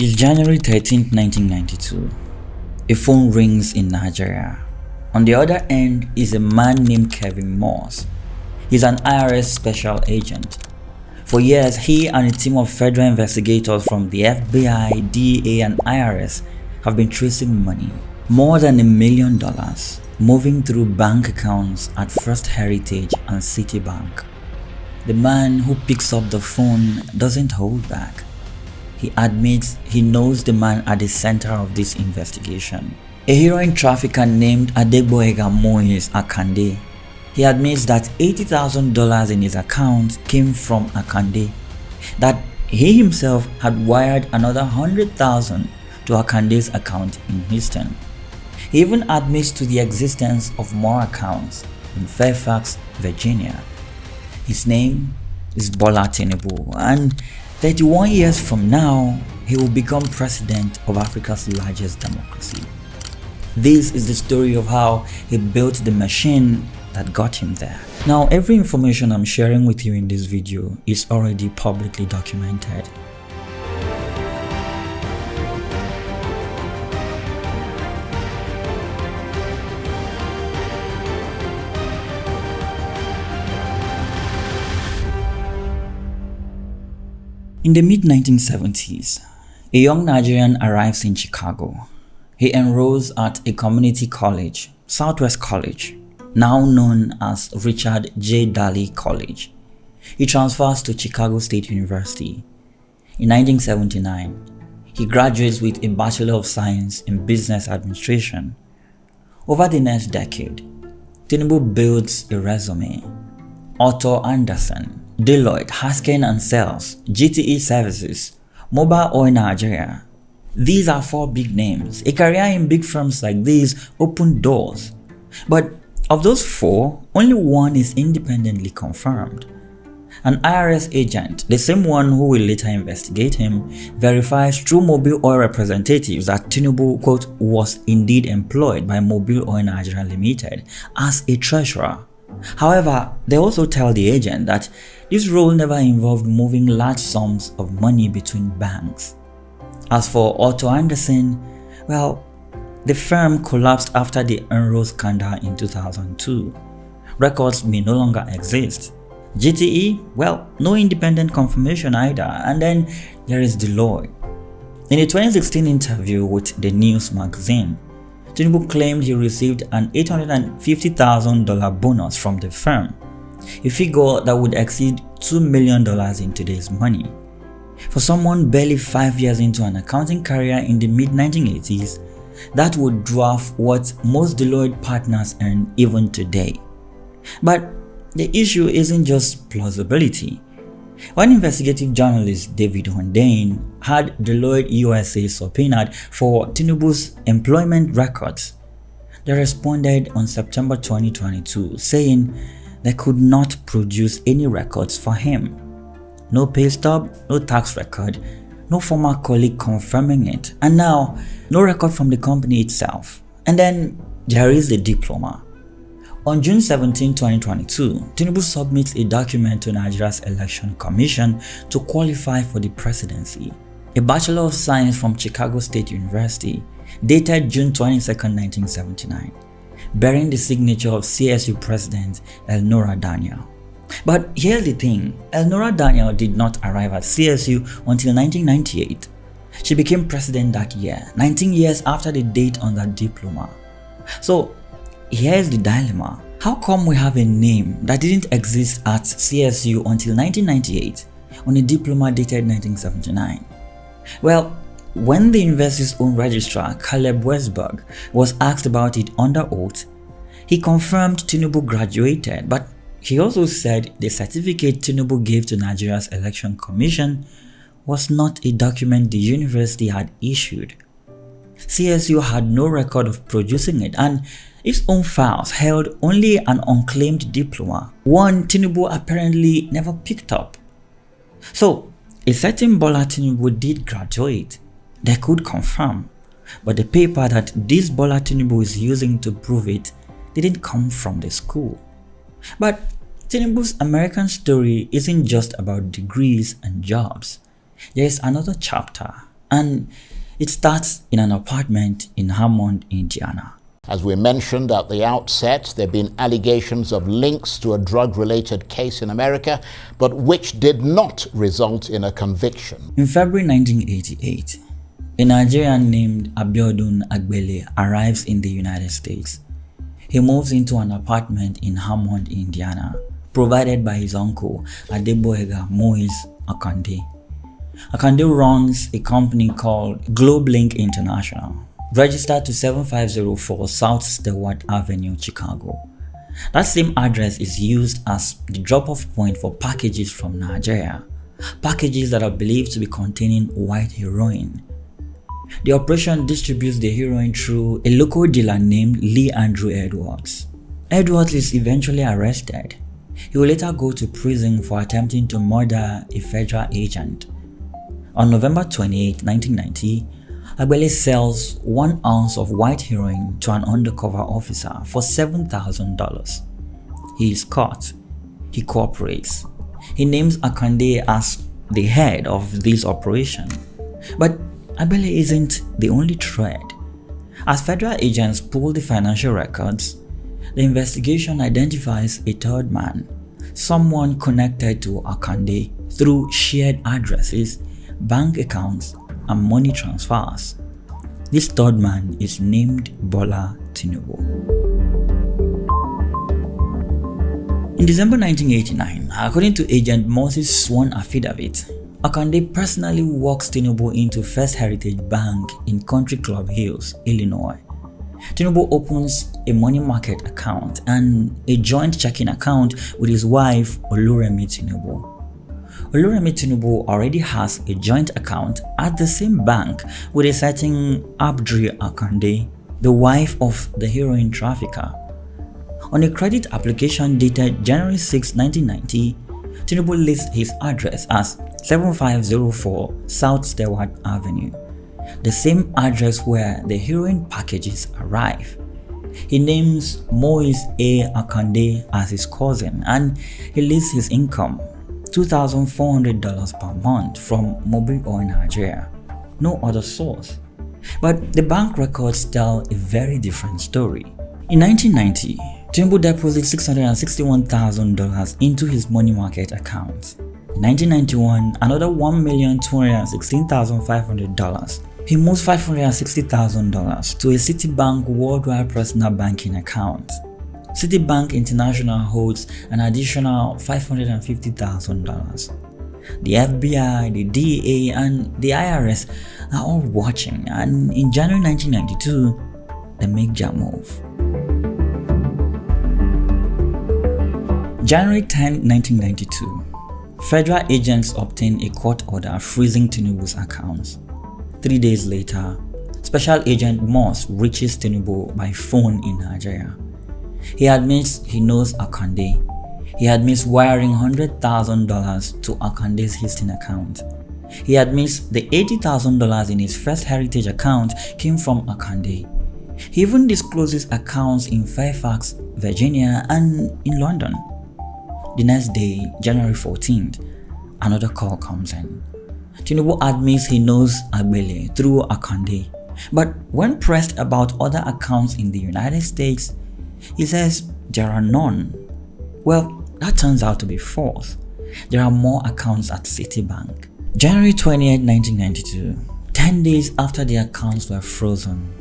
It's January 13th, 1992. A phone rings in Nigeria. On the other end is a man named Kevin Morse. He's an IRS special agent. For years, he and a team of federal investigators from the FBI, DEA, and IRS have been tracing money, more than $1 million, moving through bank accounts at First Heritage and Citibank. The man who picks up the phone doesn't hold back. He admits he knows the man at the center of this investigation, a heroin trafficker named Adegboyega Moise Akande. He admits that $80,000 in his account came from Akande, that he himself had wired another $100,000 to Akande's account in Houston. He even admits to the existence of more accounts in Fairfax, Virginia. His name is Bola Tinubu, and 31 years from now, he will become president of Africa's largest democracy. This is the story of how he built the machine that got him there. Now, every information I'm sharing with you in this video is already publicly documented. In the mid-1970s, a young Nigerian arrives in Chicago. He enrolls at a community college, Southwest College, now known as Richard J. Daley College. He transfers to Chicago State University. In 1979, he graduates with a Bachelor of Science in Business Administration. Over the next decade, Tinubu builds a resume. Otto Anderson, Deloitte, Hasken & Sells, GTE Services, Mobile Oil Nigeria. These are 4 big names. A career in big firms like these opened doors. But of those 4, only one is independently confirmed. An IRS agent, the same one who will later investigate him, verifies through Mobile Oil representatives that Tinubu, quote, was indeed employed by Mobile Oil Nigeria Limited as a treasurer. However, they also tell the agent that this role never involved moving large sums of money between banks. As for Otto Anderson, well, the firm collapsed after the Enron scandal in 2002. Records may no longer exist. GTE, well, no independent confirmation either. And then there is Deloitte. In a 2016 interview with the News magazine, Tinubu claimed he received an $850,000 bonus from the firm, a figure that would exceed $2 million in today's money. For someone barely 5 years into an accounting career in the mid-1980s, that would dwarf what most Deloitte partners earn even today. But the issue isn't just plausibility. When investigative journalist David Hundane had Deloitte USA subpoenaed for Tinubu's employment records, they responded on September 2022 saying they could not produce any records for him. No pay stub, no tax record, no former colleague confirming it, and now no record from the company itself. And then there is the diploma. On June 17, 2022, Tinubu submits a document to Nigeria's Election Commission to qualify for the presidency. A Bachelor of Science from Chicago State University, dated June 22, 1979, bearing the signature of CSU President Elnora Daniel. But here's the thing, Elnora Daniel did not arrive at CSU until 1998. She became president that year, 19 years after the date on that diploma. So here's the dilemma. How come we have a name that didn't exist at CSU until 1998 on a diploma dated 1979? Well, when the university's own registrar, Caleb Westberg, was asked about it under oath, he confirmed Tinubu graduated, but he also said the certificate Tinubu gave to Nigeria's Election Commission was not a document the university had issued. CSU had no record of producing it, and its own files held only an unclaimed diploma, one Tinubu apparently never picked up. So, a certain Bola Tinubu did graduate, they could confirm, but the paper that this Bola Tinubu is using to prove it didn't come from the school. But Tinubu's American story isn't just about degrees and jobs. There is another chapter, And it starts in an apartment in Hammond, Indiana. As we mentioned at the outset, there have been allegations of links to a drug-related case in America, but which did not result in a conviction. In February 1988, a Nigerian named Abiodun Agbele arrives in the United States. He moves into an apartment in Hammond, Indiana, provided by his uncle, Adeboyega Moise Akande. Akande runs a company called GlobeLink International, registered to 7504 South Stewart Avenue, Chicago. That same address is used as the drop-off point for packages from Nigeria, packages that are believed to be containing white heroin. The operation distributes the heroin through a local dealer named Lee Andrew Edwards. Edwards is eventually arrested. He will later go to prison for attempting to murder a federal agent. On November 28, 1990, Agbele sells 1 ounce of white heroin to an undercover officer for $7,000. He is caught. He cooperates. He names Akande as the head of this operation. But Agbele isn't the only thread. As federal agents pull the financial records, the investigation identifies a third man, someone connected to Akande through shared addresses, bank accounts, and money transfers. This third man is named Bola Tinubu. In December 1989, according to Agent Moses' sworn affidavit, Akande personally walks Tinubu into First Heritage Bank in Country Club Hills, Illinois. Tinubu opens a money market account and a joint checking account with his wife Oluremi Tinubu. Oluremi Tinubu already has a joint account at the same bank with a certain Abdri Akande, the wife of the heroin trafficker. On a credit application dated January 6, 1990, Tinubu lists his address as 7504 South Stewart Avenue, the same address where the heroin packages arrive. He names Moise A. Akande as his cousin and he lists his income, $2,400 per month from Mobil Oil Nigeria. No other source. But the bank records tell a very different story. In 1990, Tinubu deposits $661,000 into his money market account. In 1991, another $1,216,500. He moves $560,000 to a Citibank Worldwide Personal Banking account. Citibank International holds an additional $550,000. The FBI, the DEA, and the IRS are all watching, and in January 1992, they make their move. January 10, 1992, federal agents obtain a court order freezing Tinubu's accounts. 3 days later, Special Agent Moss reaches Tinubu by phone in Nigeria. He admits he knows Akande. He admits wiring $100,000 to Akande's Houston account. He admits the $80,000 in his First Heritage account came from Akande. He even discloses accounts in Fairfax, Virginia, and in London. The next day, January 14th, another call comes in. Tinubu admits he knows Agbele through Akande, but when pressed about other accounts in the United States, he says there are none. Well, that turns out to be false. There are more accounts at Citibank. January 28, 1992, 10 days after the accounts were frozen,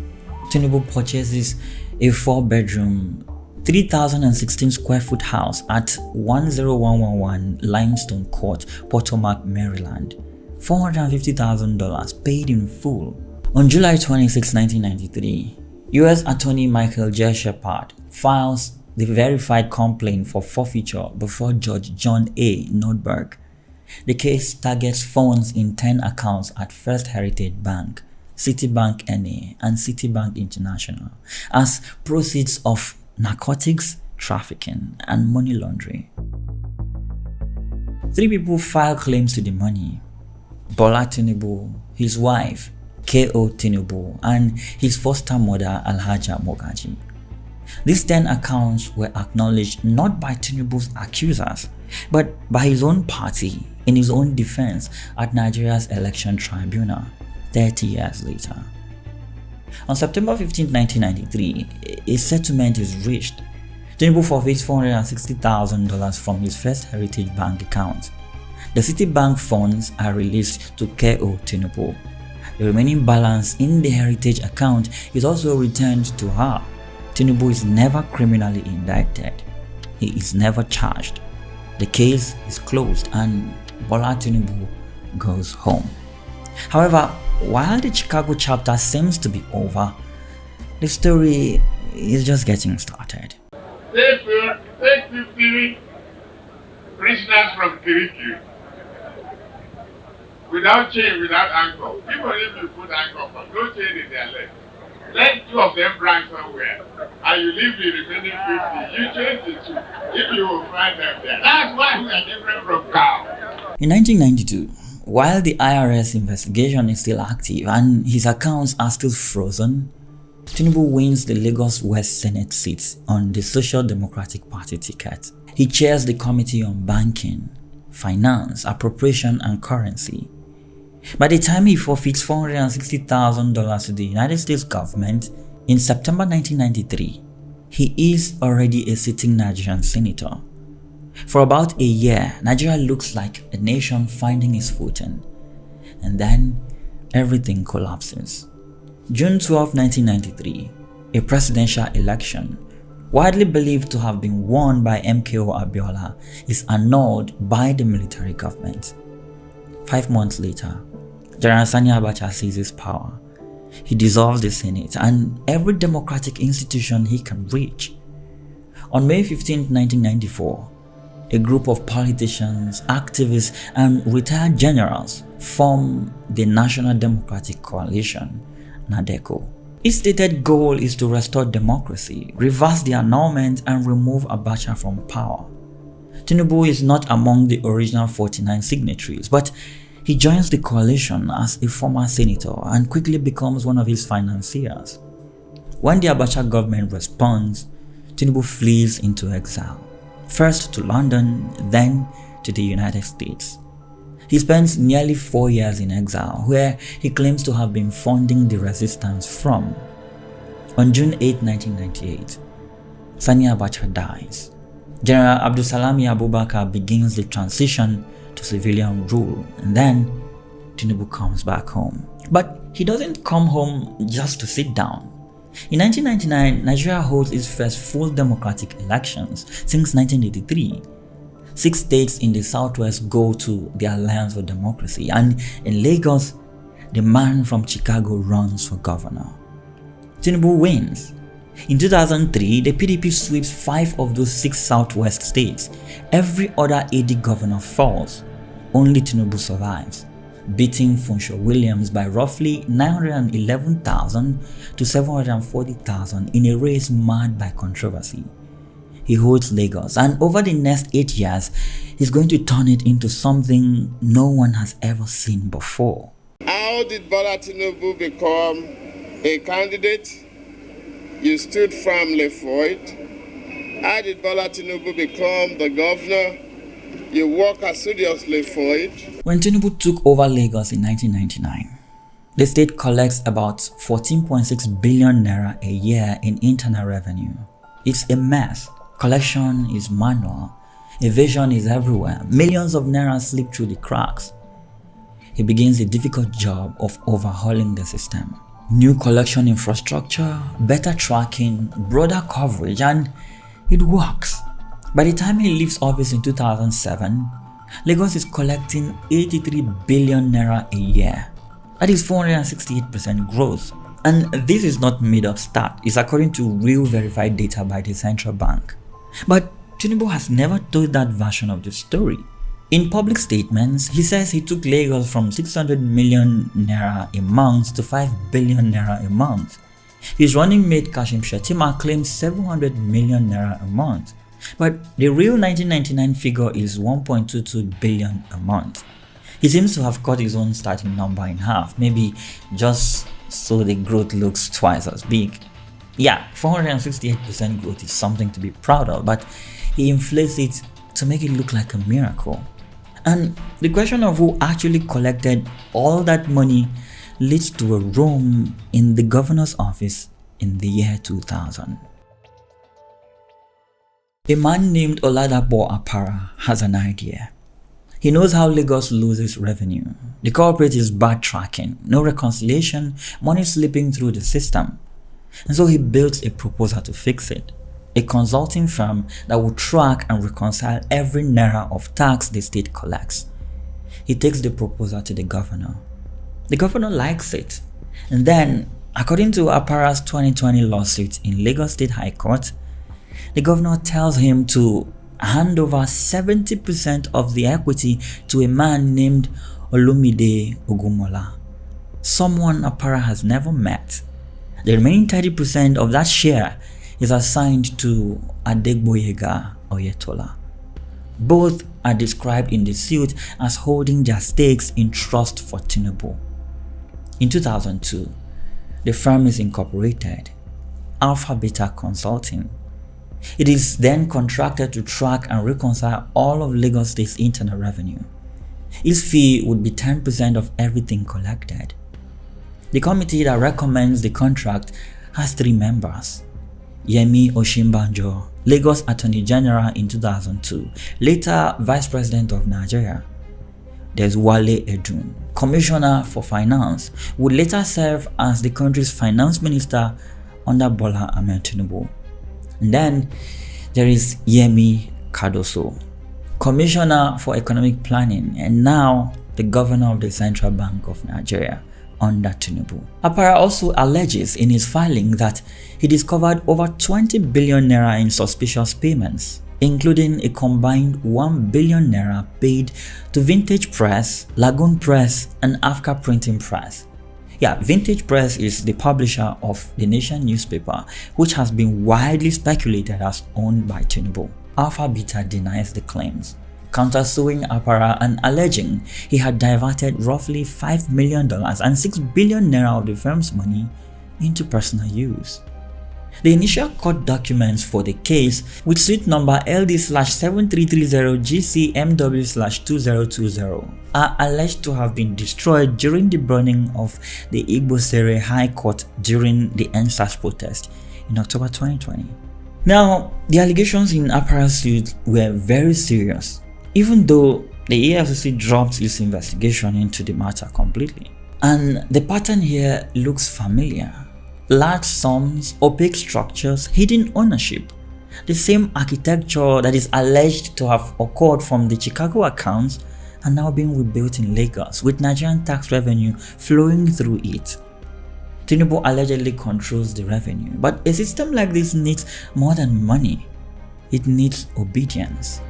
Tinubu purchases a 4-bedroom, 3,016 square foot house at 10111 Limestone Court, Potomac, Maryland. $450,000 paid in full. On July 26, 1993, U.S. Attorney Michael J. Shepard files the verified complaint for forfeiture before Judge John A. Nordberg. The case targets funds in 10 accounts at First Heritage Bank, Citibank NA, and Citibank International as proceeds of narcotics, trafficking, and money laundering. 3 people file claims to the money: Bola Tinubu, his wife, K.O. Tinubu, and his foster mother, Alhaja Mogaji. These 10 accounts were acknowledged not by Tinubu's accusers, but by his own party in his own defense at Nigeria's election tribunal. 30 years later. On September 15, 1993, a settlement is reached. Tinubu forfeits $460,000 from his First Heritage Bank account. The Citibank funds are released to K.O. Tinubu. The remaining balance in the Heritage account is also returned to her. Tinubu is never criminally indicted. He is never charged. The case is closed and Bola Tinubu goes home. However, while the Chicago chapter seems to be over, the story is just getting started. Take 50 prisoners from Kiriki without chain, without anchor. People need to put anchor, but no chain in their legs. Let 2 of them branch somewhere, and you leave the remaining 50. You change the 2 if you will find them there. That's why we are different from cow. In 1992, while the IRS investigation is still active and his accounts are still frozen, Tinubu wins the Lagos West Senate seat on the Social Democratic Party ticket. He chairs the Committee on Banking, Finance, Appropriation and Currency. By the time he forfeits $460,000 to the United States government in September 1993, he is already a sitting Nigerian senator. For about a year, Nigeria looks like a nation finding its footing, and then everything collapses. June 12, 1993, a presidential election, widely believed to have been won by MKO Abiola, is annulled by the military government. 5 months later, General Sani Abacha seizes power. He dissolves the Senate and every democratic institution he can reach. On May 15, 1994, a group of politicians, activists, and retired generals form the National Democratic Coalition, NADECO. Its stated goal is to restore democracy, reverse the annulment, and remove Abacha from power. Tinubu is not among the original 49 signatories, but he joins the coalition as a former senator and quickly becomes one of his financiers. When the Abacha government responds, Tinubu flees into exile, first to London, then to the United States. He spends nearly 4 years in exile, where he claims to have been funding the resistance from. On June 8, 1998, Sani Abacha dies. General Abdulsalami Abubakar begins the transition to civilian rule, and then Tinubu comes back home. But he doesn't come home just to sit down. In 1999, Nigeria holds its first full democratic elections since 1983. 6 states in the southwest go to the Alliance for Democracy, and in Lagos, the man from Chicago runs for governor. Tinubu wins. In 2003, the PDP sweeps 5 of those 6 southwest states. Every other AD governor falls. Only Tinubu survives, beating Funsho Williams by roughly 911,000 to 740,000 in a race marred by controversy. He holds Lagos, and over the next 8 years, he's going to turn it into something no one has ever seen before. How did Bola Tinubu become a candidate? You stood firmly for it. How did Bola Tinubu become the governor? You work assiduously for it. When Tinubu took over Lagos in 1999, the state collects about 14.6 billion naira a year in internal revenue. It's a mess. Collection is manual. Evasion is everywhere. Millions of naira slip through the cracks. He begins the difficult job of overhauling the system. New collection infrastructure, better tracking, broader coverage, and it works. By the time he leaves office in 2007, Lagos is collecting 83 billion naira a year. That is 468% growth. And this is not made up stat, it's according to real verified data by the central bank. But Tinubu has never told that version of the story. In public statements, he says he took Lagos from 600 million naira a month to 5 billion naira a month. His running mate Kashim Shettima claims 700 million naira a month. But the real 1999 figure is 1.22 billion a month. He seems to have cut his own starting number in half, maybe just so the growth looks twice as big. Yeah, 468% growth is something to be proud of, but he inflates it to make it look like a miracle. And the question of who actually collected all that money leads to a room in the governor's office in the year 2000. A man named Oladapo Apara has an idea. He knows how Lagos loses revenue. The corporate is backtracking, no reconciliation, money slipping through the system. And so he built a proposal to fix it. A consulting firm that will track and reconcile every naira of tax the state collects. He takes the proposal to the governor. The governor likes it. And then, according to Apara's 2020 lawsuit in Lagos State High Court, the governor tells him to hand over 70% of the equity to a man named Olumide Ogumola, someone Apara has never met. The remaining 30% of that share is assigned to Adegboyega Oyetola. Both are described in the suit as holding their stakes in trust for Tinubu. In 2002, the firm is incorporated, Alpha Beta Consulting. It is then contracted to track and reconcile all of Lagos State's internal revenue. Its fee would be 10% of everything collected. The committee that recommends the contract has 3 members. Yemi Osinbajo, Lagos Attorney General in 2002, later Vice President of Nigeria. There's Wale Edun, Commissioner for Finance, would later serve as the country's finance minister under Bola Ahmed Tinubu. And then there is Yemi Cardoso, Commissioner for Economic Planning and now the Governor of the Central Bank of Nigeria under Tinubu. Apara also alleges in his filing that he discovered over 20 billion naira in suspicious payments, including a combined 1 billion naira paid to Vintage Press, Lagoon Press and Afka Printing Press. Yeah, Vintage Press is the publisher of The Nation newspaper, which has been widely speculated as owned by Tinubu. Alpha Beta denies the claims, countersuing Apara and alleging he had diverted roughly $5 million and 6 billion naira of the firm's money into personal use. The initial court documents for the case, with suit number LD/7330GCMW/2020, are alleged to have been destroyed during the burning of the Igbosere High Court during the EndSARS protest in October 2020. Now, the allegations in Apara's suit were very serious, even though the EFCC dropped its investigation into the matter completely. And the pattern here looks familiar. Large sums, opaque structures, hidden ownership. The same architecture that is alleged to have occurred from the Chicago accounts are now being rebuilt in Lagos, with Nigerian tax revenue flowing through it. Tinubu allegedly controls the revenue, but a system like this needs more than money. It needs obedience.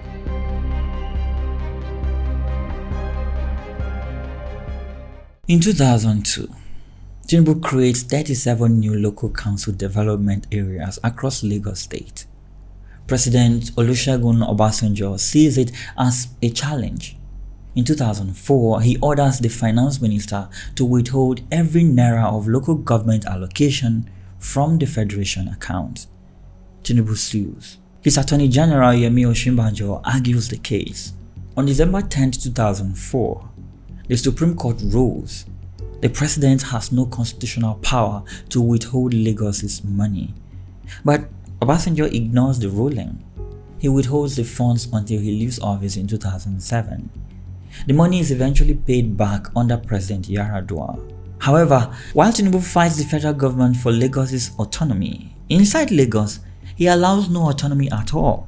In 2002, Tinubu creates 37 new local council development areas across Lagos State. President Olusegun Obasanjo sees it as a challenge. In 2004, he orders the finance minister to withhold every naira of local government allocation from the federation account. Tinubu sues. His Attorney General Yemi Osinbajo argues the case. On December 10, 2004, the Supreme Court rules the president has no constitutional power to withhold Lagos's money. But Obasanjo ignores the ruling. He withholds the funds until he leaves office in 2007. The money is eventually paid back under President Yar'Adua. However, while Tinubu fights the federal government for Lagos's autonomy, inside Lagos, he allows no autonomy at all.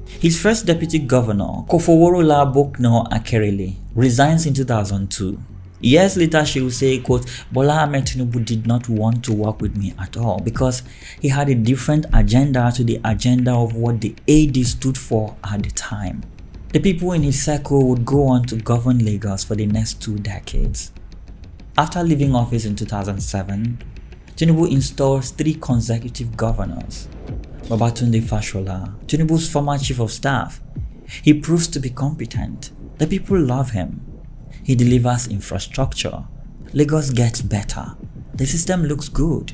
His first deputy governor, Kofoworola Bokno Akerele, resigns in 2002. Years later, she will say, quote, Bola Ahmed Tinubu did not want to work with me at all because he had a different agenda to the agenda of what the AD stood for at the time. The people in his circle would go on to govern Lagos for the next 2 decades. After leaving office in 2007, Tinubu installs 3 consecutive governors. Babatunde Fashola, Tinubu's former chief of staff. He proves to be competent. The people love him. He delivers infrastructure. Lagos gets better. The system looks good.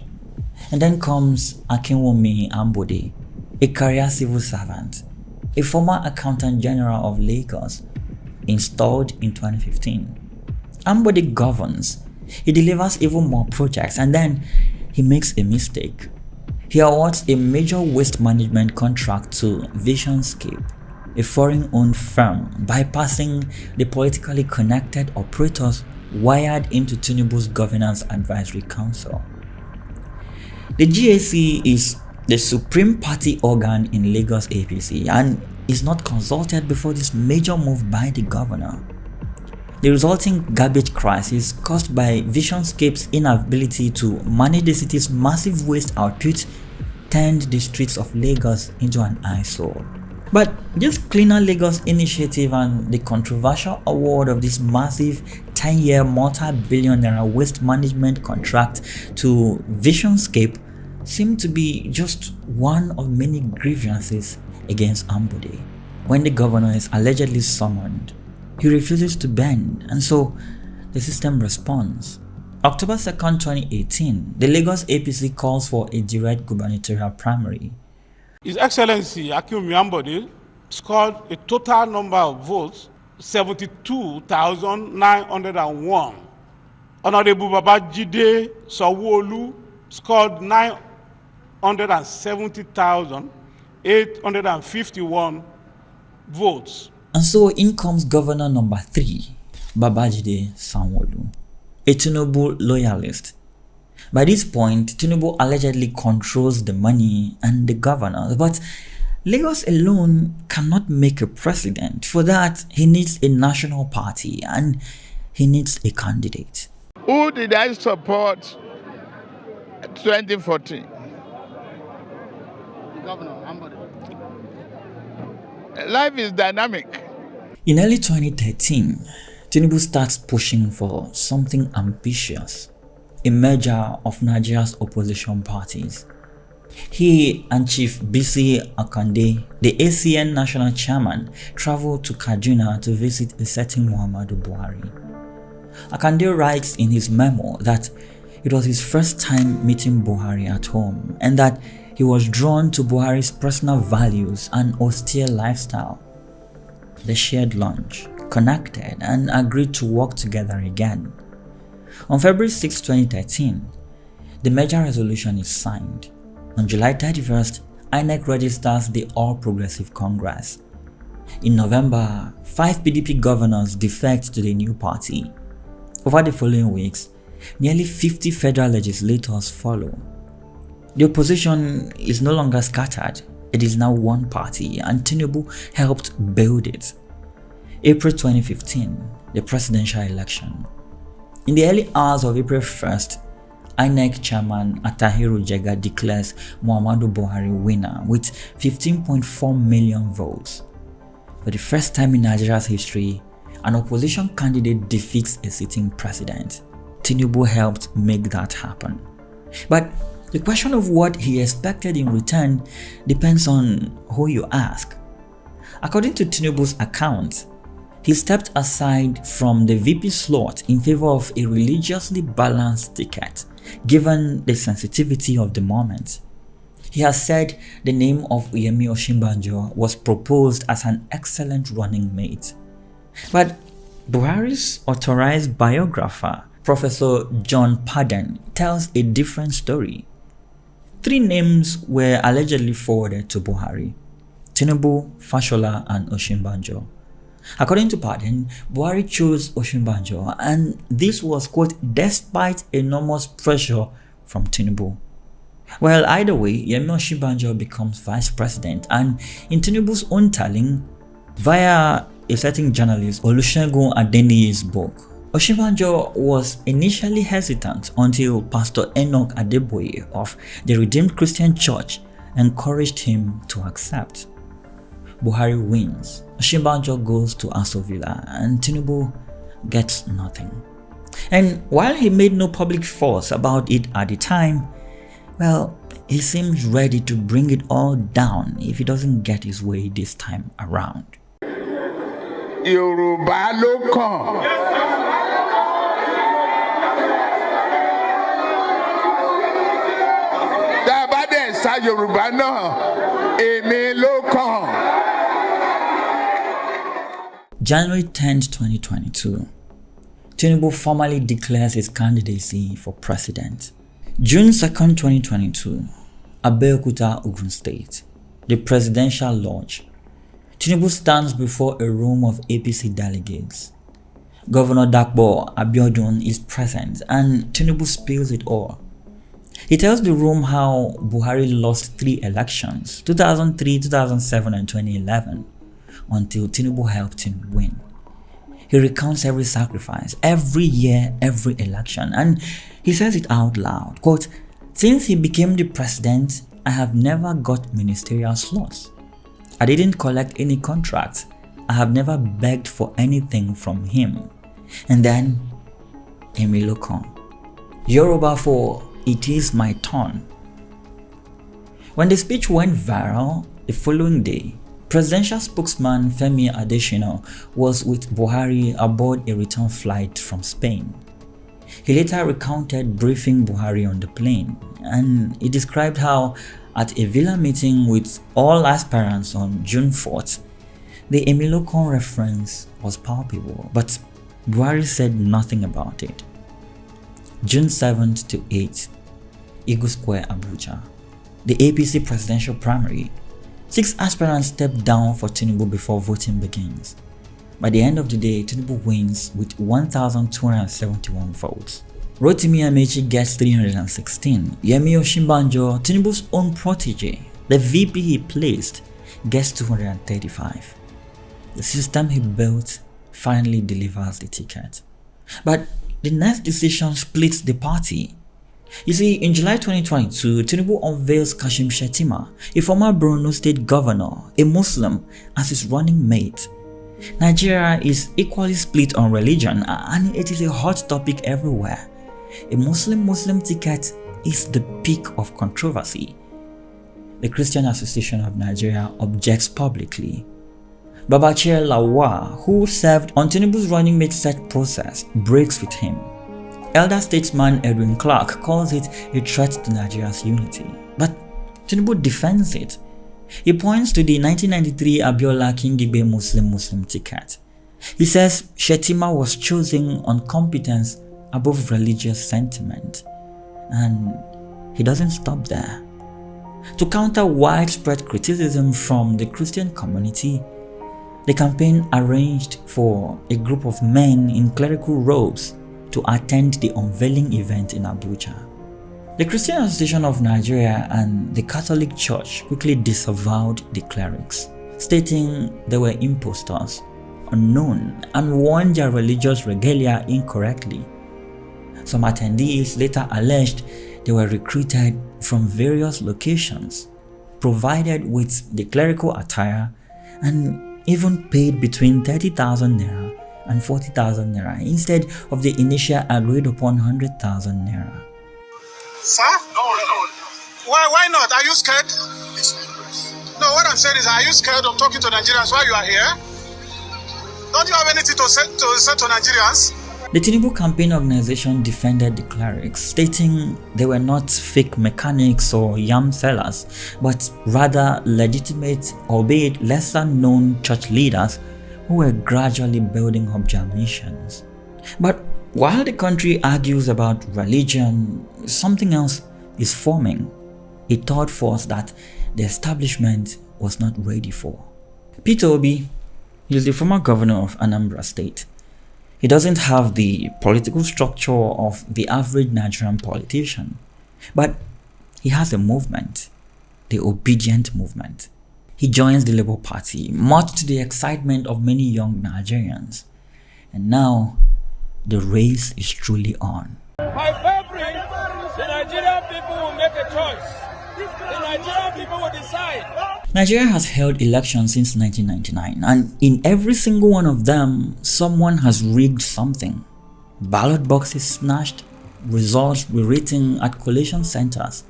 And then comes Akinwumi Ambode, a career civil servant, a former accountant general of Lagos, installed in 2015. Ambode governs. He delivers even more projects and then he makes a mistake. He awards a major waste management contract to Visionscape, a foreign-owned firm, bypassing the politically connected operators wired into Tinubu's Governance Advisory Council. The GAC is the supreme party organ in Lagos APC and is not consulted before this major move by the governor. The resulting garbage crisis caused by Visionscape's inability to manage the city's massive waste output turned the streets of Lagos into an eyesore. But this Cleaner Lagos initiative and the controversial award of this massive 10-year multi-billion naira waste management contract to Visionscape seem to be just one of many grievances against Ambode. When the governor is allegedly summoned, he refuses to bend, and so the system responds. October 2nd, 2018, the Lagos APC calls for a direct gubernatorial primary. His Excellency Ambode scored a total number of votes 72,901. Honorable Babajide Sanwo-Olu scored 970,851 votes. And so in comes Governor number 3, Babajide Sanwo-Olu, a Tinubu loyalist. By this point, Tinubu allegedly controls the money and the governors, but Lagos alone cannot make a president. For that, he needs a national party and he needs a candidate. Who did I support 2014? Governor Ambode. Life is dynamic. In early 2013, Tinubu starts pushing for something ambitious, a merger of Nigeria's opposition parties. He and Chief Bisi Akande, the ACN national chairman, traveled to Kaduna to visit a certain Muhammadu Buhari. Akande writes in his memo that it was his first time meeting Buhari at home and that he was drawn to Buhari's personal values and austere lifestyle. They shared lunch, connected, and agreed to work together again. On February 6, 2013, the merger resolution is signed. On July 31st, INEC registers the All Progressive Congress. In November, 5 PDP governors defect to the new party. Over the following weeks, nearly 50 federal legislators follow. The opposition is no longer scattered. It is now one party, and Tinubu helped build it. April 2015, the presidential election. In the early hours of April 1st, INEC chairman Atahiru Jega declares Muhammadu Buhari winner with 15.4 million votes. For the first time in Nigeria's history, an opposition candidate defeats a sitting president. Tinubu helped make that happen. But the question of what he expected in return depends on who you ask. According to Tinubu's account, he stepped aside from the VP slot in favor of a religiously balanced ticket, given the sensitivity of the moment. He has said the name of Yemi Osinbajo was proposed as an excellent running mate. But Buhari's authorized biographer, Professor John Padden, tells a different story. 3 names were allegedly forwarded to Buhari: Tinubu, Fashola, and Osinbajo. According to Padden, Buhari chose Osinbajo, and this was, quote, despite enormous pressure from Tinubu. Well, either way, Yemi Osinbajo becomes vice president, and in Tinubu's own telling, via a certain journalist Olusegun Adeniyi's book, Osinbajo was initially hesitant until Pastor Enoch Adeboye of the Redeemed Christian Church encouraged him to accept. Buhari wins. Osinbajo goes to Aso Villa and Tinubu gets nothing. And while he made no public fuss about it at the time, well, he seems ready to bring it all down if he doesn't get his way this time around. Yorùbá ló kàn. Tá a bá dẹ̀ sá Yorùbá náà, èmi ló kàn. January 10, 2022. Tinubu formally declares his candidacy for president. June 2nd, 2022, Abeokuta, Ogun State, the Presidential Lodge. Tinubu stands before a room of APC delegates. Governor Dakbo Abiodun is present and Tinubu spills it all. He tells the room how Buhari lost 3 elections, 2003, 2007 and 2011, until Tinubu helped him win. He recounts every sacrifice, every year, every election, and he says it out loud. Quote, "Since he became the president, I have never got ministerial slots. I didn't collect any contracts. I have never begged for anything from him." And then, Emilokon. Yoruba for "it is my turn." When the speech went viral, the following day, presidential spokesman Femi Adesina was with Buhari aboard a return flight from Spain. He later recounted briefing Buhari on the plane, and he described how at a villa meeting with all aspirants on June 4th, the Emilokon reference was palpable, but Buhari said nothing about it. June 7th to 8th, Eagle Square, Abuja. The APC presidential primary. 6 aspirants stepped down for Tinubu before voting begins. By the end of the day, Tinubu wins with 1,271 votes. Rotimi Amechi gets 316. Yemi Osinbajo, Tinubu's own protege, the VP he placed, gets 235. The system he built finally delivers the ticket. But the next decision splits the party. You see, in July 2022, Tinubu unveils Kashim Shettima, a former Borno State governor, a Muslim, as his running mate. Nigeria is equally split on religion, and it is a hot topic everywhere. A Muslim ticket is the peak of controversy. The Christian Association of Nigeria objects publicly. Babachir Lawal, who served on Tinubu's running mate set process, breaks with him. Elder statesman Edwin Clark calls it a threat to Nigeria's unity, but Tinubu defends it. He points to the 1993 Abiola Kingibe Muslim ticket. He says Shettima was chosen on competence above religious sentiment, and he doesn't stop there. To counter widespread criticism from the Christian community, the campaign arranged for a group of men in clerical robes to attend the unveiling event in Abuja. The Christian Association of Nigeria and the Catholic Church quickly disavowed the clerics, stating they were impostors, unknown, and won their religious regalia incorrectly. Some attendees later alleged they were recruited from various locations, provided with the clerical attire, and even paid between 30,000 naira and 40,000 naira instead of the initial agreed upon 100,000 naira. Sir? No. Why not? Are you scared? No, what I'm saying is, are you scared of talking to Nigerians while you are here? Don't you have anything to say to Nigerians? The Tinubu campaign organization defended the clerics, stating they were not fake mechanics or yam sellers, but rather legitimate, albeit lesser known church leaders who were gradually building up their missions. But while the country argues about religion, something else is forming, a third force that the establishment was not ready for. Peter Obi is the former governor of Anambra State. He doesn't have the political structure of the average Nigerian politician, but he has a movement, the obedient movement. He joins the Labour Party, much to the excitement of many young Nigerians. And now, the race is truly on. By February, the Nigerian people will make a choice. The Nigerian people will decide. Nigeria has held elections since 1999, and in every single one of them, someone has rigged something. Ballot boxes snatched, results rewritten at collation centers,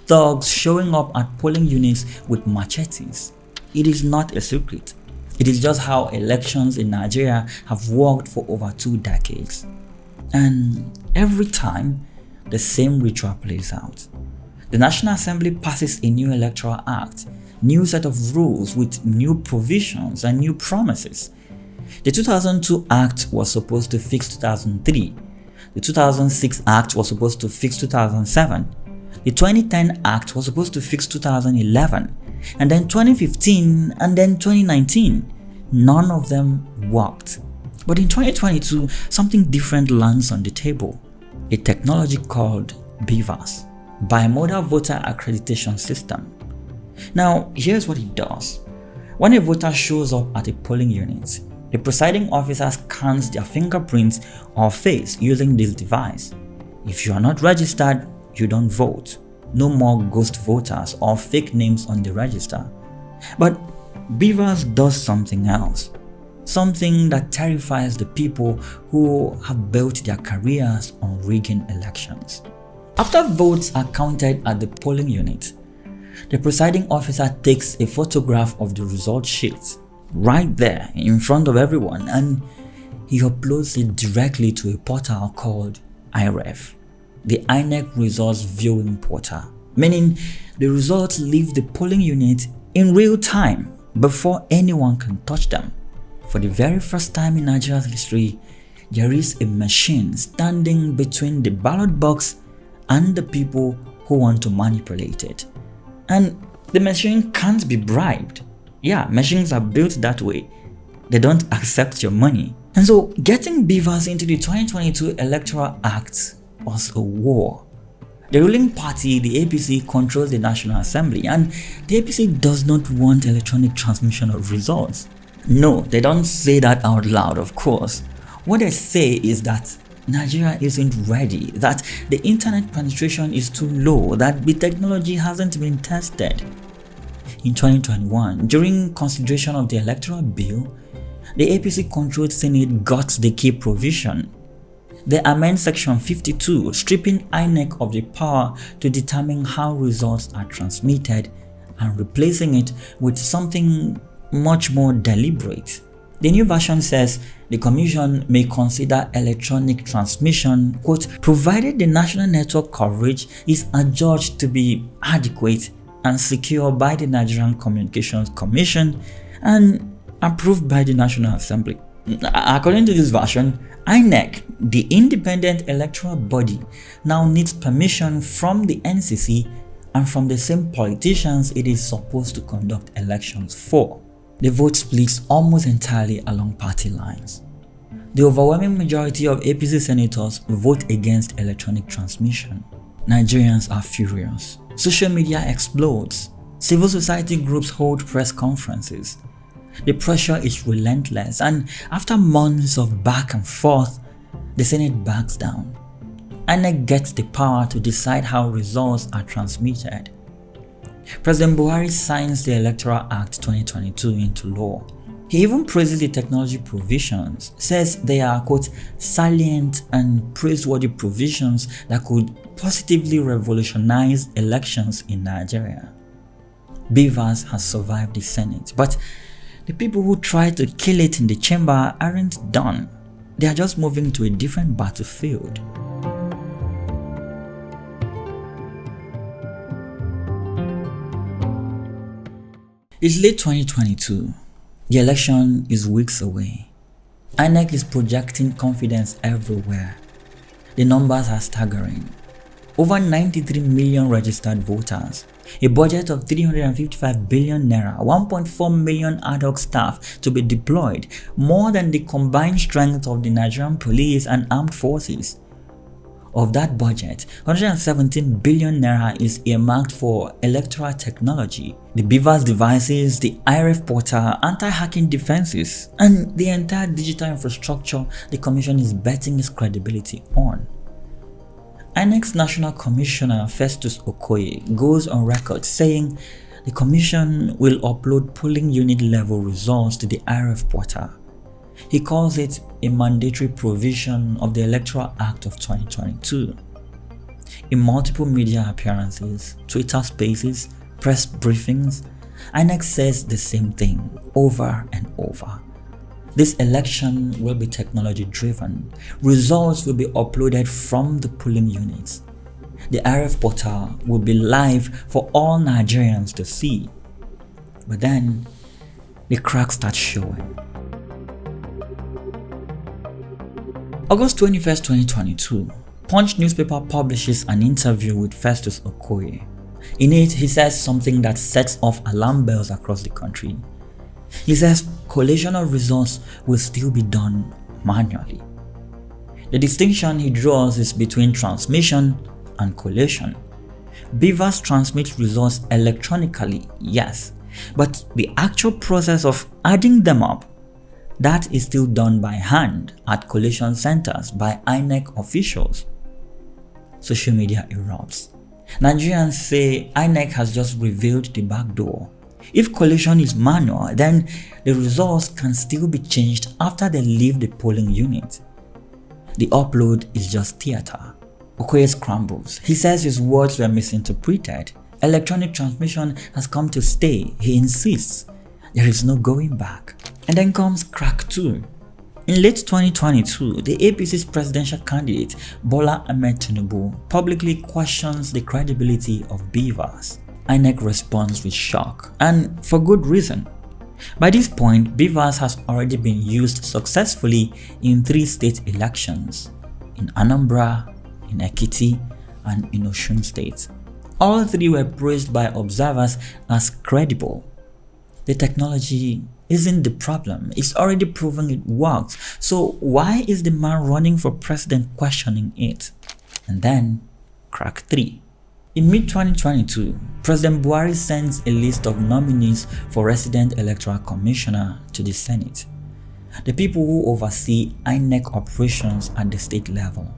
thugs showing up at polling units with machetes. It is not a secret. It is just how elections in Nigeria have worked for over 2 decades. And every time, the same ritual plays out. The National Assembly passes a new electoral act, new set of rules with new provisions and new promises. The 2002 Act was supposed to fix 2003. The 2006 Act was supposed to fix 2007. The 2010 Act was supposed to fix 2011. And then 2015 and then 2019. None of them worked. But in 2022, something different lands on the table. A technology called BVAS, Bimodal Voter Accreditation System. Now, here's what it does. When a voter shows up at a polling unit, the presiding officer scans their fingerprints or face using this device. If you are not registered, you don't vote. No more ghost voters or fake names on the register. But BVAS does something else. Something that terrifies the people who have built their careers on rigging elections. After votes are counted at the polling unit, the presiding officer takes a photograph of the result sheet right there in front of everyone, and he uploads it directly to a portal called IREV, the INEC Results Viewing Portal, meaning the results leave the polling unit in real time before anyone can touch them. For the very first time in Nigeria's history, there is a machine standing between the ballot box and the people who want to manipulate it. And the machine can't be bribed. Yeah, machines are built that way. They don't accept your money. And so getting BVAS into the 2022 Electoral Act was a war. The ruling party, the APC, controls the National Assembly, and the APC does not want electronic transmission of results. No, they don't say that out loud, of course. What they say is that Nigeria isn't ready, that the internet penetration is too low, that the technology hasn't been tested. In 2021, during consideration of the electoral bill, the APC-controlled Senate got the key provision. They amend Section 52, stripping INEC of the power to determine how results are transmitted and replacing it with something much more deliberate. The new version says the Commission may consider electronic transmission, quote, provided the national network coverage is adjudged to be adequate and secure by the Nigerian Communications Commission and approved by the National Assembly. According to this version, INEC, the independent electoral body, now needs permission from the NCC and from the same politicians it is supposed to conduct elections for. The vote splits almost entirely along party lines. The overwhelming majority of APC senators vote against electronic transmission. Nigerians are furious. Social media explodes. Civil society groups hold press conferences. The pressure is relentless, and after months of back and forth, the Senate backs down. INEC gets the power to decide how results are transmitted. President Buhari signs the Electoral Act 2022 into law. He even praises the technology provisions, says they are, quote, salient and praiseworthy provisions that could positively revolutionize elections in Nigeria. BVAS has survived the Senate, but the people who tried to kill it in the chamber aren't done. They are just moving to a different battlefield. It's late 2022. The election is weeks away. INEC is projecting confidence everywhere. The numbers are staggering. Over 93 million registered voters, a budget of 355 billion naira, 1.4 million ad hoc staff to be deployed, more than the combined strength of the Nigerian police and armed forces. Of that budget, 117 billion naira is earmarked for electoral technology, the BVAS devices, the IREV portal, anti-hacking defenses, and the entire digital infrastructure the Commission is betting its credibility on. INEC's National Commissioner Festus Okoye goes on record saying the Commission will upload polling unit level results to the IREV portal. He calls it a mandatory provision of the Electoral Act of 2022. In multiple media appearances, Twitter spaces, press briefings, INEC says the same thing over and over. This election will be technology driven. Results will be uploaded from the polling units. The IREV portal will be live for all Nigerians to see. But then, the cracks start showing. August 21st, 2022, Punch newspaper publishes an interview with Festus Okoye. In it, he says something that sets off alarm bells across the country. He says collation of results will still be done manually. The distinction he draws is between transmission and collation. Beavers transmit results electronically, yes, but the actual process of adding them up, that is still done by hand at collation centers by INEC officials. Social media erupts. Nigerians say INEC has just revealed the back door. If collation is manual, then the results can still be changed after they leave the polling unit. The upload is just theater. Okoye scrambles. He says his words were misinterpreted. Electronic transmission has come to stay. He insists there is no going back. And then comes crack 2. In late 2022, the APC's presidential candidate, Bola Ahmed Tinubu, publicly questions the credibility of beavers. INEC responds with shock, and for good reason. By this point, beavers has already been used successfully in 3 state elections, in Anambra, in Ekiti, and in Osun State. All 3 were praised by observers as credible. The technology isn't the problem, it's already proven it works, so why is the man running for president questioning it? And then, crack 3. In mid-2022, President Buhari sends a list of nominees for Resident Electoral Commissioner to the Senate, the people who oversee INEC operations at the state level.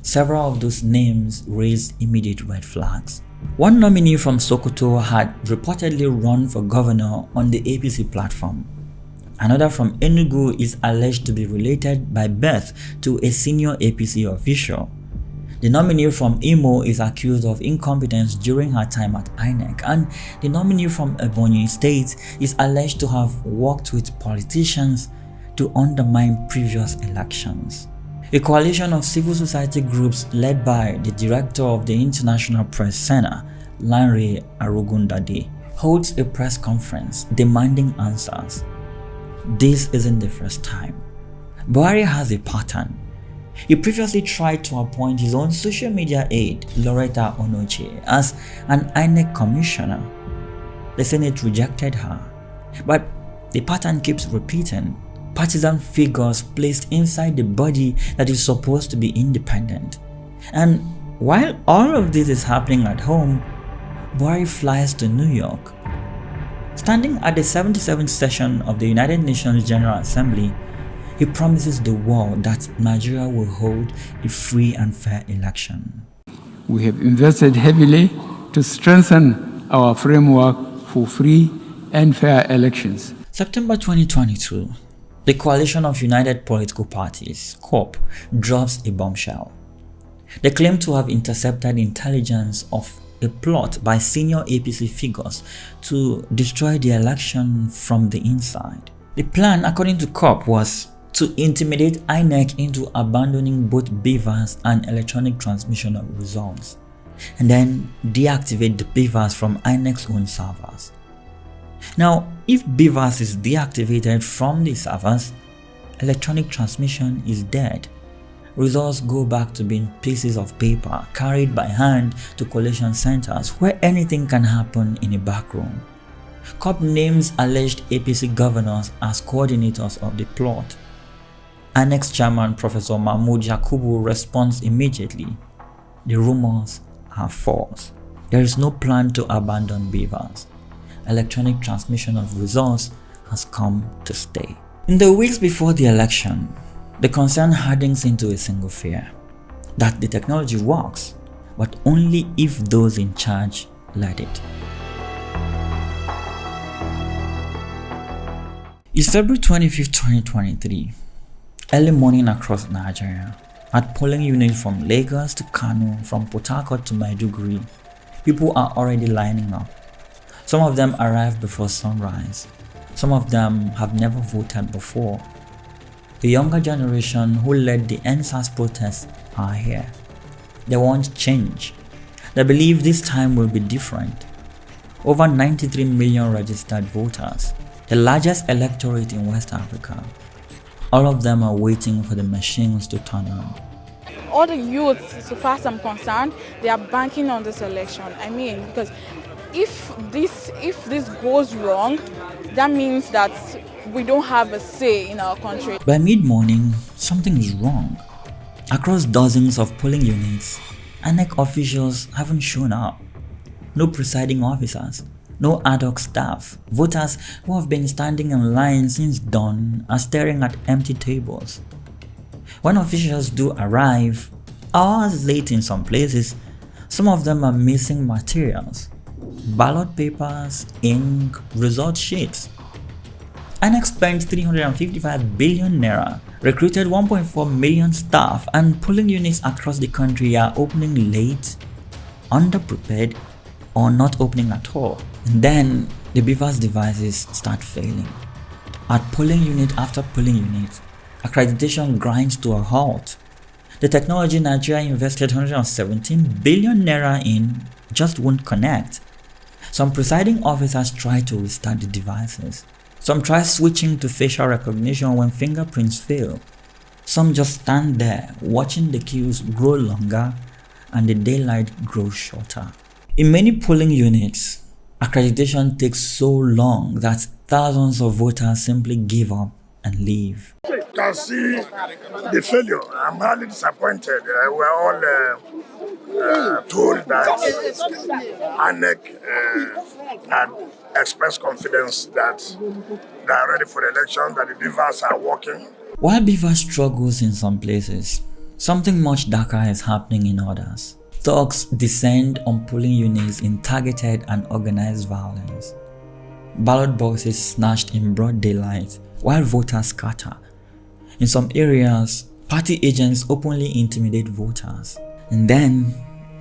Several of those names raised immediate red flags. One nominee from Sokoto had reportedly run for governor on the APC platform. Another from Enugu is alleged to be related by birth to a senior APC official. The nominee from Imo is accused of incompetence during her time at INEC, and the nominee from Ebonyi State is alleged to have worked with politicians to undermine previous elections. A coalition of civil society groups led by the director of the International Press Center, Lanre Arugundade, holds a press conference demanding answers. This isn't the first time. Buhari has a pattern. He previously tried to appoint his own social media aide, Loretta Onoche, as an INEC commissioner. The Senate rejected her, but the pattern keeps repeating. Partisan figures placed inside the body that is supposed to be independent. And while all of this is happening at home, Buhari flies to New York. Standing at the 77th session of the United Nations General Assembly, he promises the world that Nigeria will hold a free and fair election. We have invested heavily to strengthen our framework for free and fair elections. September 2022, the Coalition of United Political Parties, COP, drops a bombshell. They claim to have intercepted intelligence of a plot by senior APC figures to destroy the election from the inside. The plan, according to COP, was to intimidate INEC into abandoning both beavers and electronic transmission of results, and then deactivate the beavers from INEC's own servers. Now, if beavers is deactivated from the servers, electronic transmission is dead. Results go back to being pieces of paper carried by hand to collation centers where anything can happen in a back room. COP names alleged APC governors as coordinators of the plot. INEC chairman Professor Mahmoud Yakubu responds immediately. The rumors are false. There is no plan to abandon beavers. Electronic transmission of results has come to stay. In the weeks before the election, the concern hardens into a single fear: that the technology works, but only if those in charge let it. It's February 25th, 2023. Early morning across Nigeria. At polling units from Lagos to Kano, from Port Harcourt to Maiduguri, people are already lining up. Some of them arrive before sunrise. Some of them have never voted before. The younger generation who led the NSAS protests are here. They want change. They believe this time will be different. Over 93 million registered voters, the largest electorate in West Africa. All of them are waiting for the machines to turn on. All the youths, so far as I'm concerned, they are banking on this election. I mean, because if this goes wrong, that means that we don't have a say in our country. By mid-morning, something is wrong. Across dozens of polling units, INEC officials haven't shown up. No presiding officers, no ad hoc staff. Voters who have been standing in line since dawn are staring at empty tables. When officials do arrive, hours late in some places, some of them are missing materials. Ballot papers, ink, result sheets. INEC spent 355 billion naira, recruited 1.4 million staff, and polling units across the country are opening late, underprepared, or not opening at all. And then the beavers' devices start failing. At polling unit after polling unit, accreditation grinds to a halt. The technology Nigeria invested 117 billion naira in just won't connect. Some presiding officers try to restart the devices. Some try switching to facial recognition when fingerprints fail. Some just stand there watching the queues grow longer and the daylight grow shorter. In many polling units, accreditation takes so long that thousands of voters simply give up and leave. You can see the failure. I'm highly disappointed. We're all told that INEC had expressed confidence that they are ready for the election, that the beavers are working. While beaver struggles in some places, something much darker is happening in others. Thugs descend on polling units in targeted and organized violence. Ballot boxes snatched in broad daylight while voters scatter. In some areas, party agents openly intimidate voters. And then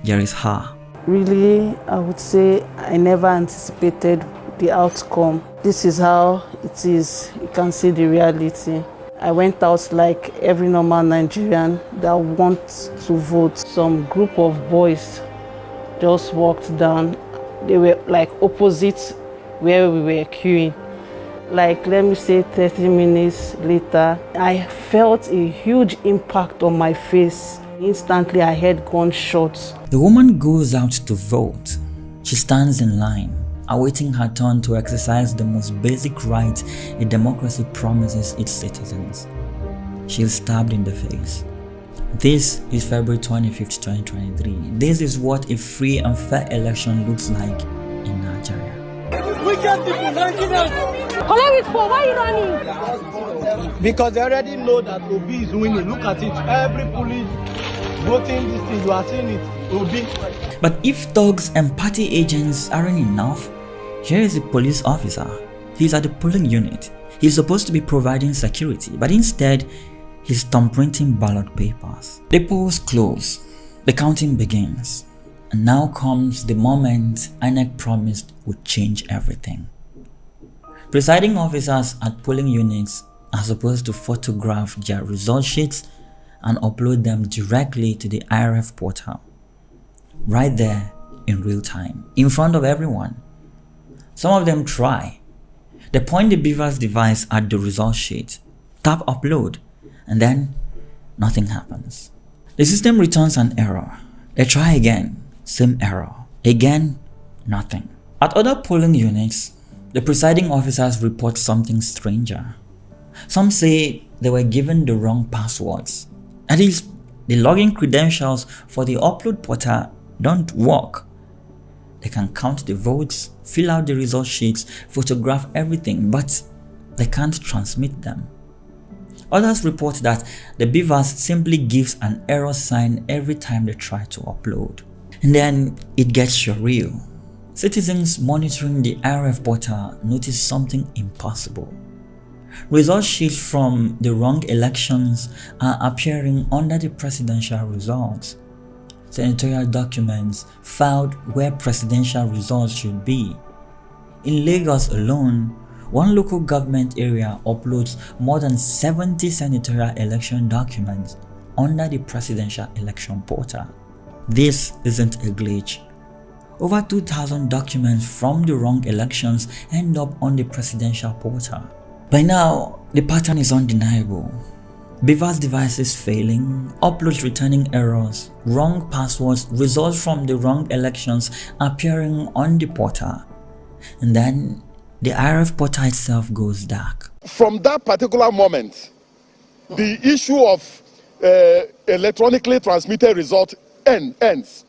there is her. Really, I would say I never anticipated the outcome. This is how it is. You can see the reality. I went out like every normal Nigerian that wants to vote. Some group of boys just walked down. They were like opposite where we were queuing. Like, let me say 30 minutes later, I felt a huge impact on my face. Instantly, I heard gunshots. The woman goes out to vote. She stands in line, awaiting her turn to exercise the most basic right a democracy promises its citizens. She is stabbed in the face. This is February 25th, 2023. This is what a free and fair election looks like in Nigeria. Collect it for, why are you running? Because they already know that Obi is winning. Look at it, every police voting this thing, you are seeing it, Obi. But if thugs and party agents aren't enough, here is a police officer. He's at the polling unit. He's supposed to be providing security, but instead, he's thumbprinting ballot papers. The polls close. The counting begins. And now comes the moment INEC promised would change everything. Presiding officers at polling units are supposed to photograph their result sheets and upload them directly to the IRF portal. Right there in real time, in front of everyone. Some of them try. They point the beaver's device at the result sheet, tap upload, and then nothing happens. The system returns an error. They try again, same error. Again, nothing. At other polling units, the presiding officers report something stranger. Some say they were given the wrong passwords. At least, the login credentials for the upload portal don't work. They can count the votes, fill out the result sheets, photograph everything, but they can't transmit them. Others report that the beavers simply gives an error sign every time they try to upload. And then it gets surreal. Citizens monitoring the IRF portal notice something impossible. Result sheets from the wrong elections are appearing under the presidential results. Senatorial documents filed where presidential results should be. In Lagos alone, one local government area uploads more than 70 senatorial election documents under the presidential election portal. This isn't a glitch. Over 2,000 documents from the wrong elections end up on the presidential portal. By now, the pattern is undeniable. Beaver's devices failing, uploads returning errors, wrong passwords, results from the wrong elections appearing on the portal. And then the IRF portal itself goes dark. From that particular moment, the issue of electronically transmitted result ends.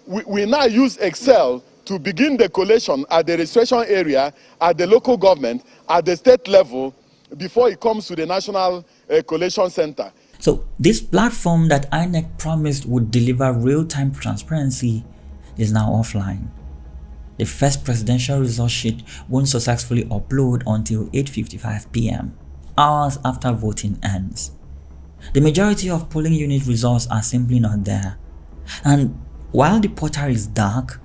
We now use Excel to begin the collation at the registration area, at the local government, at the state level, before it comes to the National Collation Center. So this platform that INEC promised would deliver real-time transparency is now offline. The first presidential result sheet won't successfully upload until 8:55 p.m, hours after voting ends. The majority of polling unit results are simply not there. And while the portal is dark,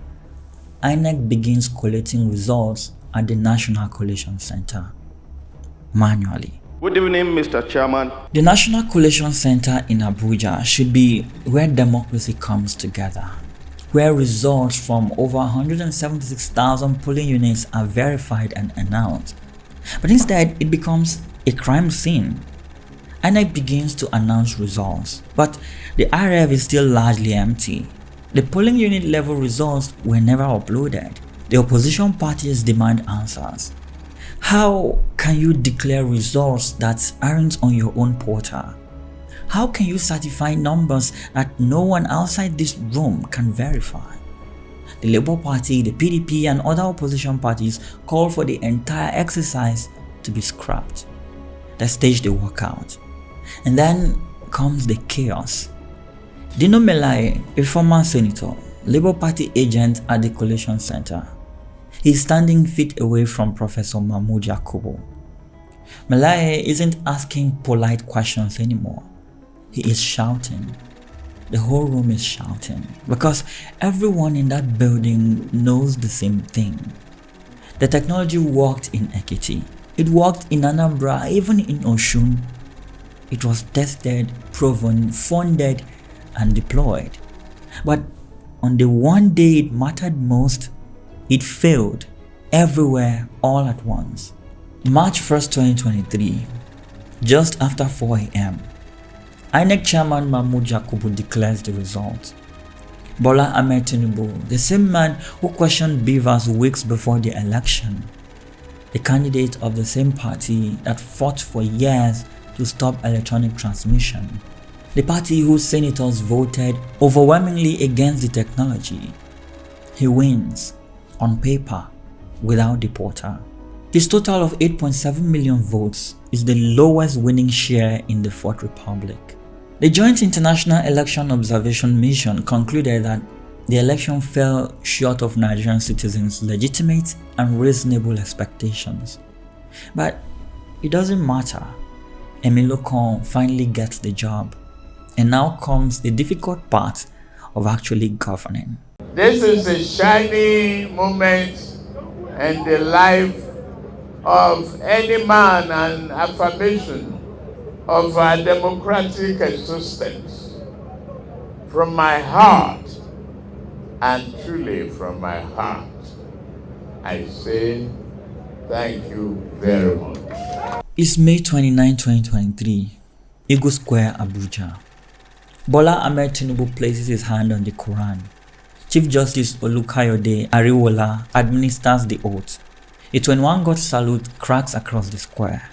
INEC begins collating results at the National Collation Center manually. Good evening, Mr. Chairman. The National Collation Center in Abuja should be where democracy comes together, where results from over 176,000 polling units are verified and announced. But instead, it becomes a crime scene. INEC begins to announce results, but the IRF is still largely empty. The polling unit level results were never uploaded. The opposition parties demand answers. How can you declare results that aren't on your own portal? How can you certify numbers that no one outside this room can verify? The Labour Party, the PDP and other opposition parties call for the entire exercise to be scrapped. They stage the walkout. And then comes the chaos. Dino Melaye, a former senator, Labour Party agent at the Collation Center, he's standing feet away from Professor Mahmood Yakubu. Melaye isn't asking polite questions anymore. He is shouting. The whole room is shouting because everyone in that building knows the same thing. The technology worked in Ekiti. It worked in Anambra, even in Oshun. It was tested, proven, funded, and deployed. But on the one day it mattered most, it failed everywhere all at once. March 1st, 2023, just after 4 a.m., INEC Chairman Mahmood Yakubu declares the results. Bola Ahmed Tinubu, the same man who questioned Beavers weeks before the election, the candidate of the same party that fought for years to stop electronic transmission, the party whose senators voted overwhelmingly against the technology. He wins, on paper, without the portal. His total of 8.7 million votes is the lowest winning share in the Fourth Republic. The Joint International Election Observation Mission concluded that the election fell short of Nigerian citizens' legitimate and reasonable expectations. But it doesn't matter. Emilio Khan finally gets the job. And now comes the difficult part of actually governing. This is a shining moment in the life of any man and affirmation of our democratic existence. From my heart, and truly from my heart, I say thank you very much. It's May 29, 2023, Eagle Square, Abuja. Bola Ahmed Tinubu places his hand on the Quran. Chief Justice Olukayode Ariwola administers the oath. A 21-god salute cracks across the square.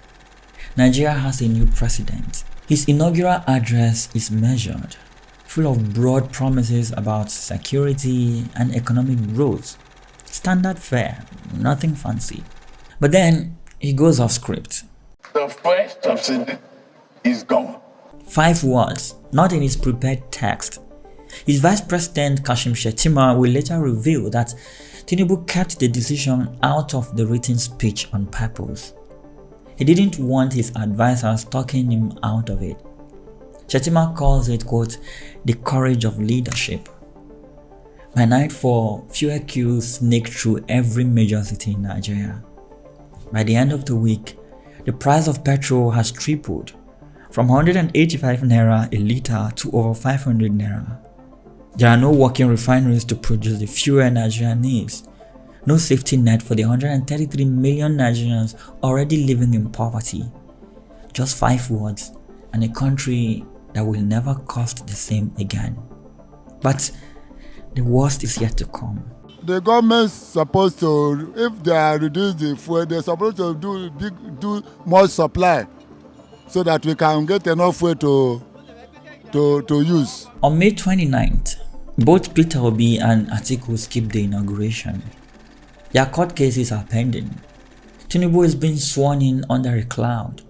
Nigeria has a new president. His inaugural address is measured, full of broad promises about security and economic growth. Standard fare, nothing fancy. But then he goes off script. The first subsidy is gone. 5 words, not in his prepared text. His Vice President Kashim Shettima will later reveal that Tinubu kept the decision out of the written speech on purpose. He didn't want his advisors talking him out of it. Shettima calls it, quote, the courage of leadership. By nightfall, fuel queues snake through every major city in Nigeria. By the end of the week, the price of petrol has tripled, from 185 naira a litre to over 500 naira. There are no working refineries to produce the fuel Nigeria needs. No safety net for the 133 million Nigerians already living in poverty. Just 5 words and a country that will never cost the same again. But the worst is yet to come. The government's supposed to, if they are reducing the fuel, they're supposed to do more supply so that we can get enough fuel to use. On May 29th, both Peter Obi and Atiku skipped the inauguration. Their court cases are pending. Tinubu is being sworn in under a cloud.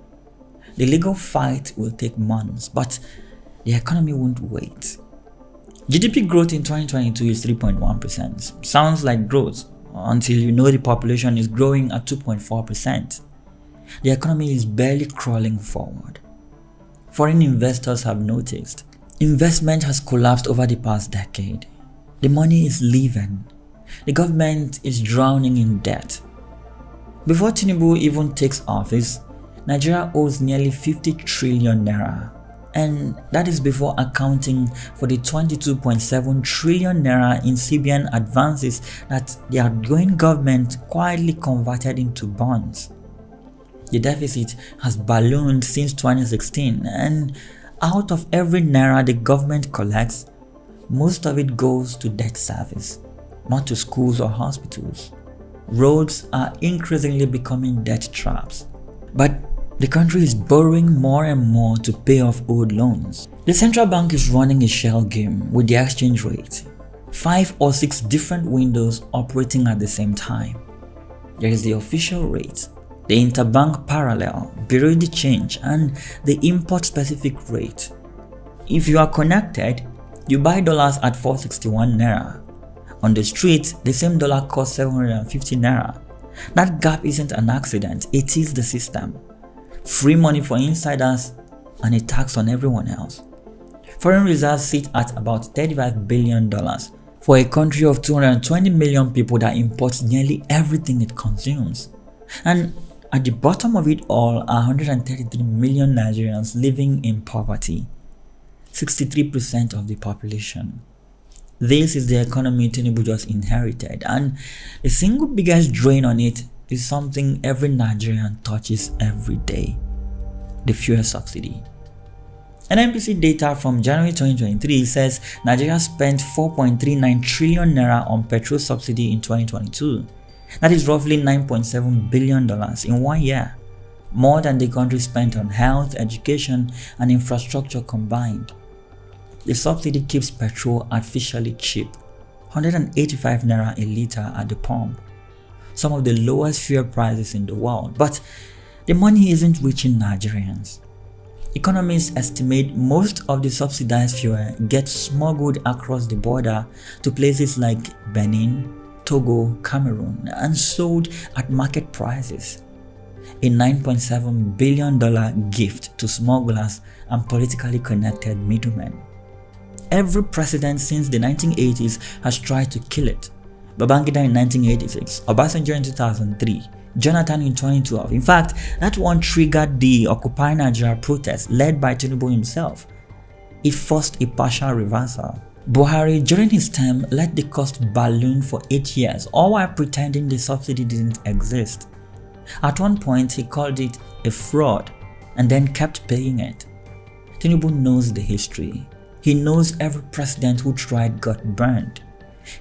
The legal fight will take months, but the economy won't wait. GDP growth in 2022 is 3.1%. Sounds like growth until you know the population is growing at 2.4%. The economy is barely crawling forward. Foreign investors have noticed. Investment has collapsed over the past decade. The money is leaving. The government is drowning in debt. Before Tinubu even takes office, Nigeria owes nearly 50 trillion naira. And that is before accounting for the 22.7 trillion naira in CBN advances that the outgoing government quietly converted into bonds. The deficit has ballooned since 2016, and out of every naira the government collects, most of it goes to debt service, not to schools or hospitals. Roads are increasingly becoming debt traps. But the country is borrowing more and more to pay off old loans. The central bank is running a shell game with the exchange rate. 5 or 6 different windows operating at the same time. There is the official rate, the interbank parallel, bureau de change, and the import-specific rate. If you are connected, you buy dollars at 461 naira. On the street, the same dollar costs 750 naira. That gap isn't an accident, it is the system. Free money for insiders and a tax on everyone else. Foreign reserves sit at about $35 billion for a country of 220 million people that imports nearly everything it consumes. And at the bottom of it all are 133 million Nigerians living in poverty, 63% of the population. This is the economy Tinubu just inherited, and the single biggest drain on it is something every Nigerian touches every day: the fuel subsidy. NNPC data from January 2023 says Nigeria spent 4.39 trillion naira on petrol subsidy in 2022. That is roughly $9.7 billion in 1 year, more than the country spent on health, education, and infrastructure combined. The subsidy keeps petrol artificially cheap, 185 naira a litre at the pump, some of the lowest fuel prices in the world. But the money isn't reaching Nigerians. Economists estimate most of the subsidized fuel gets smuggled across the border to places like Benin, Togo, Cameroon, and sold at market prices. A $9.7 billion gift to smugglers and politically connected middlemen. Every president since the 1980s has tried to kill it. Babangida in 1986, Obasanjo in 2003, Jonathan in 2012. In fact, that one triggered the Occupy Nigeria protest led by Tinubu himself. It forced a partial reversal. Buhari, during his term, let the cost balloon for 8 years, all while pretending the subsidy didn't exist. At one point, he called it a fraud and then kept paying it. Tinubu knows the history. He knows every president who tried got burned.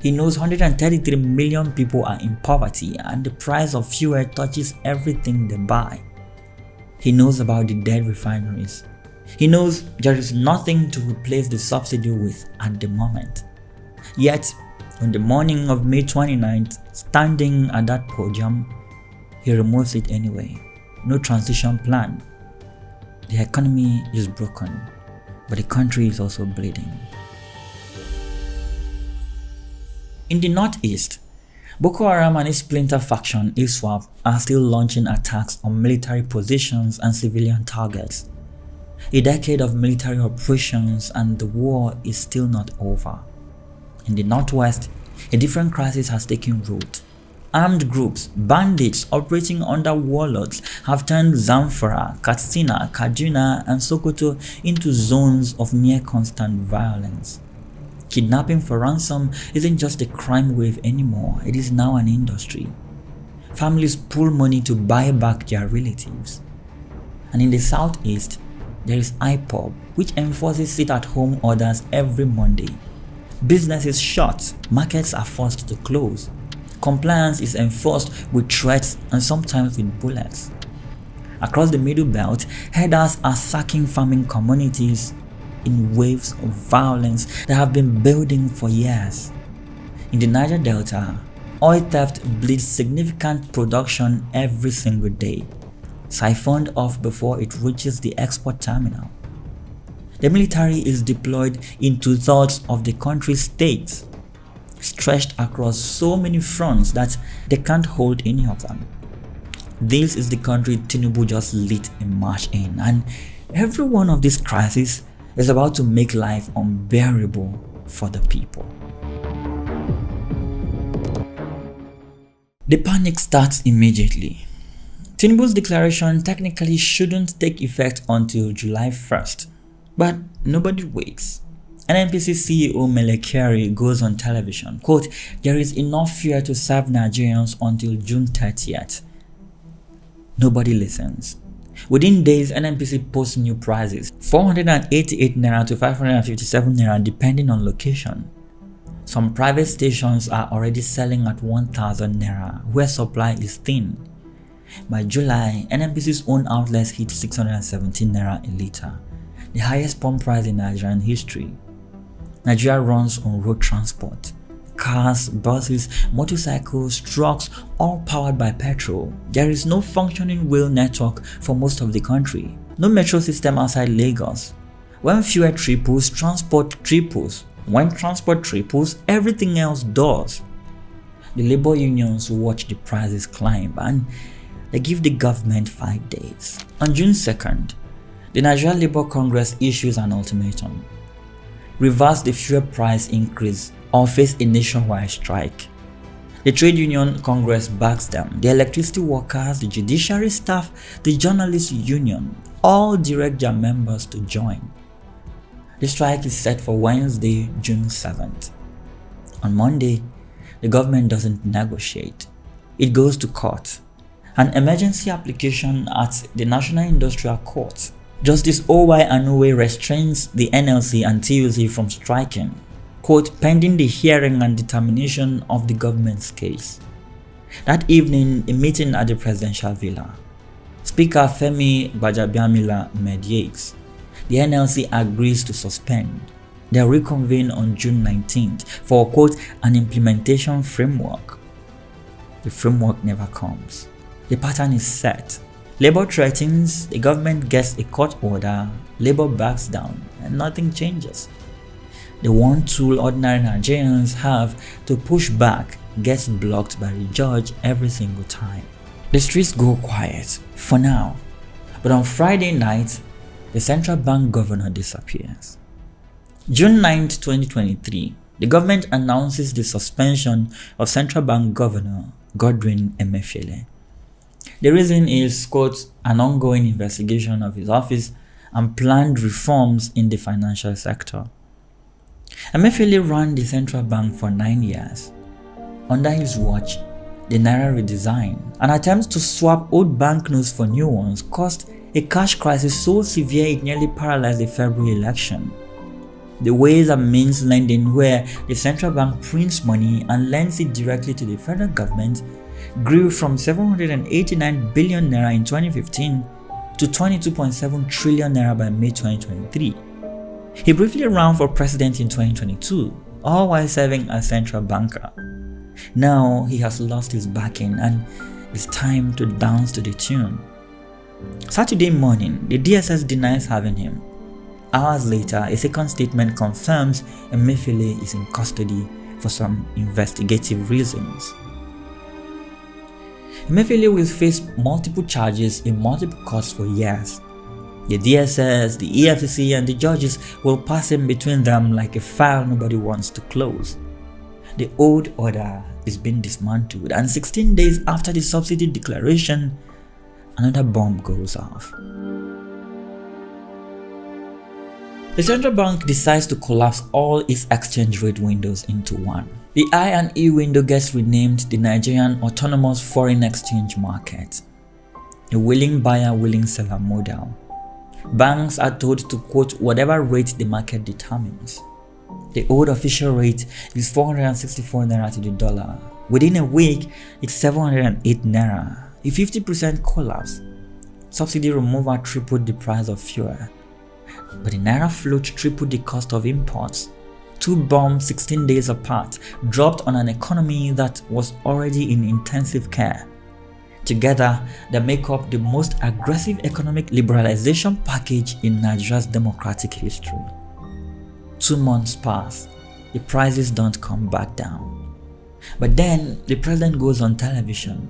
He knows 133 million people are in poverty and the price of fuel touches everything they buy. He knows about the dead refineries. He knows there is nothing to replace the subsidy with at the moment. Yet, on the morning of May 29th, standing at that podium, he removes it anyway. No transition plan. The economy is broken, but the country is also bleeding. In the northeast, Boko Haram and its splinter faction ISWAP are still launching attacks on military positions and civilian targets. A decade of military operations and the war is still not over. In the northwest, a different crisis has taken root. Armed groups, bandits operating under warlords have turned Zamfara, Katsina, Kaduna and Sokoto into zones of near constant violence. Kidnapping for ransom isn't just a crime wave anymore, it is now an industry. Families pool money to buy back their relatives. And in the southeast, there is IPOB, which enforces sit-at-home orders every Monday. Businesses shut, markets are forced to close. Compliance is enforced with threats and sometimes with bullets. Across the Middle Belt, herders are sacking farming communities in waves of violence that have been building for years. In the Niger Delta, oil theft bleeds significant production every single day, siphoned off before it reaches the export terminal. The military is deployed in 2/3 of the country's states, stretched across so many fronts that they can't hold any of them. This is the country Tinubu just lit a march in, and every one of these crises is about to make life unbearable for the people. The panic starts immediately. Tinubu's declaration technically shouldn't take effect until July 1st, but nobody waits. NNPC CEO Mele Kyari goes on television, quote, "There is enough fear to serve Nigerians until June 30th. Nobody listens. Within days, NNPC posts new prices, 488 naira to 557 naira depending on location. Some private stations are already selling at 1000 naira, where supply is thin. By July, NNPC's own outlets hit 617 naira a litre, the highest pump price in Nigerian history. Nigeria runs on road transport. Cars, buses, motorcycles, trucks, all powered by petrol. There is no functioning rail network for most of the country. No metro system outside Lagos. When fuel triples, transport triples. When transport triples, everything else does. The labor unions watch the prices climb and they give the government 5 days. On June 2nd, the Nigeria Labour Congress issues an ultimatum. Reverse the fuel price increase or face a nationwide strike. The trade union Congress backs them. The electricity workers, the judiciary staff, the journalists union all direct their members to join. The strike is set for Wednesday, June 7th. On Monday, the government doesn't negotiate. It goes to court. An emergency application at the National Industrial Court. Justice O.Y. Anoue restrains the NLC and TUC from striking, quote, pending the hearing and determination of the government's case. That evening, a meeting at the presidential villa. Speaker Femi Gbajabiamila mediates. The NLC agrees to suspend. They reconvene on June 19th for, quote, an implementation framework. The framework never comes. The pattern is set. Labour threatens, the government gets a court order, Labour backs down, and nothing changes. The one tool ordinary Nigerians have to push back gets blocked by the judge every single time. The streets go quiet, for now. But on Friday night, the central bank governor disappears. June 9th, 2023, the government announces the suspension of central bank governor Godwin Emefiele. The reason is, quote, an ongoing investigation of his office and planned reforms in the financial sector. Emefiele ran the central bank for 9 years. Under his watch, the Naira redesign and attempts to swap old banknotes for new ones caused a cash crisis so severe it nearly paralyzed the February election. The Ways and Means lending, where the central bank prints money and lends it directly to the federal government, grew from 789 billion naira in 2015 to 22.7 trillion naira by May 2023. He briefly ran for president in 2022, all while serving as central banker. Now he has lost his backing and it's time to dance to the tune. Saturday morning, the DSS denies having him. Hours later, a second statement confirms Emefiele is in custody for some investigative reasons. Emefiele will face multiple charges in multiple courts for years. The DSS, the EFCC and the judges will pass in between them like a file nobody wants to close. The old order is being dismantled, and 16 days after the subsidy declaration, another bomb goes off. The central bank decides to collapse all its exchange rate windows into one. The I and E window gets renamed the Nigerian Autonomous Foreign Exchange Market, a willing buyer, willing seller model. Banks are told to quote whatever rate the market determines. The old official rate is 464 naira to the dollar. Within a week, it's 708 naira. A 50% collapse. Subsidy removal tripled the price of fuel. But the naira float tripled the cost of imports. Two bombs 16 days apart dropped on an economy that was already in intensive care. Together, they make up the most aggressive economic liberalization package in Nigeria's democratic history. 2 months pass, the prices don't come back down. But then, the president goes on television.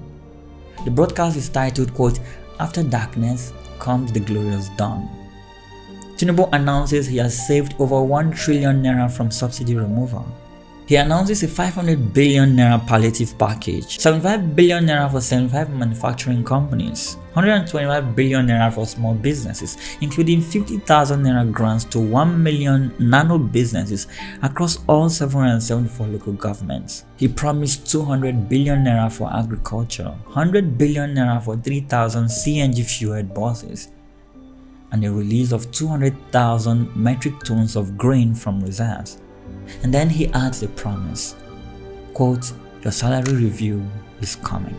The broadcast is titled, quote, "After darkness comes the glorious dawn." Tinubu announces he has saved over 1 trillion naira from subsidy removal. He announces a 500 billion naira palliative package, 75 billion naira for 75 manufacturing companies, 125 billion naira for small businesses, including 50,000 naira grants to 1 million nano businesses across all 774 local governments. He promised 200 billion naira for agriculture, 100 billion naira for 3,000 CNG fueled buses, and the release of 200,000 metric tons of grain from reserves. And then he adds a promise, quote, "Your salary review is coming."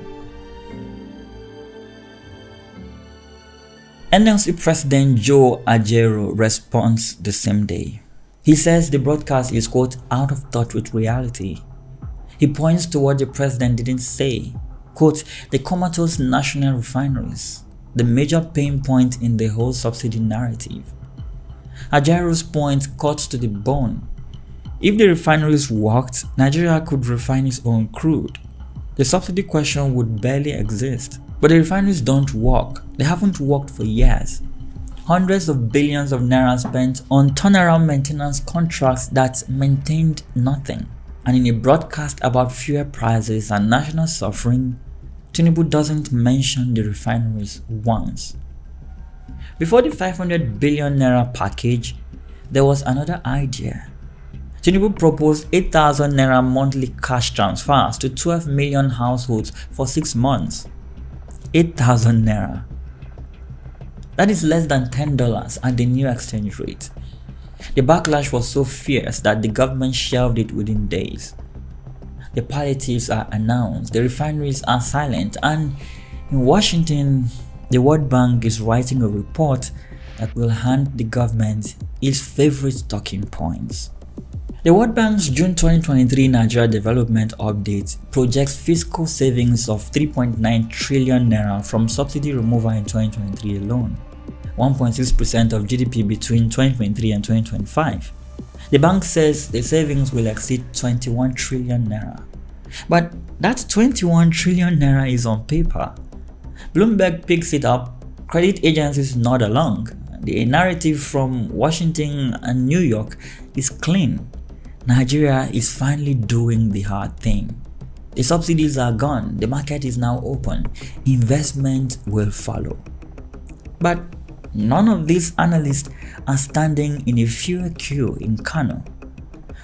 NLC President Joe Ajaero responds the same day. He says the broadcast is, quote, "out of touch with reality." He points to what the president didn't say, quote, "the comatose national refineries, the major pain point in the whole subsidy narrative." Ajaero's point cuts to the bone. If the refineries worked, Nigeria could refine its own crude. The subsidy question would barely exist. But the refineries don't work. They haven't worked for years. Hundreds of billions of naira spent on turnaround maintenance contracts that maintained nothing. And in a broadcast about fuel prices and national suffering, Tinubu doesn't mention the refineries once. Before the 500 billion naira package, there was another idea. Tinubu proposed 8,000 naira monthly cash transfers to 12 million households for 6 months. 8,000 naira. That is less than $10 at the new exchange rate. The backlash was so fierce that the government shelved it within days. The palliatives are announced, the refineries are silent, and in Washington, the World Bank is writing a report that will hand the government its favorite talking points. The World Bank's June 2023 Nigeria Development Update projects fiscal savings of 3.9 trillion naira from subsidy removal in 2023 alone, 1.6% of GDP between 2023 and 2025. The bank says the savings will exceed 21 trillion naira. But that 21 trillion naira is on paper. Bloomberg picks it up, credit agencies nod along. The narrative from Washington and New York is clean. Nigeria is finally doing the hard thing. The subsidies are gone, the market is now open, investment will follow. But none of these analysts are standing in a fuel queue in Kano.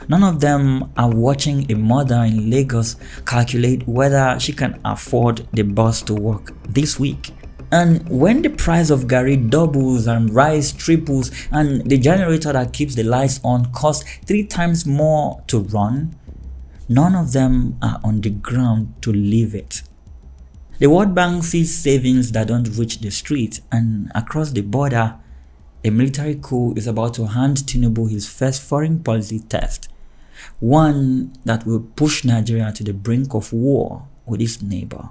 None of them are watching a mother in Lagos calculate whether she can afford the bus to work this week. And when the price of Gary doubles and rice triples and the generator that keeps the lights on costs 3 times more to run, none of them are on the ground to live it. The World Bank sees savings that don't reach the street, and across the border, a military coup is about to hand Tinubu his first foreign policy test, one that will push Nigeria to the brink of war with its neighbor.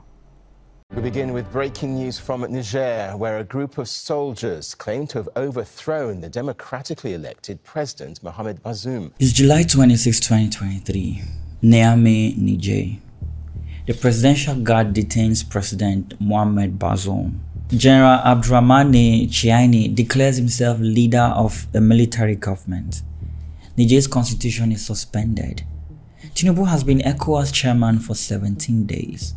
We begin with breaking news from Niger, where a group of soldiers claim to have overthrown the democratically elected President Mohamed Bazoum. It's July 26, 2023, Niamey, Niger. The Presidential Guard detains President Mohamed Bazoum. General Abdurrahmane Chiani declares himself leader of the military government. Niger's constitution is suspended. Tinubu has been ECOWAS chairman for 17 days.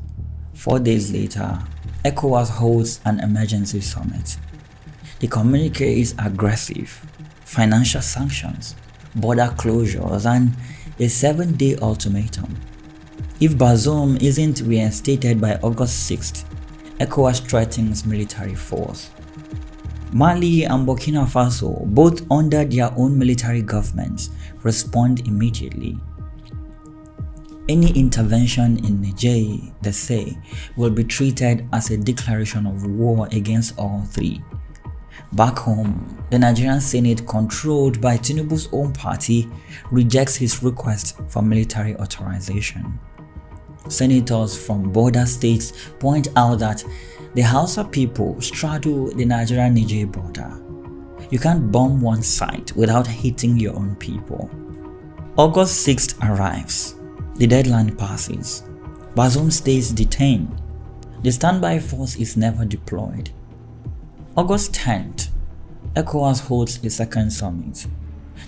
4 days later, ECOWAS holds an emergency summit. The communique is aggressive. financial sanctions, border closures, and a 7-day ultimatum. If Bazoum isn't reinstated by August 6th, ECOWAS threatens military force. Mali and Burkina Faso, both under their own military governments, respond immediately. Any intervention in Niger, they say, will be treated as a declaration of war against all three. Back home, the Nigerian Senate, controlled by Tinubu's own party, rejects his request for military authorization. Senators from border states point out that the Hausa people straddle the Nigeria-Niger border. You can't bomb one side without hitting your own people. August 6th arrives. The deadline passes. Bazoum stays detained. The standby force is never deployed. August 10th, ECOWAS holds a second summit.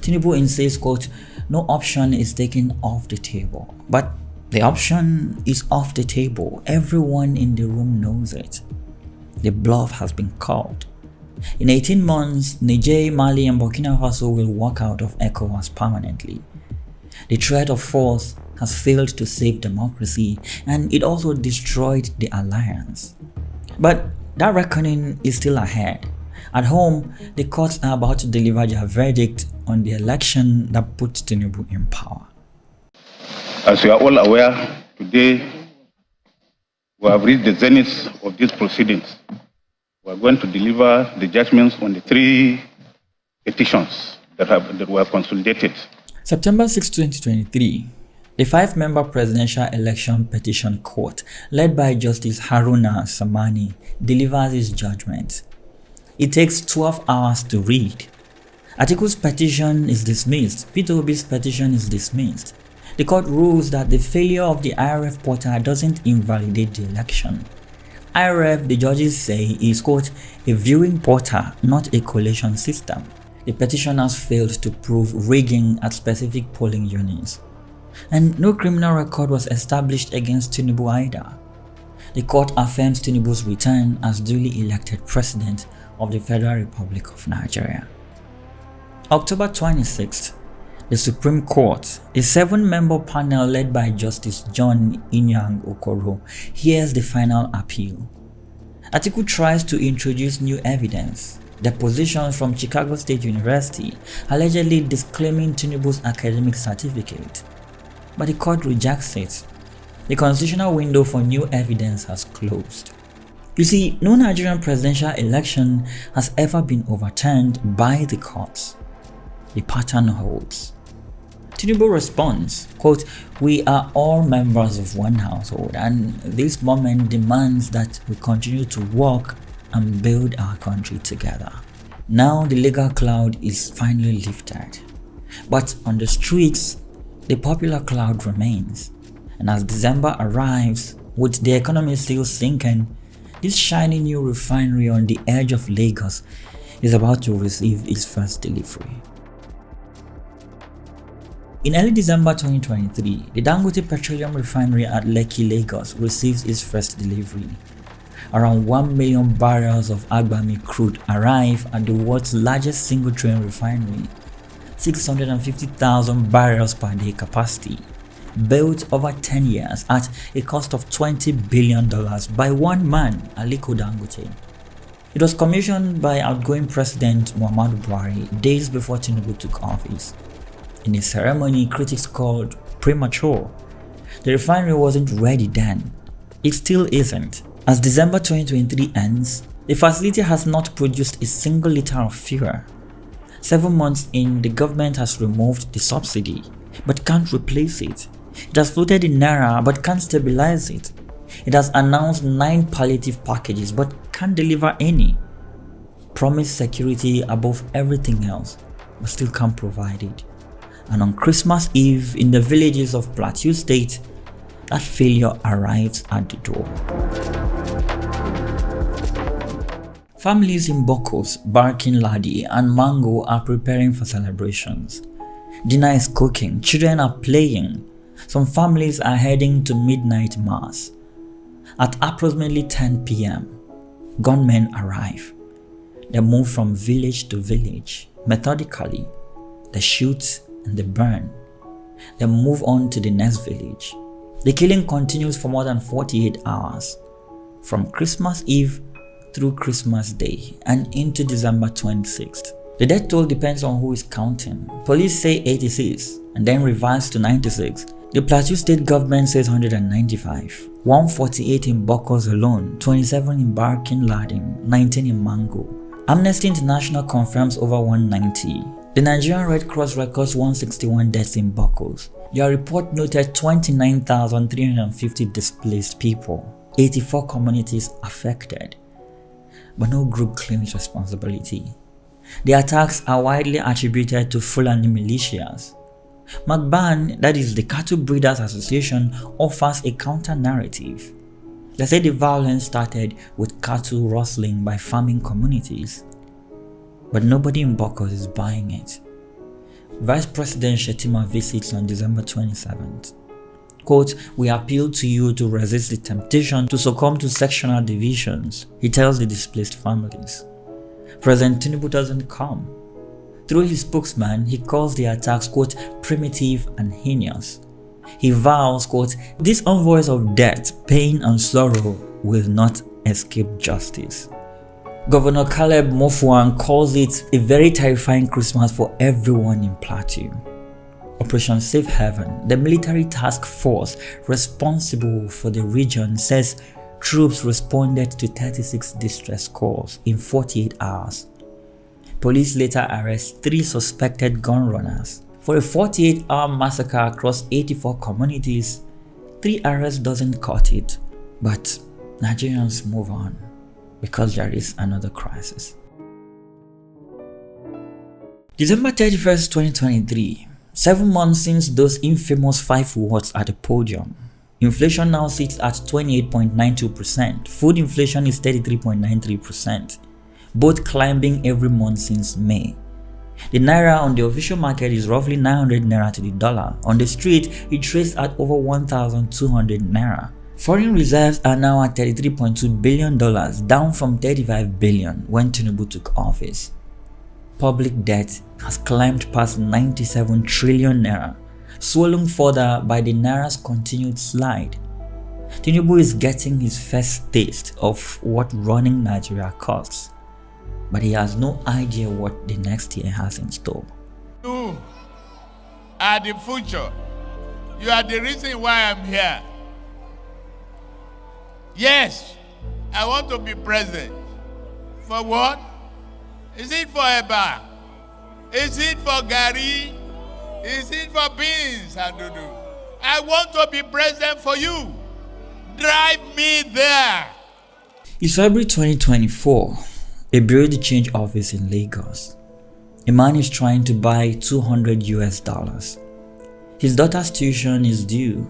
Tinubu insists, quote, no option is taken off the table. But the option is off the table. Everyone in the room knows it. The bluff has been called. In 18 months, Niger, Mali, and Burkina Faso will walk out of ECOWAS permanently. The threat of force has failed to save democracy, and it also destroyed the alliance. But that reckoning is still ahead. At home, the courts are about to deliver their verdict on the election that put Tinubu in power. As you are all aware, today we have reached the zenith of these proceedings. We are going to deliver the judgments on the 3 petitions that were consolidated. September 6, 2023, the 5-member Presidential Election Petition Court, led by Justice Haruna Samani, delivers its judgment. It takes 12 hours to read. Atiku's petition is dismissed. Peter Obi's petition is dismissed. The court rules that the failure of the IRF portal doesn't invalidate the election. IRF, the judges say, is, quote, a viewing portal, not a collation system. The petitioners failed to prove rigging at specific polling units. And no criminal record was established against Tinubu either. The court affirms Tinubu's return as duly elected president of the Federal Republic of Nigeria. October 26th, the Supreme Court, a 7-member panel led by Justice John Inyang Okoro, hears the final appeal. Atiku tries to introduce new evidence, depositions from Chicago State University, allegedly disclaiming Tinubu's academic certificate. But the court rejects it. The constitutional window for new evidence has closed. You see, no Nigerian presidential election has ever been overturned by the courts. The pattern holds. Tinubu responds, quote, we are all members of one household, and this moment demands that we continue to work and build our country together. Now the legal cloud is finally lifted. But on the streets, the popular cloud remains. And as December arrives, with the economy still sinking, this shiny new refinery on the edge of Lagos is about to receive its first delivery. In early December 2023, the Dangote Petroleum Refinery at Lekki, Lagos receives its first delivery. Around 1 million barrels of Agbami crude arrive at the world's largest single-train refinery, 650,000 barrels per day capacity, built over 10 years at a cost of $20 billion by one man, Aliko Dangote. It was commissioned by outgoing President Muhammadu Buhari days before Tinubu took office. In a ceremony critics called premature, the refinery wasn't ready then. It still isn't. As December 2023 ends, the facility has not produced a single liter of fuel. 7 months in, the government has removed the subsidy, but can't replace it. It has floated in Naira, but can't stabilize it. It has announced 9 palliative packages, but can't deliver any. Promised security above everything else, but still can't provide it. And on Christmas Eve in the villages of Plateau State, that failure arrives at the door. Families in Bokos, Barking Ladi, and Mango are preparing for celebrations. Dinner is cooking, children are playing. Some families are heading to midnight mass. At approximately 10 p.m., gunmen arrive. They move from village to village, Methodically, they shoot and they burn. They move on to the next village. The killing continues for more than 48 hours, from Christmas Eve through Christmas Day and into December 26th. The death toll depends on who is counting. Police say 86 and then revised to 96. The Plateau State government says 195. 148 in Bokos alone, 27 in Barking Ladin, 19 in Mango. Amnesty International confirms over 190. The Nigerian Red Cross records 161 deaths in Bokos. Their report noted 29,350 displaced people, 84 communities affected, but no group claims responsibility. The attacks are widely attributed to Fulani militias. McBan, that is the Cattle Breeders Association, offers a counter-narrative. They say the violence started with cattle rustling by farming communities, but nobody in Bokos is buying it. Vice President Shetima visits on December 27th. Quote, "We appeal to you to resist the temptation to succumb to sectional divisions," he tells the displaced families. President Tinubu doesn't come. Through his spokesman, he calls the attacks, quote, "primitive and heinous." He vows, quote, "These envoys of death, pain and sorrow will not escape justice." Governor Caleb Mofuan calls it a very terrifying Christmas for everyone in Plateau. Operation Safe Haven, the military task force responsible for the region, says troops responded to 36 distress calls in 48 hours. Police later arrest 3 suspected gun runners. For a 48-hour massacre across 84 communities, 3 arrests doesn't cut it, but Nigerians move on because there is another crisis. December 31st, 2023, 7 months since those infamous 5 words at the podium. Inflation now sits at 28.92%. Food inflation is 33.93%, both climbing every month since May. The naira on the official market is roughly 900 naira to the dollar. On the street, it trades at over 1,200 naira. Foreign reserves are now at $33.2 billion, down from $35 billion when Tinubu took office. Public debt has climbed past 97 trillion naira, swollen further by the naira's continued slide. Tinubu is getting his first taste of what running Nigeria costs, but he has no idea what the next year has in store. You are the future. You are the reason why I'm here. Yes, I want to be president. For what? Is it for Eba? Is it for Gary? Is it for beans and Dudu? I want to be president for you. Drive me there. It's February 2024. A bureau de change office in Lagos. A man is trying to buy $200. His daughter's tuition is due.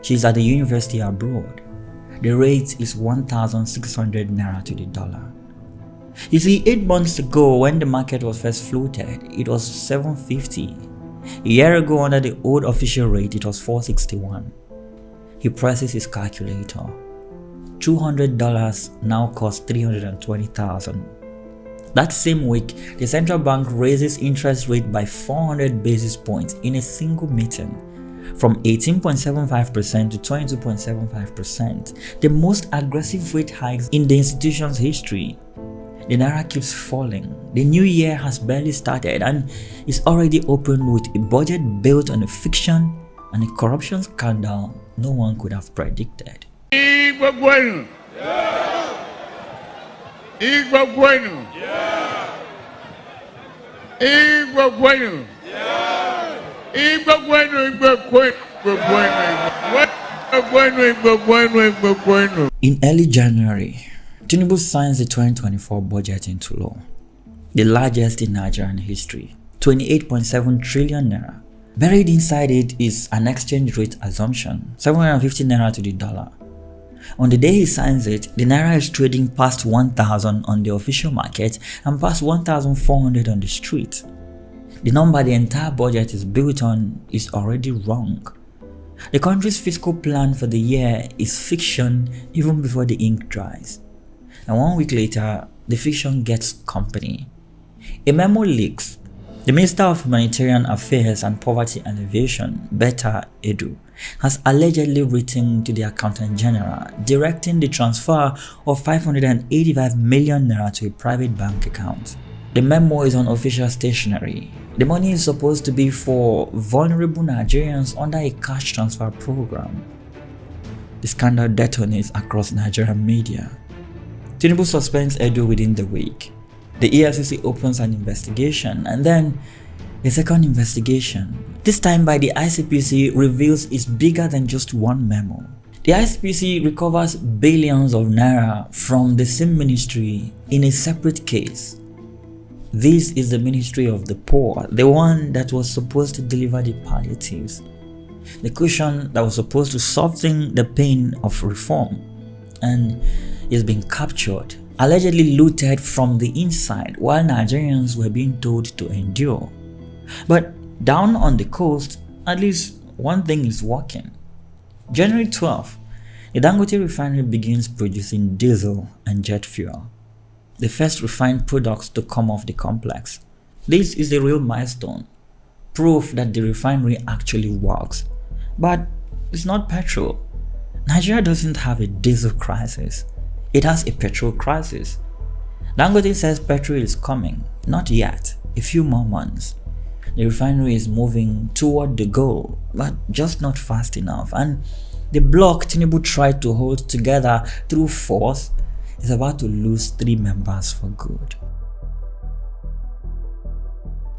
She's at the university abroad. The rate is 1,600 naira to the dollar. You see, 8 months ago when the market was first floated, it was 750. A year ago under the old official rate, it was 461. He presses his calculator. $200 now costs 320,000. That same week, the central bank raises interest rate by 400 basis points in a single meeting, from 18.75% to 22.75%, the most aggressive rate hikes in the institution's history. The naira keeps falling. The new year has barely started and is already opened with a budget built on a fiction and a corruption scandal no one could have predicted. Igbo bueno. Yeah. Igbo bueno. Yeah. Igbo bueno. Yeah. Igbo bueno. Igbo bueno. Igbo bueno. Igbo bueno. In early January, Tinubu signs the 2024 budget into law, the largest in Nigerian history, 28.7 trillion naira. Buried inside it is an exchange rate assumption, 750 naira to the dollar. On the day he signs it, the naira is trading past 1,000 on the official market and past 1,400 on the street. The number the entire budget is built on is already wrong. The country's fiscal plan for the year is fiction even before the ink dries. And 1 week later, the fiction gets company. A memo leaks The Minister of Humanitarian Affairs and Poverty Alleviation, Beta Edu, has allegedly written to the Accountant General directing the transfer of 585 million naira to a private bank account. The memo is on official stationery. The money is supposed to be for vulnerable Nigerians under a cash transfer program. The scandal detonates across Nigerian media. Tinubu suspends Edu within the week. The EFCC opens an investigation, and then a second investigation, this time by the ICPC, reveals it's bigger than just one memo. The ICPC recovers billions of naira from the same ministry in a separate case. This is the Ministry of the Poor, the one that was supposed to deliver the palliatives, the cushion that was supposed to soften the pain of reform, and is being captured, allegedly looted from the inside while Nigerians were being told to endure. But down on the coast, at least one thing is working. January 12th, the Dangote refinery begins producing diesel and jet fuel, the first refined products to come off the complex. This is a real milestone, proof that the refinery actually works. But it's not petrol. Nigeria doesn't have a diesel crisis. It has a petrol crisis. Dangote says petrol is coming. Not yet. A few more months. The refinery is moving toward the goal, but just not fast enough. And the bloc Tinubu tried to hold together through force is about to lose 3 members for good.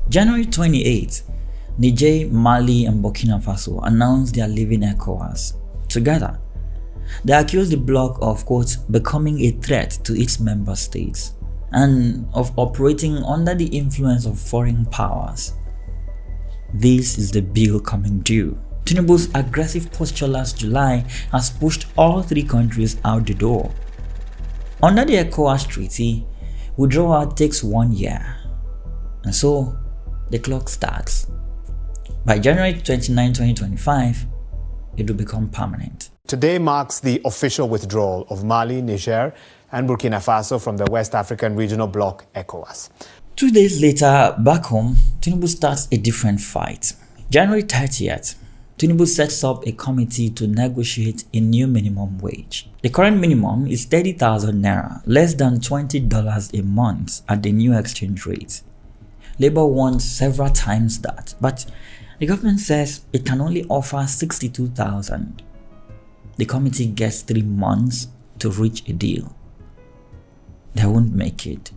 January 28th, Niger, Mali, and Burkina Faso announced they are leaving ECOWAS together. They accused the bloc of, quote, becoming a threat to its member states and of operating under the influence of foreign powers. This is the bill coming due. Tinubu's aggressive posture last July has pushed all 3 countries out the door. Under the ECOWAS treaty, withdrawal takes 1 year, and so the clock starts. By January 29, 2025, it will become permanent. Today marks the official withdrawal of Mali, Niger, and Burkina Faso from the West African regional bloc ECOWAS. 2 days later, back home, Tinubu starts a different fight. January 30th, Tinubu sets up a committee to negotiate a new minimum wage. The current minimum is 30,000 naira, less than $20 a month at the new exchange rate. Labour wants several times that, but the government says it can only offer 62,000. The committee gets 3 months to reach a deal. They won't make it.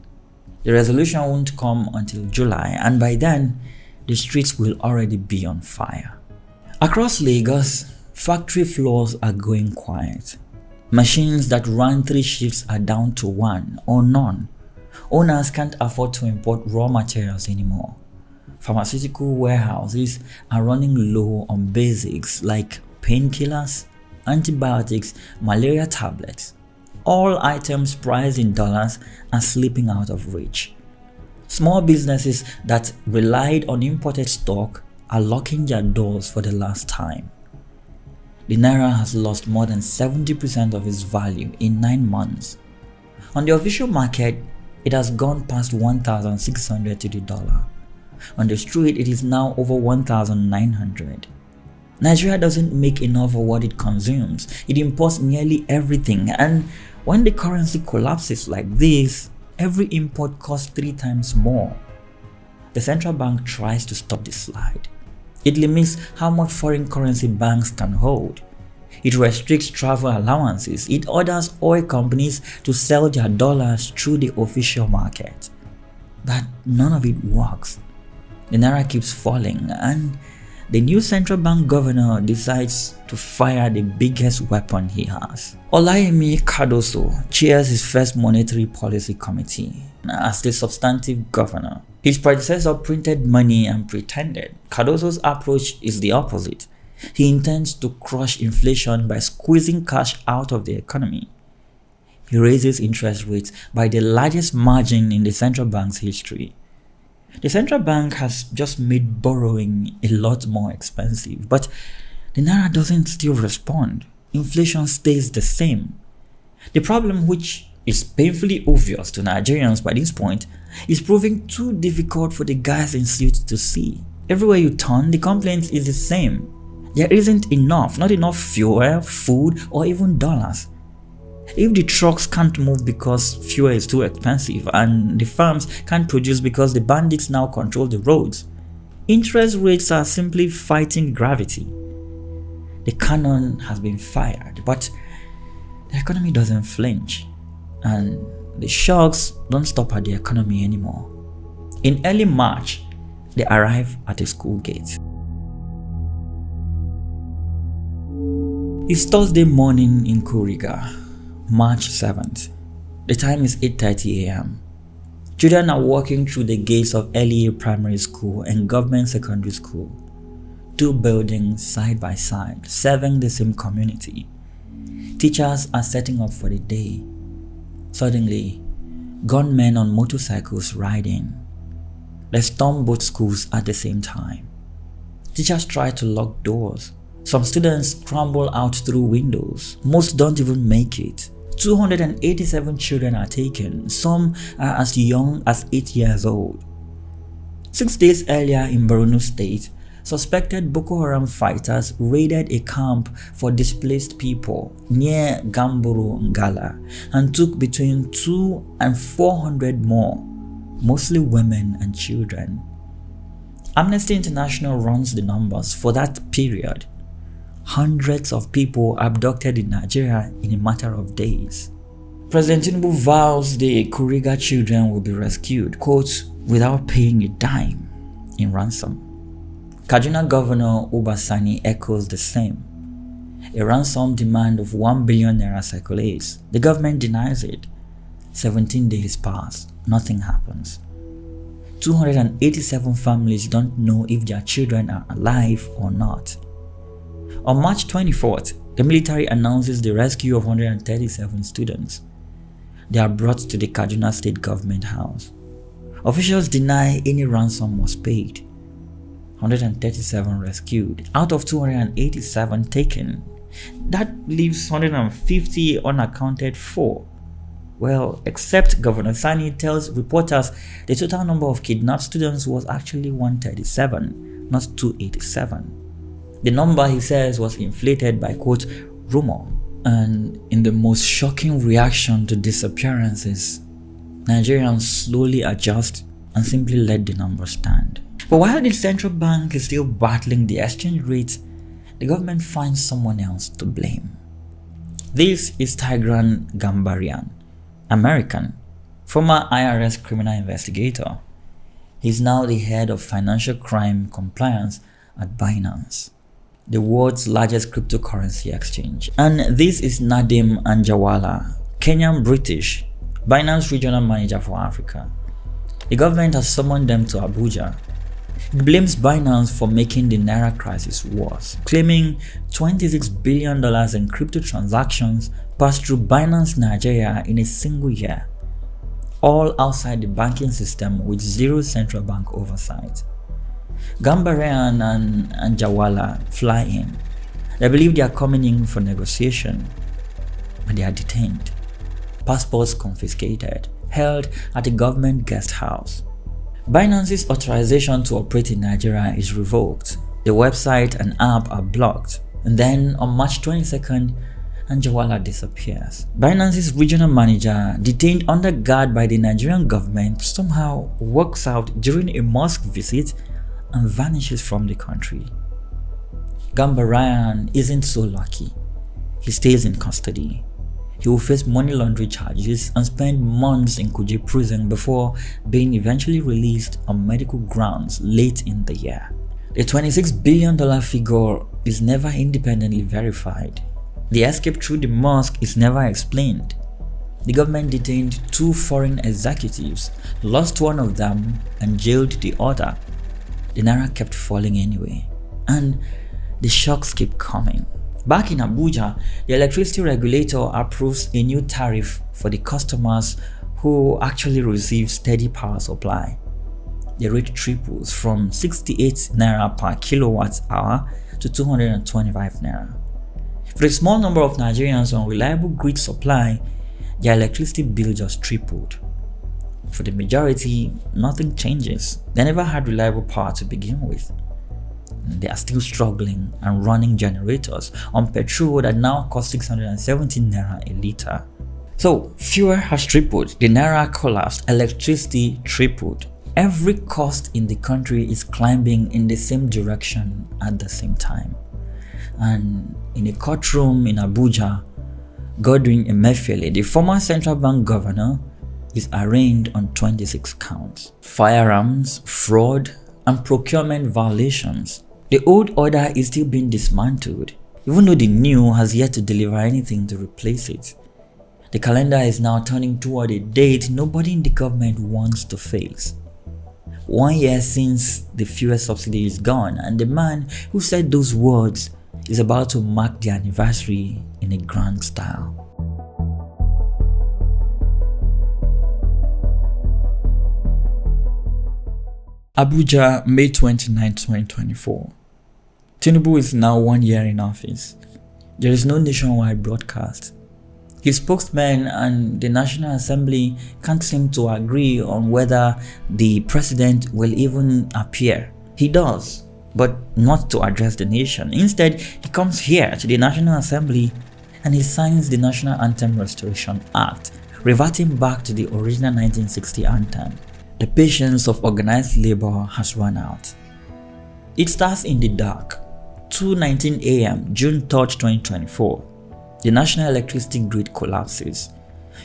The resolution won't come until July, and by then, the streets will already be on fire. Across Lagos, factory floors are going quiet. Machines that run 3 shifts are down to 1 or none. Owners can't afford to import raw materials anymore. Pharmaceutical warehouses are running low on basics like painkillers, antibiotics, malaria tablets. All items priced in dollars are slipping out of reach. Small businesses that relied on imported stock are locking their doors for the last time. The naira has lost more than 70% of its value in 9 months. On the official market, it has gone past 1,600 to the dollar. On the street, it is now over 1,900. Nigeria doesn't make enough of what it consumes. It imports nearly everything, and when the currency collapses like this, every import costs 3 times more. The central bank tries to stop the slide. It limits how much foreign currency banks can hold. It restricts travel allowances. It orders oil companies to sell their dollars through the official market. But none of it works. The naira keeps falling, and the new central bank governor decides to fire the biggest weapon he has. Olayemi Cardoso chairs his first monetary policy committee as the substantive governor. His predecessor printed money and pretended. Cardoso's approach is the opposite. He intends to crush inflation by squeezing cash out of the economy. He raises interest rates by the largest margin in the central bank's history. The central bank has just made borrowing a lot more expensive, but the naira doesn't still respond. Inflation stays the same. The problem, which It's painfully obvious to Nigerians by this point, it's proving too difficult for the guys in suits to see. Everywhere you turn, the complaint is the same. There isn't enough, not enough fuel, food, or even dollars. If the trucks can't move because fuel is too expensive and the farms can't produce because the bandits now control the roads, interest rates are simply fighting gravity. The cannon has been fired, but the economy doesn't flinch, and the shocks don't stop at the economy anymore. In early March, they arrive at a school gate. It's Thursday morning in Kuriga, March 7th. The time is 8:30 a.m. Children are walking through the gates of LEA Primary School and Government Secondary School, two buildings side by side, serving the same community. Teachers are setting up for the day. Suddenly, gunmen on motorcycles ride in. They storm both schools at the same time. Teachers try to lock doors. Some students scramble out through windows. Most don't even make it. 287 children are taken. Some are as young as 8 years old. 6 days earlier in Borno State, suspected Boko Haram fighters raided a camp for displaced people near Gamburu Ngala and took between 200 and 400 more, mostly women and children. Amnesty International runs the numbers for that period. Hundreds of people abducted in Nigeria in a matter of days. President Tinubu vows the Kuriga children will be rescued, quote, without paying a dime in ransom. Kaduna Governor Uba Sani echoes the same. A ransom demand of 1 billion naira circulates. The government denies it. 17 days pass, nothing happens. 287 families don't know if their children are alive or not. On March 24th, the military announces the rescue of 137 students. They are brought to the Kaduna State Government House. Officials deny any ransom was paid. 137 rescued out of 287 taken. That leaves 150 unaccounted for. Well, except Governor Sani tells reporters the total number of kidnapped students was actually 137, not 287. The number, he says, was inflated by, quote, rumor. And in the most shocking reaction to disappearances, Nigerians slowly adjust and simply let the number stand. But while the central bank is still battling the exchange rate, the government finds someone else to blame. This is Tigran Gambarian, American, former IRS criminal investigator. He's now the head of financial crime compliance at Binance, the world's largest cryptocurrency exchange. And this is Nadeem Anjarwalla, Kenyan British, Binance regional manager for Africa. The government has summoned them to Abuja. It blames Binance for making the Naira crisis worse, claiming $26 billion in crypto transactions passed through Binance Nigeria in a single year, all outside the banking system with zero central bank oversight. Gambarian and Anjarwalla fly in. They believe they are coming in for negotiation, but they are detained. Passports confiscated, held at a government guest house. Binance's authorization to operate in Nigeria is revoked. The website and app are blocked. And then on March 22nd, Anjarwalla disappears. Binance's regional manager, detained under guard by the Nigerian government, somehow walks out during a mosque visit and vanishes from the country. Gambarian isn't so lucky. He stays in custody. He will face money laundering charges and spend months in Kuje prison before being eventually released on medical grounds late in the year. The $26 billion figure is never independently verified. The escape through the mosque is never explained. The government detained 2 foreign executives, lost one of them, and jailed the other. The Naira kept falling anyway, and the shocks keep coming. Back in Abuja, the electricity regulator approves a new tariff for the customers who actually receive steady power supply. The rate triples from 68 Naira per kilowatt hour to 225 Naira. For a small number of Nigerians on reliable grid supply, their electricity bill just tripled. For the majority, nothing changes. They never had reliable power to begin with. They are still struggling and running generators on petrol that now costs 617 naira a litre. So, fuel has tripled, the naira collapsed, electricity tripled. Every cost in the country is climbing in the same direction at the same time. And in a courtroom in Abuja, Godwin Emefiele, the former central bank governor, is arraigned on 26 counts: firearms, fraud, and procurement violations. The old order is still being dismantled, even though the new has yet to deliver anything to replace it. The calendar is now turning toward a date nobody in the government wants to face. 1 year since the fuel subsidy is gone, and the man who said those words is about to mark the anniversary in a grand style. Abuja, May 29, 2024. Tinubu is now 1 year in office. There is no nationwide broadcast. His spokesman and the National Assembly can't seem to agree on whether the president will even appear. He does, but not to address the nation. Instead, he comes here to the National Assembly and he signs the National Anthem Restoration Act, reverting back to the original 1960 anthem. The patience of organized labor has run out. It starts in the dark. 2:19 a.m. June 3, 2024. The national electricity grid collapses.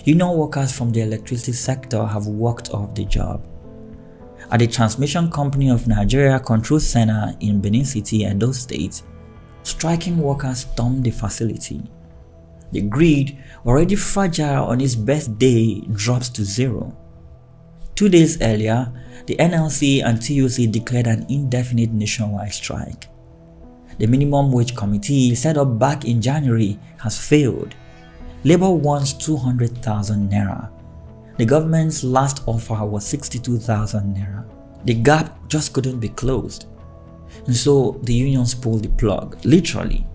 Union workers from the electricity sector have walked off the job. At the Transmission Company of Nigeria Control Center in Benin City, Edo State, striking workers stormed the facility. The grid, already fragile on its best day, drops to zero. 2 days earlier, the NLC and TUC declared an indefinite nationwide strike. The minimum wage committee set up back in January has failed. Labour wants 200,000 naira. The government's last offer was 62,000 naira. The gap just couldn't be closed. And so the unions pulled the plug, literally.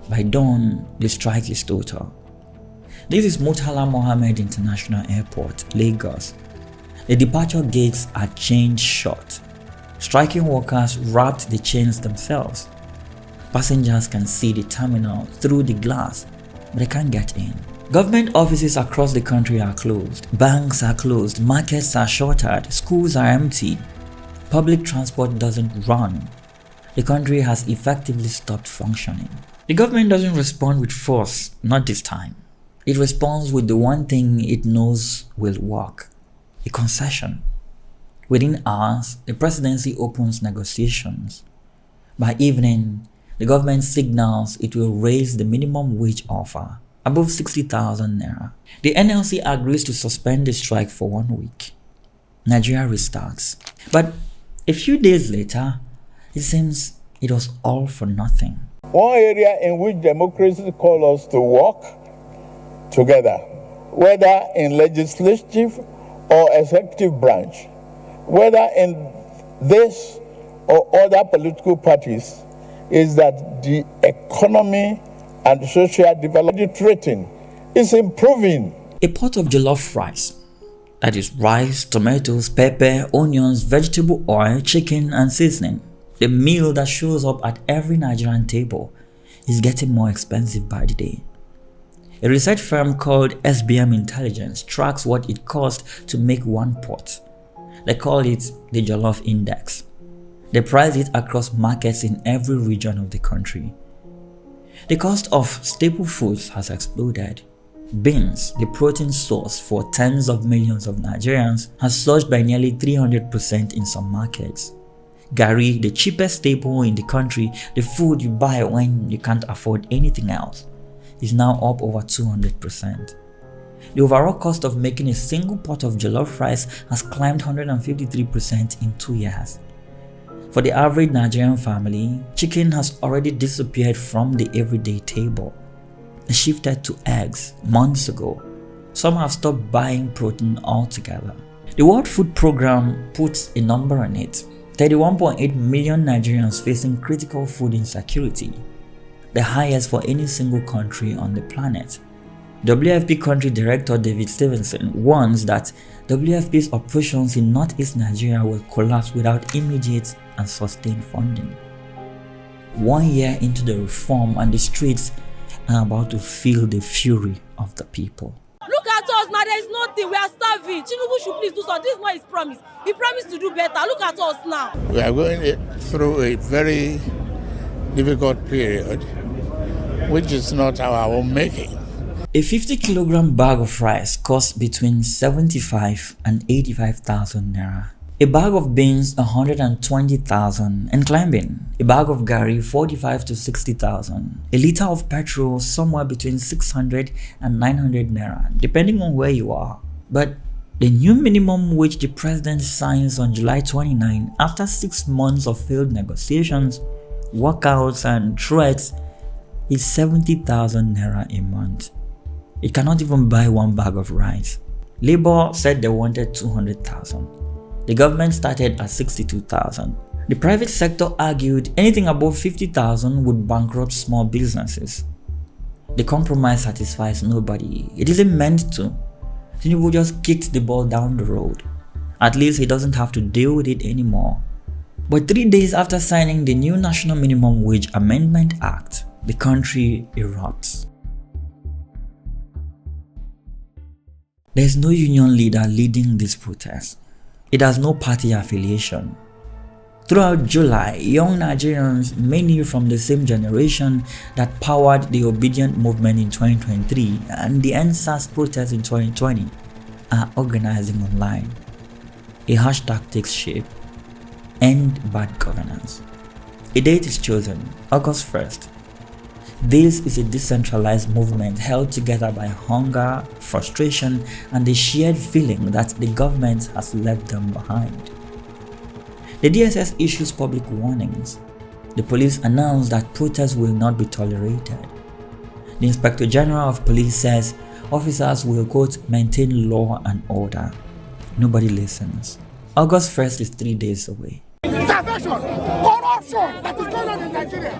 By dawn, the strike is total. This is Murtala Mohammed International Airport, Lagos. The departure gates are chained shut. Striking workers wrapped the chains themselves. Passengers can see the terminal through the glass, but they can't get in. Government offices across the country are closed. Banks are closed. Markets are shuttered. Schools are empty. Public transport doesn't run. The country has effectively stopped functioning. The government doesn't respond with force, not this time. It responds with the one thing it knows will work: a concession. Within hours, the presidency opens negotiations. By evening, the government signals it will raise the minimum wage offer above 60,000 naira. The NLC agrees to suspend the strike for 1 week. Nigeria restarts. But a few days later, it seems it was all for nothing. One area in which democracy calls us to work together, whether in legislative or executive branch, whether in this or other political parties, is that the economy and social development rating is improving. A pot of jollof rice, that is rice, tomatoes, pepper, onions, vegetable oil, chicken and seasoning, the meal that shows up at every Nigerian table, is getting more expensive by the day. A research firm called SBM Intelligence tracks what it costs to make one pot. They call it the Jollof Index. They price it across markets in every region of the country. The cost of staple foods has exploded. Beans, the protein source for tens of millions of Nigerians, has surged by nearly 300% in some markets. Garri, the cheapest staple in the country, the food you buy when you can't afford anything else, is now up over 200%. The overall cost of making a single pot of jollof rice has climbed 153% in 2 years. For the average Nigerian family, chicken has already disappeared from the everyday table. It shifted to eggs months ago. Some have stopped buying protein altogether. The World Food Programme puts a number on it: 31.8 million Nigerians facing critical food insecurity, the highest for any single country on the planet. WFP Country Director David Stevenson warns that WFP's operations in northeast Nigeria will collapse without immediate and sustained funding. 1 year into the reform, and the streets are about to feel the fury of the people. Look at us now, there is nothing, we are starving. Tinubu should please do something. This is not his promise. He promised to do better. Look at us now. We are going through a very difficult period, which is not our own making. A 50-kilogram bag of rice costs between 75 and 85,000 naira. A bag of beans 120,000 and climbing. A bag of gari 45 to 60,000. A liter of petrol somewhere between 600 and 900 naira, depending on where you are. But the new minimum wage the president signs on July 29 after 6 months of failed negotiations, walkouts and threats is 70,000 naira a month. It cannot even buy one bag of rice. Labour said they wanted 200,000. The government started at 62,000. The private sector argued anything above 50,000 would bankrupt small businesses. The compromise satisfies nobody. It isn't meant to. Tinubu just kicked the ball down the road. At least he doesn't have to deal with it anymore. But 3 days after signing the new National Minimum Wage Amendment Act, the country erupts. There is no union leader leading this protest. It has no party affiliation. Throughout July, young Nigerians, many from the same generation that powered the obedient movement in 2023 and the NSAS protest in 2020, are organizing online. A hashtag takes shape: End Bad Governance. A date is chosen, August 1st. This is a decentralized movement held together by hunger, frustration, and the shared feeling that the government has left them behind. The DSS issues public warnings. The police announced that protests will not be tolerated. The Inspector General of Police says officers will, quote, maintain law and order. Nobody listens. August 1st is 3 days away. Starvation, corruption that is going on in Nigeria.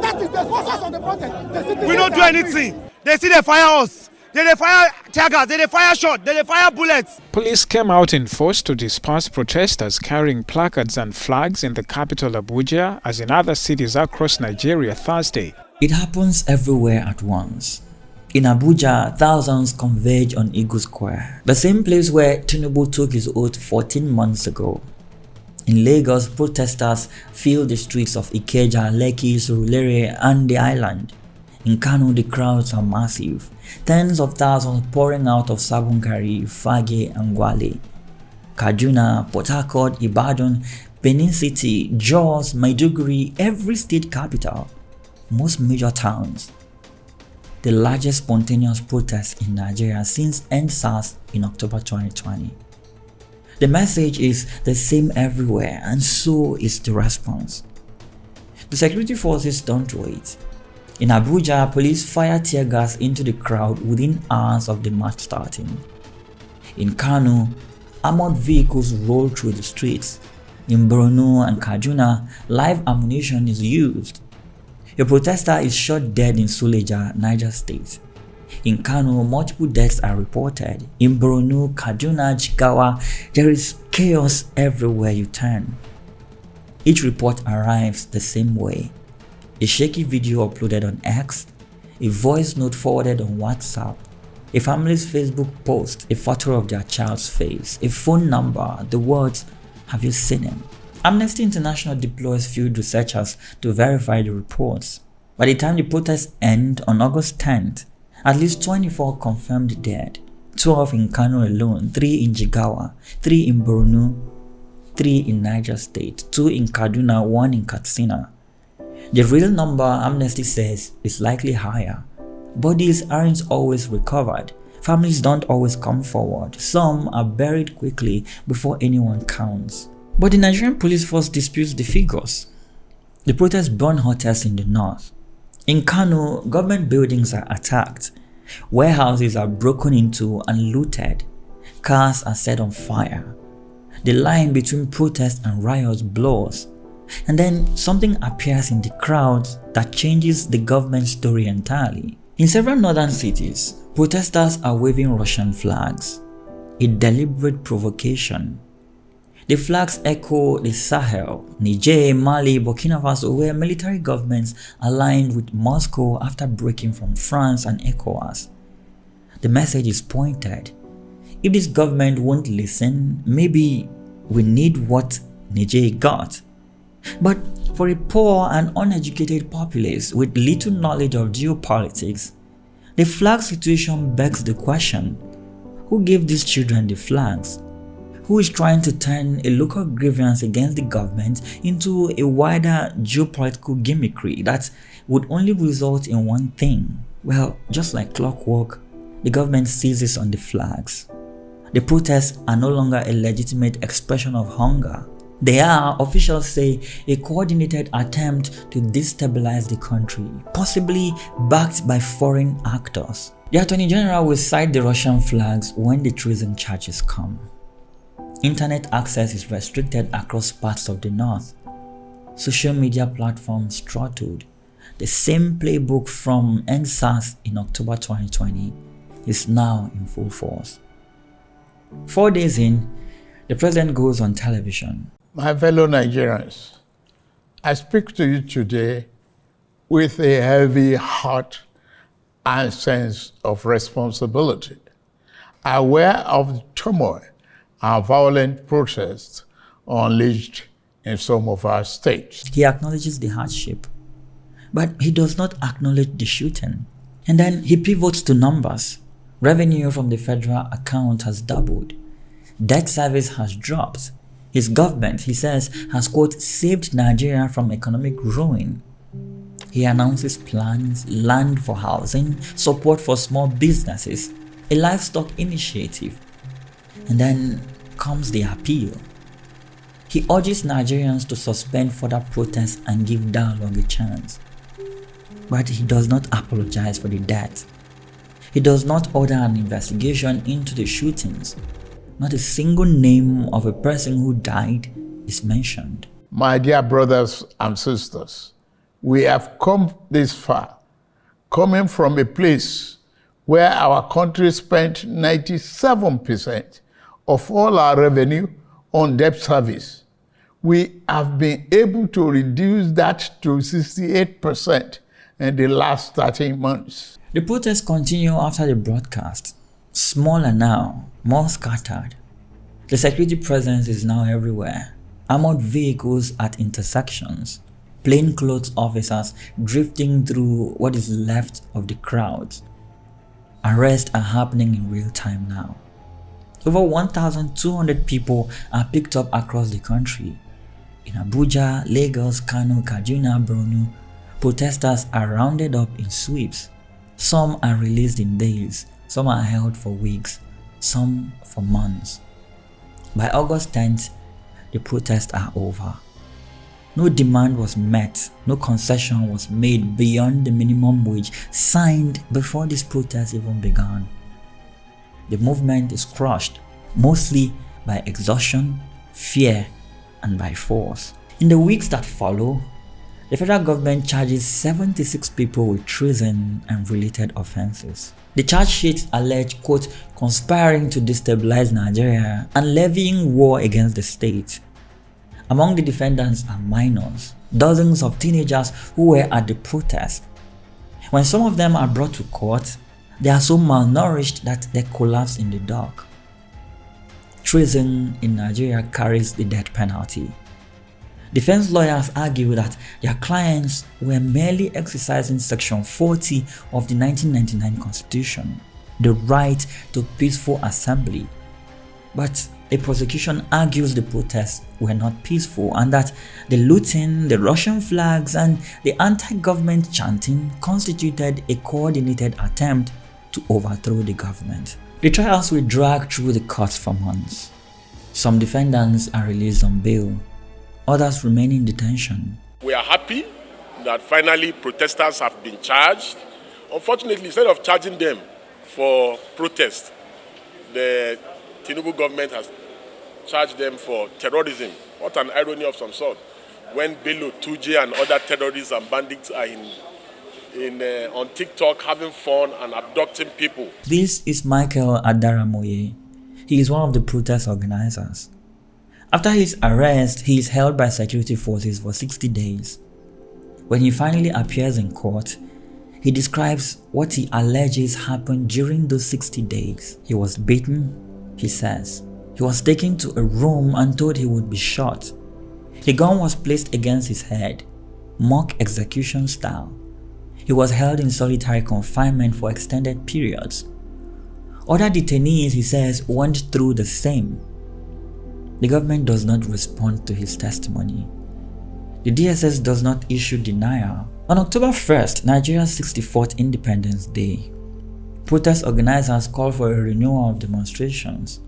That is the source of the protest. We don't do anything. They see they fire us. They fire tear gas. They fire shot. They fire bullets. Police came out in force to disperse protesters carrying placards and flags in the capital Abuja, as in other cities across Nigeria Thursday. It happens everywhere at once. In Abuja, thousands converge on Eagle Square, the same place where Tinubu took his oath 14 months ago. In Lagos, protesters fill the streets of Ikeja, Lekki, Surulere, and the island. In Kano, the crowds are massive, tens of thousands pouring out of Sabunkari, Fage, and Gwale. Kaduna, Port Harcourt, Ibadan, Benin City, Jos, Maiduguri, every state capital, most major towns. The largest spontaneous protest in Nigeria since NSAS in October 2020. The message is the same everywhere, and so is the response. The security forces don't wait. In Abuja, police fire tear gas into the crowd within hours of the march starting. In Kano, armored vehicles roll through the streets. In Borno and Kaduna, live ammunition is used. A protester is shot dead in Suleja, Niger State. In Kano, multiple deaths are reported. In Borno, Kaduna, Jigawa, there is chaos everywhere you turn. Each report arrives the same way. A shaky video uploaded on X, a voice note forwarded on WhatsApp, a family's Facebook post, a photo of their child's face, a phone number, the words, "Have you seen him?" Amnesty International deploys field researchers to verify the reports. By the time the protests end on August 10th, at least 24 confirmed dead, 12 in Kano alone, 3 in Jigawa, 3 in Borno, 3 in Niger State, 2 in Kaduna, 1 in Katsina. The real number, Amnesty says, is likely higher. Bodies aren't always recovered. Families don't always come forward. Some are buried quickly before anyone counts. But the Nigerian police force disputes the figures. The protests burn hotels in the north. In Kano, government buildings are attacked. Warehouses are broken into and looted. Cars are set on fire. The line between protest and riots blurs. And then something appears in the crowds that changes the government story entirely. In several northern cities, protesters are waving Russian flags, a deliberate provocation. The flags echo the Sahel, Niger, Mali, Burkina Faso, where military governments aligned with Moscow after breaking from France and ECOWAS. The message is pointed. If this government won't listen, maybe we need what Niger got. But for a poor and uneducated populace with little knowledge of geopolitics, the flag situation begs the question, who gave these children the flags? Who is trying to turn a local grievance against the government into a wider geopolitical gimmickry that would only result in one thing? Well, just like clockwork, the government seizes on the flags. The protests are no longer a legitimate expression of hunger. They are, officials say, a coordinated attempt to destabilize the country, possibly backed by foreign actors. The Attorney General will cite the Russian flags when the treason charges come. Internet access is restricted across parts of the north. Social media platforms throttled. The same playbook from NSAS in October 2020 is now in full force. 4 days in, the president goes on television. My fellow Nigerians, I speak to you today with a heavy heart and sense of responsibility, aware of the turmoil and violent protests unleashed in some of our states. He acknowledges the hardship, but he does not acknowledge the shooting. And then he pivots to numbers. Revenue from the federal account has doubled. Debt service has dropped. His government, he says, has, quote, saved Nigeria from economic ruin. He announces plans, land for housing, support for small businesses, a livestock initiative. And then comes the appeal. He urges Nigerians to suspend further protests and give dialogue a chance. But he does not apologize for the death. He does not order an investigation into the shootings. Not a single name of a person who died is mentioned. My dear brothers and sisters, we have come this far, coming from a place where our country spent 97% of all our revenue on debt service. We have been able to reduce that to 68% in the last 13 months. The protests continue after the broadcast. Smaller now, more scattered. The security presence is now everywhere. Armored vehicles at intersections. Plainclothes officers drifting through what is left of the crowds. Arrests are happening in real time now. Over 1,200 people are picked up across the country. In Abuja, Lagos, Kano, Kaduna, Borno, protesters are rounded up in sweeps. Some are released in days, some are held for weeks, some for months. By August 10th, the protests are over. No demand was met, no concession was made beyond the minimum wage signed before this protest even began. The movement is crushed, mostly by exhaustion, fear, and by force. In the weeks that follow, the federal government charges 76 people with treason and related offenses. The charge sheets allege, quote, conspiring to destabilize Nigeria and levying war against the state. Among the defendants are minors, dozens of teenagers who were at the protest. When some of them are brought to court, they are so malnourished that they collapse in the dock. Treason in Nigeria carries the death penalty. Defense lawyers argue that their clients were merely exercising Section 40 of the 1999 Constitution, the right to peaceful assembly. But the prosecution argues the protests were not peaceful and that the looting, the Russian flags, and the anti-government chanting constituted a coordinated attempt to overthrow the government. The trials will drag through the courts for months. Some defendants are released on bail. Others remain in detention. We are happy that finally protesters have been charged. Unfortunately, instead of charging them for protest, the Tinubu government has charged them for terrorism. What an irony of some sort. When Bela, 2J and other terrorists and bandits are in on TikTok having fun and abducting people. This is Michael Adaramoye. He is one of the protest organizers. After his arrest, he is held by security forces for 60 days. When he finally appears in court, he describes what he alleges happened during those 60 days. He was beaten, he says. He was taken to a room and told he would be shot. A gun was placed against his head, mock execution style. He was held in solitary confinement for extended periods. Other detainees, he says, went through the same. The government does not respond to his testimony. The DSS does not issue denial. On October 1st, Nigeria's 64th Independence Day, protest organizers called for a renewal of demonstrations.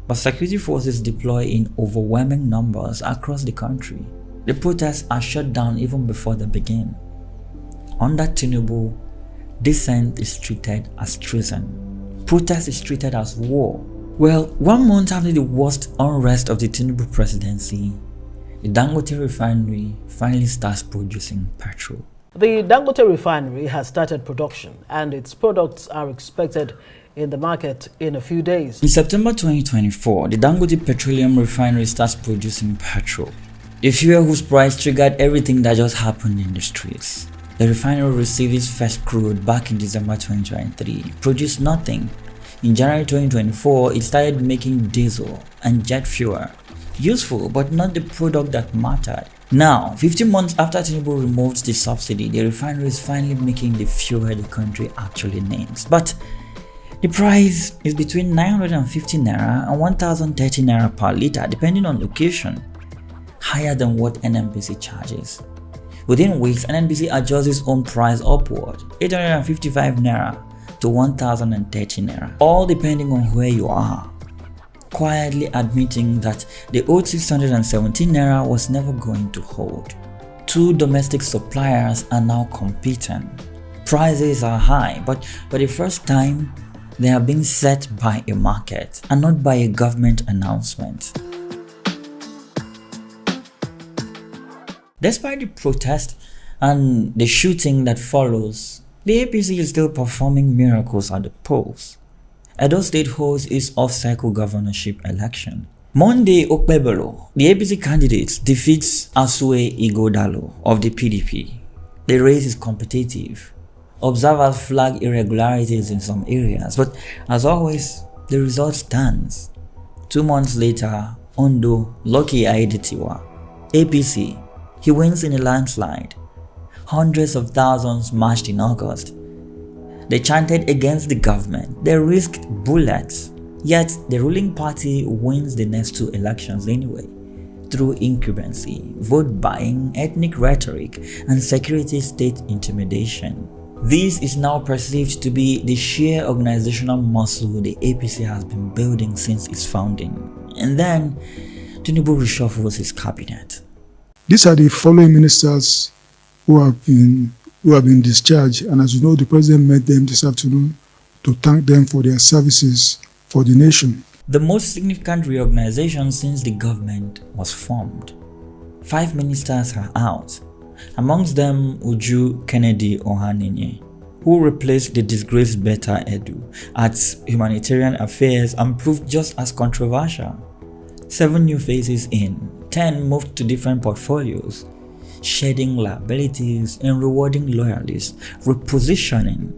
But security forces deploy in overwhelming numbers across the country. The protests are shut down even before they begin. Under Tinubu, dissent is treated as treason. Protest is treated as war. Well, 1 month after the worst unrest of the Tinubu presidency, the Dangote refinery finally starts producing petrol. The Dangote refinery has started production and its products are expected in the market in a few days. In September 2024, the Dangote Petroleum Refinery starts producing petrol, the fuel whose price triggered everything that just happened in the streets. The refinery received its first crude back in December 2023, produced nothing. In January 2024, it started making diesel and jet fuel. Useful, but not the product that mattered. Now, 15 months after Tinubu removed the subsidy, the refinery is finally making the fuel the country actually needs. But the price is between 950 naira and 1030 naira per litre depending on location, higher than what NNPC charges. Within weeks, NNPC adjusts its own price upward, 855 naira to 1030 naira, all depending on where you are, quietly admitting that the old 617 naira was never going to hold. Two domestic suppliers are now competing. Prices are high, but for the first time, they are being set by a market and not by a government announcement. Despite the protest and the shooting that follows, the APC is still performing miracles at the polls. Edo State holds its off-cycle governorship election. Monday, Okpebolo, the APC candidate, defeats Asue Igodalo of the PDP. The race is competitive. Observers flag irregularities in some areas, but as always, the result stands. 2 months later, Ondo, Lucky Aidetiwa, APC, he wins in a landslide. Hundreds of thousands marched in August. They chanted against the government. They risked bullets. Yet the ruling party wins the next 2 elections anyway, through incumbency, vote buying, ethnic rhetoric, and security state intimidation. This is now perceived to be the sheer organizational muscle the APC has been building since its founding. And then Tinubu reshuffles his cabinet. These are the following ministers who have been discharged, and as you know, the president met them this afternoon to thank them for their services for the nation. The most significant reorganization since the government was formed. 5 ministers are out, amongst them Uju Kennedy Ohanenye, who replaced the disgraced Beta Edu at Humanitarian Affairs and proved just as controversial. 7 new faces in, 10 moved to different portfolios, shedding liabilities and rewarding loyalists, repositioning.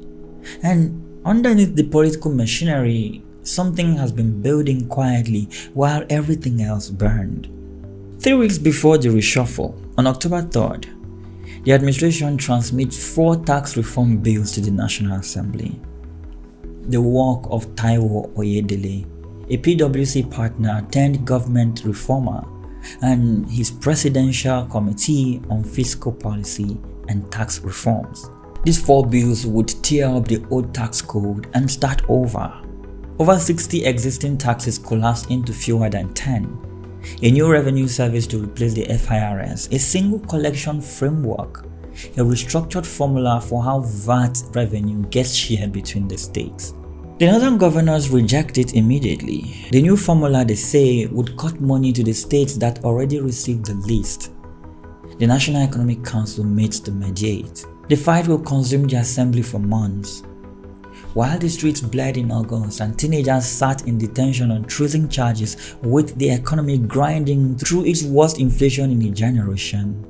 And underneath the political machinery, something has been building quietly while everything else burned. 3 weeks before the reshuffle, on October 3rd, the administration transmits 4 tax reform bills to the National Assembly. The work of Taiwo Oyedele, a PwC partner turned government reformer, and his Presidential Committee on Fiscal Policy and Tax Reforms. These 4 bills would tear up the old tax code and start over. Over 60 existing taxes collapsed into fewer than 10. A new revenue service to replace the FIRS, a single collection framework, a restructured formula for how VAT revenue gets shared between the states. The northern governors reject it immediately. The new formula, they say, would cut money to the states that already received the least. The National Economic Council meets to mediate. The fight will consume the assembly for months. While the streets bled in August and teenagers sat in detention on trucing charges with the economy grinding through its worst inflation in a generation,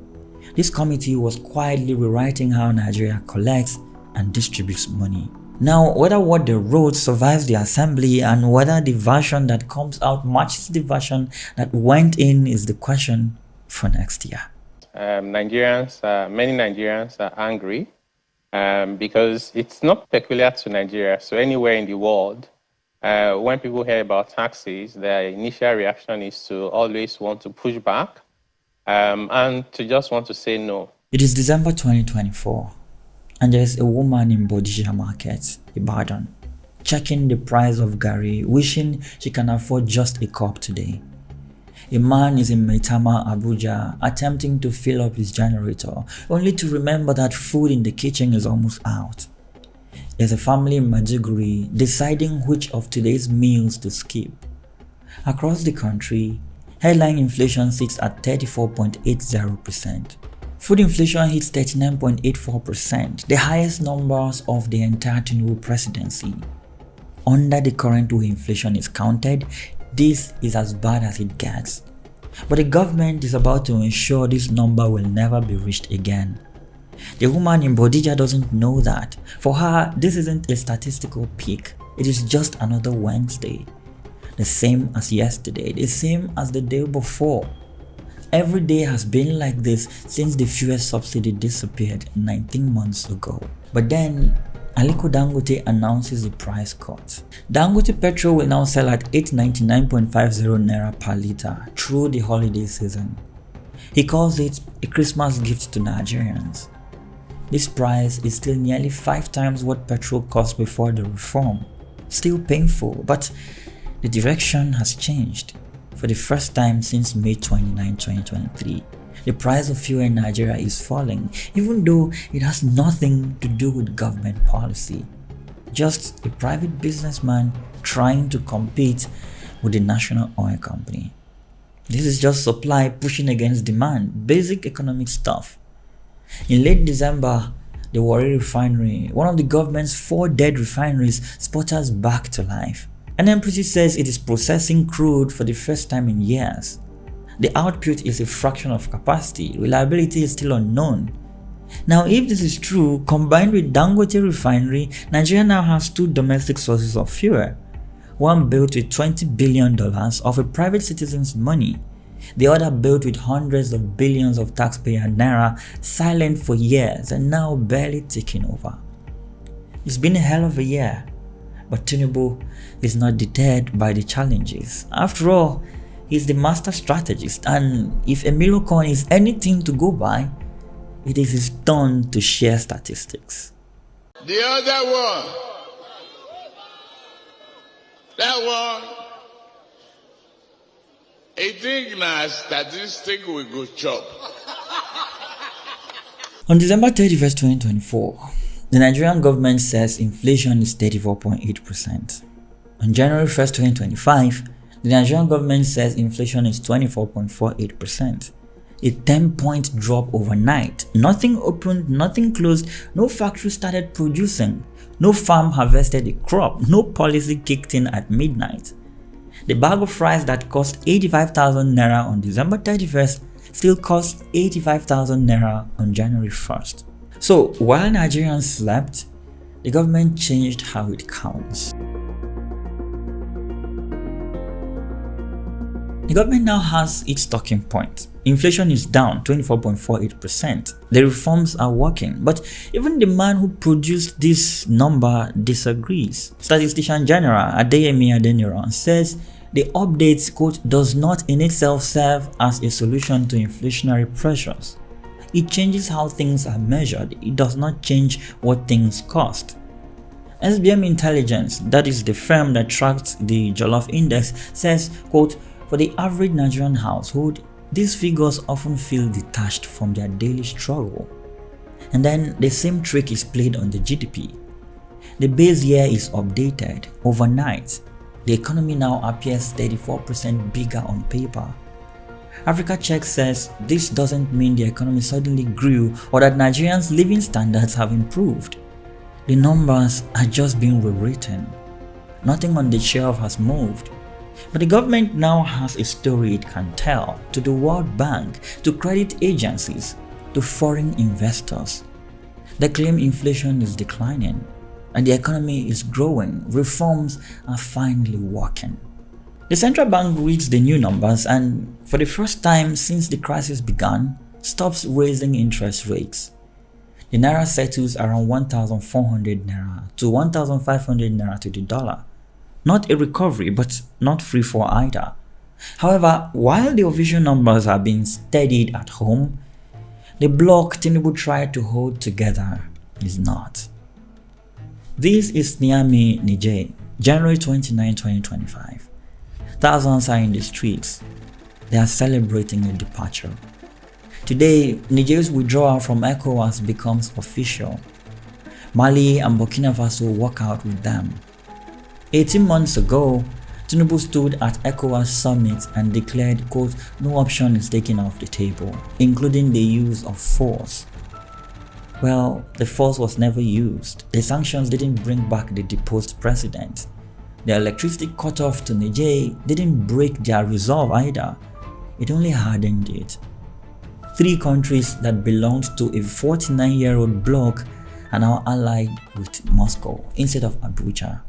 this committee was quietly rewriting how Nigeria collects and distributes money. Now, whether what they wrote survives the assembly and whether the version that comes out matches the version that went in is the question for next year. Many Nigerians are angry because it's not peculiar to Nigeria. So anywhere in the world, when people hear about taxes, their initial reaction is to always want to push back and to just want to say no. It is December 2024, and there is a woman in Bodija Market, Ibadan, checking the price of Gari, wishing she can afford just a cup today. A man is in Maitama, Abuja, attempting to fill up his generator, only to remember that food in the kitchen is almost out. There's a family in Maiduguri deciding which of today's meals to skip. Across the country, headline inflation sits at 34.80%. Food inflation hits 39.84%, the highest numbers of the entire Tinubu presidency. Under the current way inflation is counted, this is as bad as it gets. But the government is about to ensure this number will never be reached again. The woman in Bodija doesn't know that. For her, this isn't a statistical peak. It is just another Wednesday. The same as yesterday, the same as the day before. Every day has been like this since the fuel subsidy disappeared 19 months ago. But then, Aliko Dangote announces a price cut. Dangote petrol will now sell at 899.50 naira per litre through the holiday season. He calls it a Christmas gift to Nigerians. This price is still nearly 5 times what petrol cost before the reform. Still painful, but the direction has changed. For the first time since May 29, 2023, the price of fuel in Nigeria is falling, even though it has nothing to do with government policy. Just a private businessman trying to compete with the national oil company. This is just supply pushing against demand, basic economic stuff. In late December, the Warri refinery, one of the government's 4 dead refineries, sputters back to life. NNPC says it is processing crude for the first time in years. The output is a fraction of capacity, reliability is still unknown. Now, if this is true, combined with Dangote refinery, Nigeria now has 2 domestic sources of fuel. One built with $20 billion of a private citizen's money, the other built with hundreds of billions of taxpayer naira, silent for years and now barely taking over. It's been a hell of a year, but Tinubu is not deterred by the challenges. After all, he's the master strategist, and if Emilio Coin is anything to go by, it is his turn to share statistics. The other one, that one, I think na statistic we go chop. On December 31st, 2024, the Nigerian government says inflation is 34.8%. On January 1st, 2025, the Nigerian government says inflation is 24.48%. A 10-point drop overnight. Nothing opened, nothing closed, no factory started producing, no farm harvested a crop, no policy kicked in at midnight. The bag of rice that cost 85,000 naira on December 31st still costs 85,000 naira on January 1st. So while Nigerians slept, the government changed how it counts. The government now has its talking point. Inflation is down 24.48%. The reforms are working, but even the man who produced this number disagrees. Statistician General Adeyemi Adeniran says the update, quote, does not in itself serve as a solution to inflationary pressures. It changes how things are measured. It does not change what things cost. SBM Intelligence, that is the firm that tracks the Jollof Index, says, quote, for the average Nigerian household, these figures often feel detached from their daily struggle. And then the same trick is played on the GDP. The base year is updated overnight. The economy now appears 34% bigger on paper. Africa Check says this doesn't mean the economy suddenly grew or that Nigerians' living standards have improved. The numbers are just being rewritten. Nothing on the shelf has moved. But the government now has a story it can tell to the World Bank, to credit agencies, to foreign investors. They claim inflation is declining and the economy is growing. Reforms are finally working. The central bank reads the new numbers and, for the first time since the crisis began, stops raising interest rates. The naira settles around 1,400 naira to 1,500 naira to the dollar. Not a recovery, but not free fall either. However, while the official numbers are being studied at home, the bloc Tinubu tried to hold together is not. This is Niamey, Niger, January 29, 2025. Thousands are in the streets. They are celebrating a departure. Today, Niger's withdrawal from ECOWAS becomes official. Mali and Burkina Faso walk out with them. 18 months ago, Tinubu stood at ECOWAS summit and declared, quote, no option is taken off the table, including the use of force. Well, the force was never used. The sanctions didn't bring back the deposed president. The electricity cut off to Niger didn't break their resolve either. It only hardened it. 3 countries that belonged to a 49-year-old bloc are now allied with Moscow instead of Abuja.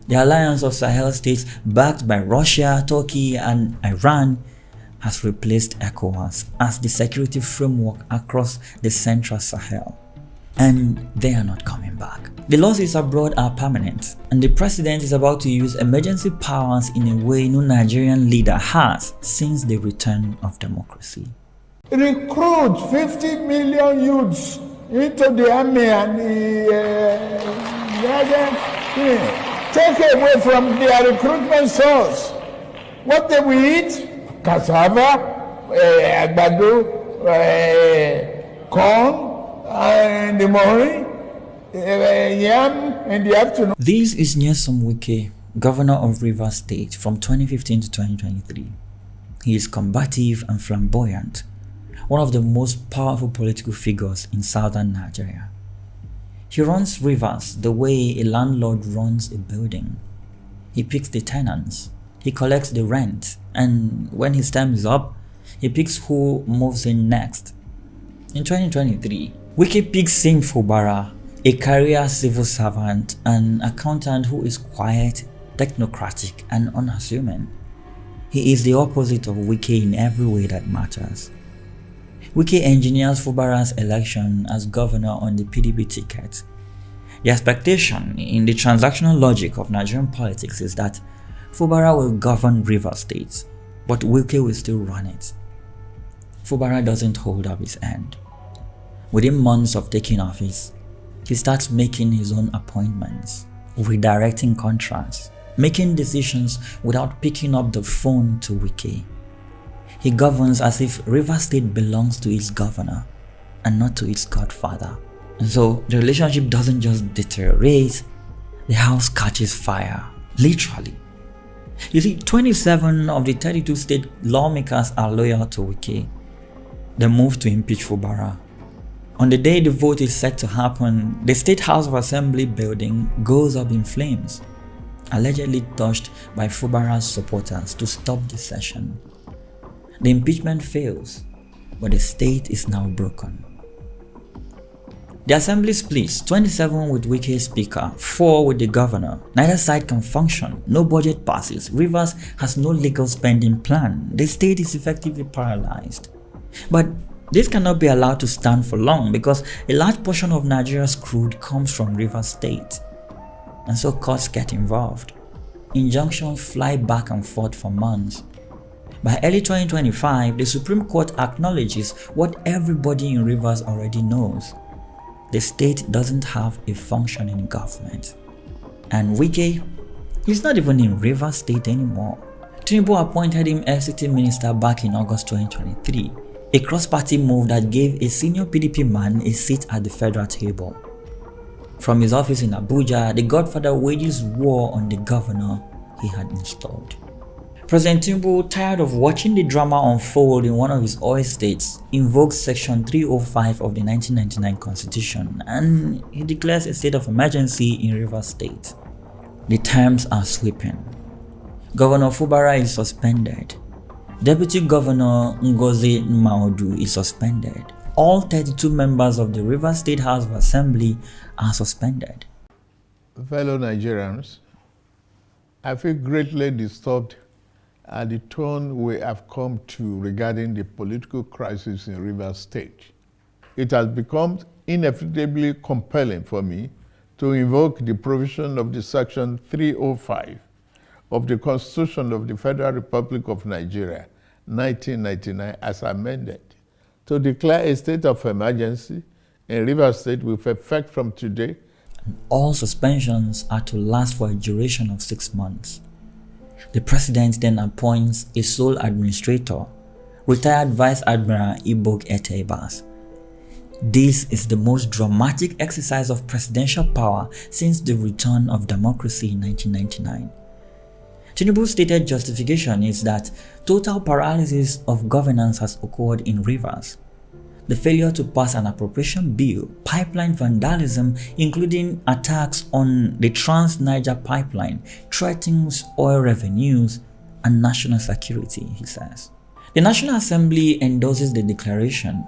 The alliance of Sahel states backed by Russia, Turkey and Iran has replaced ECOWAS as the security framework across the central Sahel. And they are not coming back. The losses abroad are permanent, and the president is about to use emergency powers in a way no Nigerian leader has since the return of democracy. Recruit 50 million youths into the army and take away from their recruitment source. What they will eat? Cassava, agbado, corn, in the morning, yam in the afternoon. This is Nyesom Wike, governor of Rivers State from 2015 to 2023. He is combative and flamboyant, one of the most powerful political figures in southern Nigeria. He runs Rivers the way a landlord runs a building. He picks the tenants, he collects the rent, and when his time is up, he picks who moves in next. In 2023, Wike picks Sim Fubara, a career civil servant and accountant who is quiet, technocratic, and unassuming. He is the opposite of Wike in every way that matters. Wike engineers Fubara's election as governor on the PDP ticket. The expectation in the transactional logic of Nigerian politics is that Fubara will govern Rivers State, but Wike will still run it. Fubara doesn't hold up his end. Within months of taking office, he starts making his own appointments, redirecting contracts, making decisions without picking up the phone to Wike. He governs as if Rivers State belongs to its governor and not to its godfather. And so the relationship doesn't just deteriorate, the house catches fire, literally. You see, 27 of the 32 state lawmakers are loyal to Wike. They move to impeach Fubara. On the day the vote is set to happen, the State House of Assembly building goes up in flames, allegedly touched by Fubara's supporters to stop the session. The impeachment fails, but the state is now broken. The assembly splits, 27 with Wike speaker, 4 with the governor. Neither side can function, no budget passes, Rivers has no legal spending plan, the state is effectively paralyzed. But this cannot be allowed to stand for long because a large portion of Nigeria's crude comes from Rivers State. And so courts get involved. Injunctions fly back and forth for months. By early 2025, the Supreme Court acknowledges what everybody in Rivers already knows. The state doesn't have a functioning government. And Wike is not even in Rivers State anymore. Tinubu appointed him FCT minister back in August 2023, a cross-party move that gave a senior PDP man a seat at the federal table. From his office in Abuja, the Godfather wages war on the governor he had installed. President Tinubu, tired of watching the drama unfold in one of his oil states, invokes Section 305 of the 1999 Constitution and he declares a state of emergency in Rivers State. The terms are sweeping. Governor Fubara is suspended. Deputy Governor Ngozi Maudu is suspended. All 32 members of the Rivers State House of Assembly are suspended. Fellow Nigerians, I feel greatly disturbed at the tone we have come to regarding the political crisis in Rivers State. It has become inevitably compelling for me to invoke the provision of the Section 305 of the Constitution of the Federal Republic of Nigeria, 1999, as amended, to declare a state of emergency in Rivers State with effect from today. All suspensions are to last for a duration of 6 months. The president then appoints a sole administrator, retired Vice Admiral Ibok Etebas. This is the most dramatic exercise of presidential power since the return of democracy in 1999. Tinubu's stated justification is that total paralysis of governance has occurred in Rivers. The failure to pass an appropriation bill, pipeline vandalism, including attacks on the Trans-Niger pipeline, threatens oil revenues and national security, he says. The National Assembly endorses the declaration.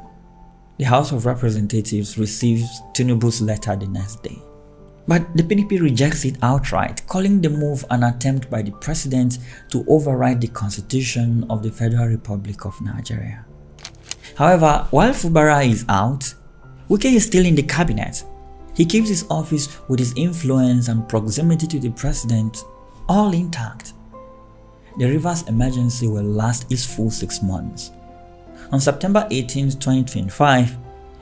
The House of Representatives receives Tinubu's letter the next day. But the PDP rejects it outright, calling the move an attempt by the president to override the Constitution of the Federal Republic of Nigeria. However, while Fubara is out, Wike is still in the cabinet. He keeps his office with his influence and proximity to the president all intact. The Rivers emergency will last its full 6 months. On September 18, 2025,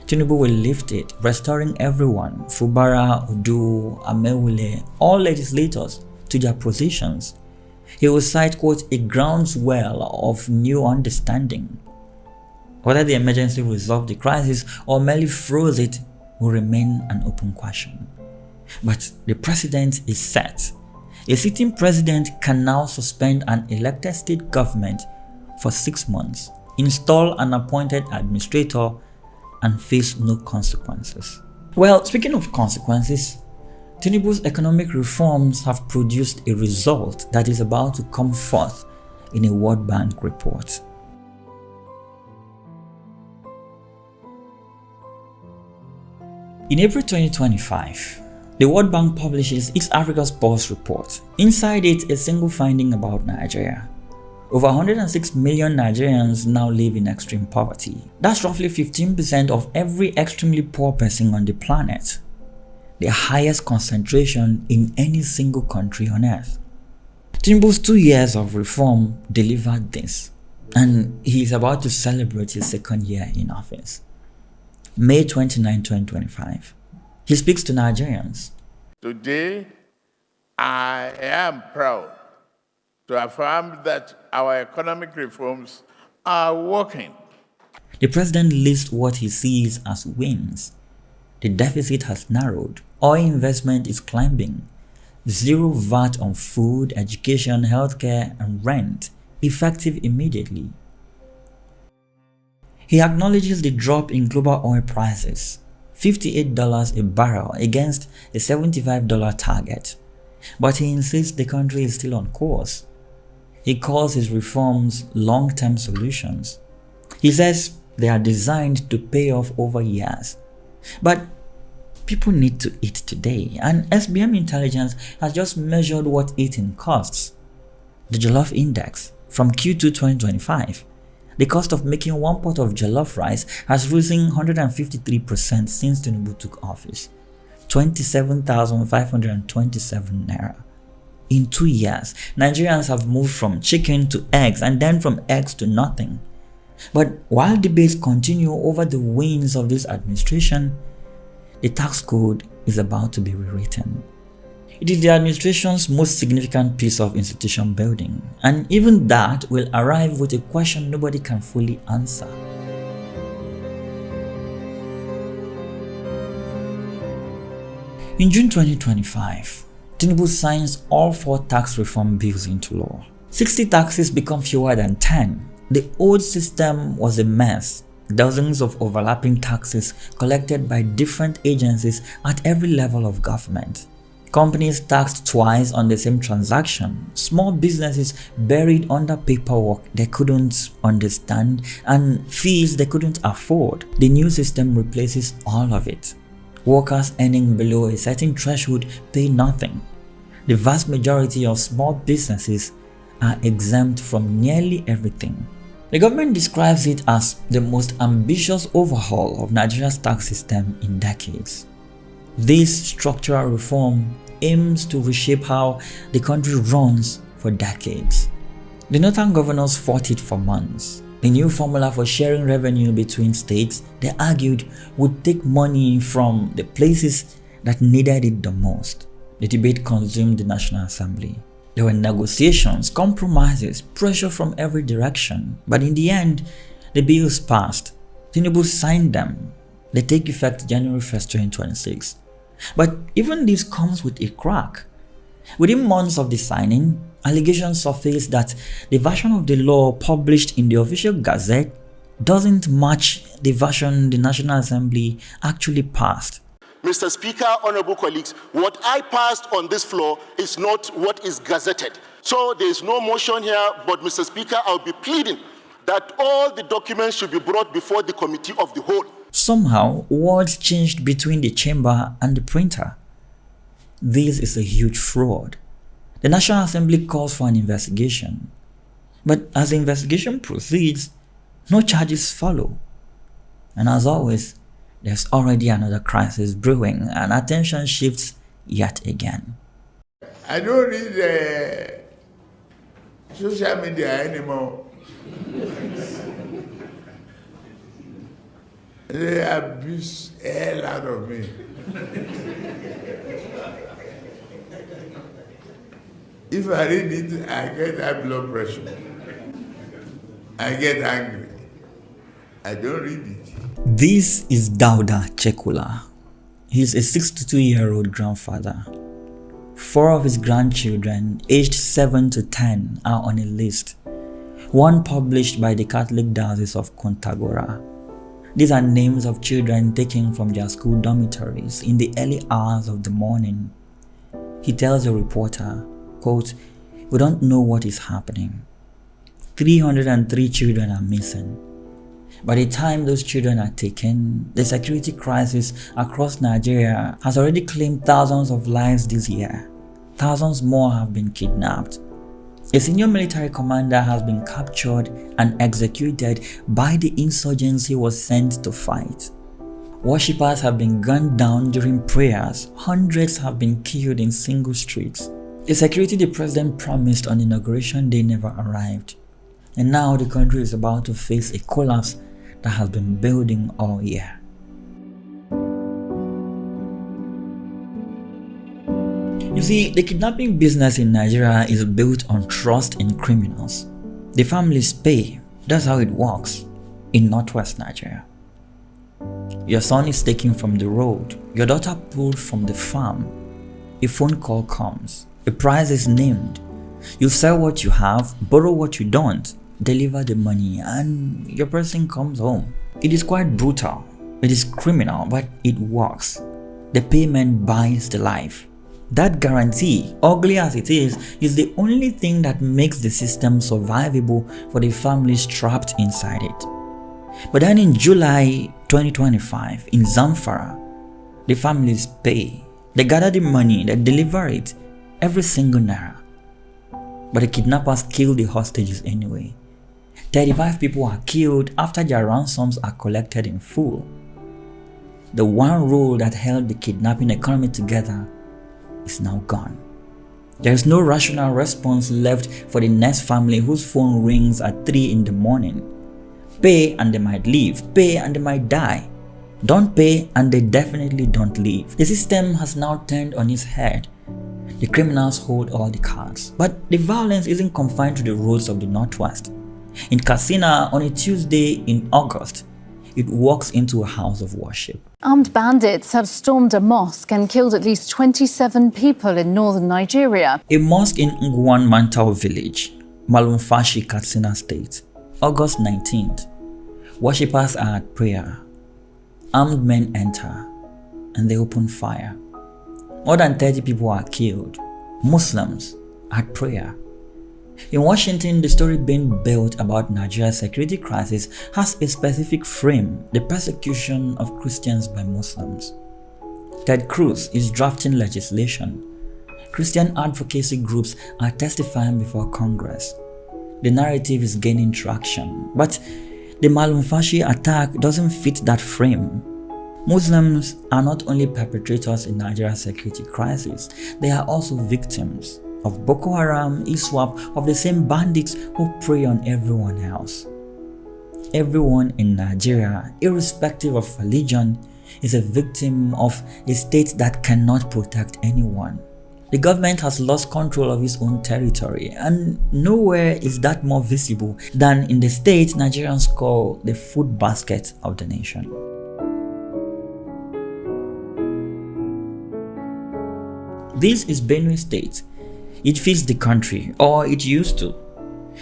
Tinubu will lift it, restoring everyone, Fubara, Udu, Amewule, all legislators, to their positions. He will cite, quote, a groundswell of new understanding. Whether the emergency resolved the crisis or merely froze it will remain an open question. But the precedent is set. A sitting president can now suspend an elected state government for 6 months, install an appointed administrator, and face no consequences. Well, speaking of consequences, Tinubu's economic reforms have produced a result that is about to come forth in a World Bank report. In April 2025, the World Bank publishes East Africa's Pulse report. Inside it, a single finding about Nigeria. Over 106 million Nigerians now live in extreme poverty. That's roughly 15% of every extremely poor person on the planet. The highest concentration in any single country on earth. Tinubu's 2 years of reform delivered this, and he is about to celebrate his 2nd year in office. May 29, 2025. He speaks to Nigerians. Today, I am proud to affirm that our economic reforms are working. The president lists what he sees as wins. The deficit has narrowed. Oil investment is climbing. Zero VAT on food, education, healthcare, and rent, effective immediately. He acknowledges the drop in global oil prices, $58 a barrel against a $75 target, but he insists the country is still on course. He calls his reforms long-term solutions. He says they are designed to pay off over years. But people need to eat today, and SBM Intelligence has just measured what eating costs. The Jollof Index from Q2 2025. The cost of making 1 pot of jollof rice has risen 153% since Tinubu took office. 27,527 naira. In 2 years, Nigerians have moved from chicken to eggs and then from eggs to nothing. But while debates continue over the wins of this administration, the tax code is about to be rewritten. It is the administration's most significant piece of institution building, and even that will arrive with a question nobody can fully answer. In June 2025, Tinubu signs all 4 tax reform bills into law. 60 taxes become fewer than 10. The old system was a mess. Dozens of overlapping taxes collected by different agencies at every level of government. Companies taxed twice on the same transaction. Small businesses buried under paperwork they couldn't understand and fees they couldn't afford. The new system replaces all of it. Workers earning below a certain threshold pay nothing. The vast majority of small businesses are exempt from nearly everything. The government describes it as the most ambitious overhaul of Nigeria's tax system in decades. This structural reform aims to reshape how the country runs for decades. The northern governors fought it for months. The new formula for sharing revenue between states, they argued, would take money from the places that needed it the most. The debate consumed the National Assembly. There were negotiations, compromises, pressure from every direction, but in the end, the bills passed. Tinubu signed them. They take effect January 1st, 2026. But even this comes with a crack. Within months of the signing, allegations surfaced that the version of the law published in the official gazette doesn't match the version the National Assembly actually passed. Mr. Speaker, honorable colleagues, what I passed on this floor is not what is gazetted. So there is no motion here, but Mr. Speaker, I'll be pleading that all the documents should be brought before the committee of the whole. Somehow, words changed between the chamber and the printer. This is a huge fraud. The National Assembly calls for an investigation. But as the investigation proceeds, no charges follow. And as always, there's already another crisis brewing and attention shifts yet again. I don't read social media anymore. They abuse the hell out of me. If I read it, I get high blood pressure. I get angry. I don't read it. This is Dauda Chekula. He's a 62-year-old grandfather. 4 of his grandchildren, aged 7 to 10, are on a list. One published by the Catholic Diocese of Kontagora. These are names of children taken from their school dormitories in the early hours of the morning. He tells a reporter, quote, "We don't know what is happening. 303 children are missing. By the time those children are taken, the security crisis across Nigeria has already claimed thousands of lives this year. Thousands more have been kidnapped. A senior military commander has been captured and executed by the insurgency he was sent to fight. Worshippers have been gunned down during prayers. Hundreds have been killed in single streets. The security the president promised on inauguration day never arrived. And now the country is about to face a collapse that has been building all year." You see, the kidnapping business in Nigeria is built on trust in criminals. The families pay. That's how it works in northwest Nigeria. Your son is taken from the road. Your daughter pulled from the farm. A phone call comes. A price is named. You sell what you have, borrow what you don't, deliver the money, and your person comes home. It is quite brutal. It is criminal, but it works. The payment buys the life. That guarantee, ugly as it is the only thing that makes the system survivable for the families trapped inside it. But then in July 2025, in Zamfara, the families pay. They gather the money, they deliver it, every single naira. But the kidnappers kill the hostages anyway. 35 people are killed after their ransoms are collected in full. The one rule that held the kidnapping economy together is now gone. There is no rational response left for the next family whose phone rings at 3 in the morning. Pay and they might leave. Pay and they might die. Don't pay and they definitely don't leave. The system has now turned on its head. The criminals hold all the cards. But the violence isn't confined to the roads of the Northwest. In Katsina, on a Tuesday in August, it walks into a house of worship. Armed bandits have stormed a mosque and killed at least 27 people in northern Nigeria. A mosque in Ngwan Mantau village. Malumfashi, Katsina State. August 19th. Worshippers are at prayer. Armed men enter and they open fire. More than 30 people are killed. Muslims at prayer. In Washington, the story being built about Nigeria's security crisis has a specific frame: the persecution of Christians by Muslims. Ted Cruz is drafting legislation. Christian advocacy groups are testifying before Congress. The narrative is gaining traction, but the Malumfashi attack doesn't fit that frame. Muslims are not only perpetrators in Nigeria's security crisis, they are also victims of Boko Haram, ISWAP, of the same bandits who prey on everyone else. Everyone in Nigeria, irrespective of religion, is a victim of a state that cannot protect anyone. The government has lost control of its own territory, and nowhere is that more visible than in the state Nigerians call the food basket of the nation. This is Benue State. It feeds the country, or it used to.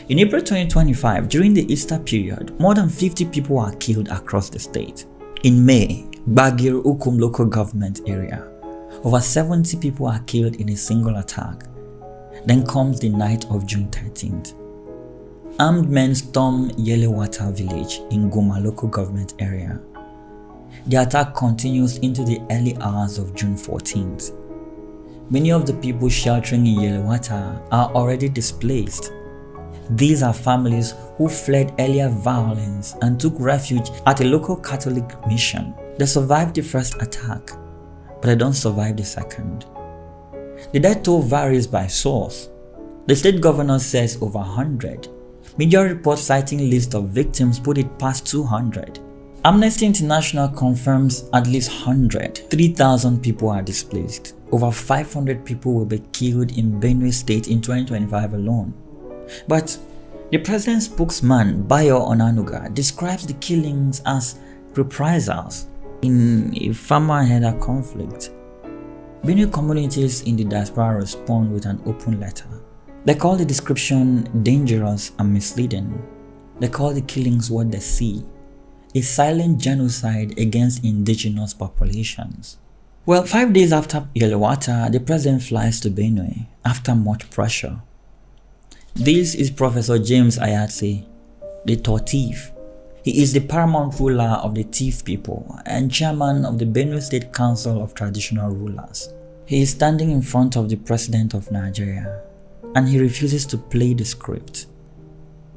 In April 2025, during the Easter period, more than 50 people were killed across the state. In May, Bagir Ukum local government area, over 70 people are killed in a single attack. Then comes the night of June 13th. Armed men storm Yelewata village in Goma local government area. The attack continues into the early hours of June 14th. Many of the people sheltering in Yelewata are already displaced. These are families who fled earlier violence and took refuge at a local Catholic mission. They survived the first attack, but they don't survive the second. The death toll varies by source. The state governor says over 100. Media reports citing list of victims put it past 200. Amnesty International confirms at least 100. 3,000 people are displaced. Over 500 people will be killed in Benue State in 2025 alone. But the president's spokesman, Bayo Onanuga, describes the killings as reprisals in a farmer-header conflict. Benue communities in the diaspora respond with an open letter. They call the description dangerous and misleading. They call the killings what they see: a silent genocide against indigenous populations. Well, 5 days after Yelewata, the president flies to Benue after much pressure. This is Professor James Ayatse, the Tortif. He is the paramount ruler of the Tiv people and chairman of the Benue State Council of Traditional Rulers. He is standing in front of the President of Nigeria, and he refuses to play the script.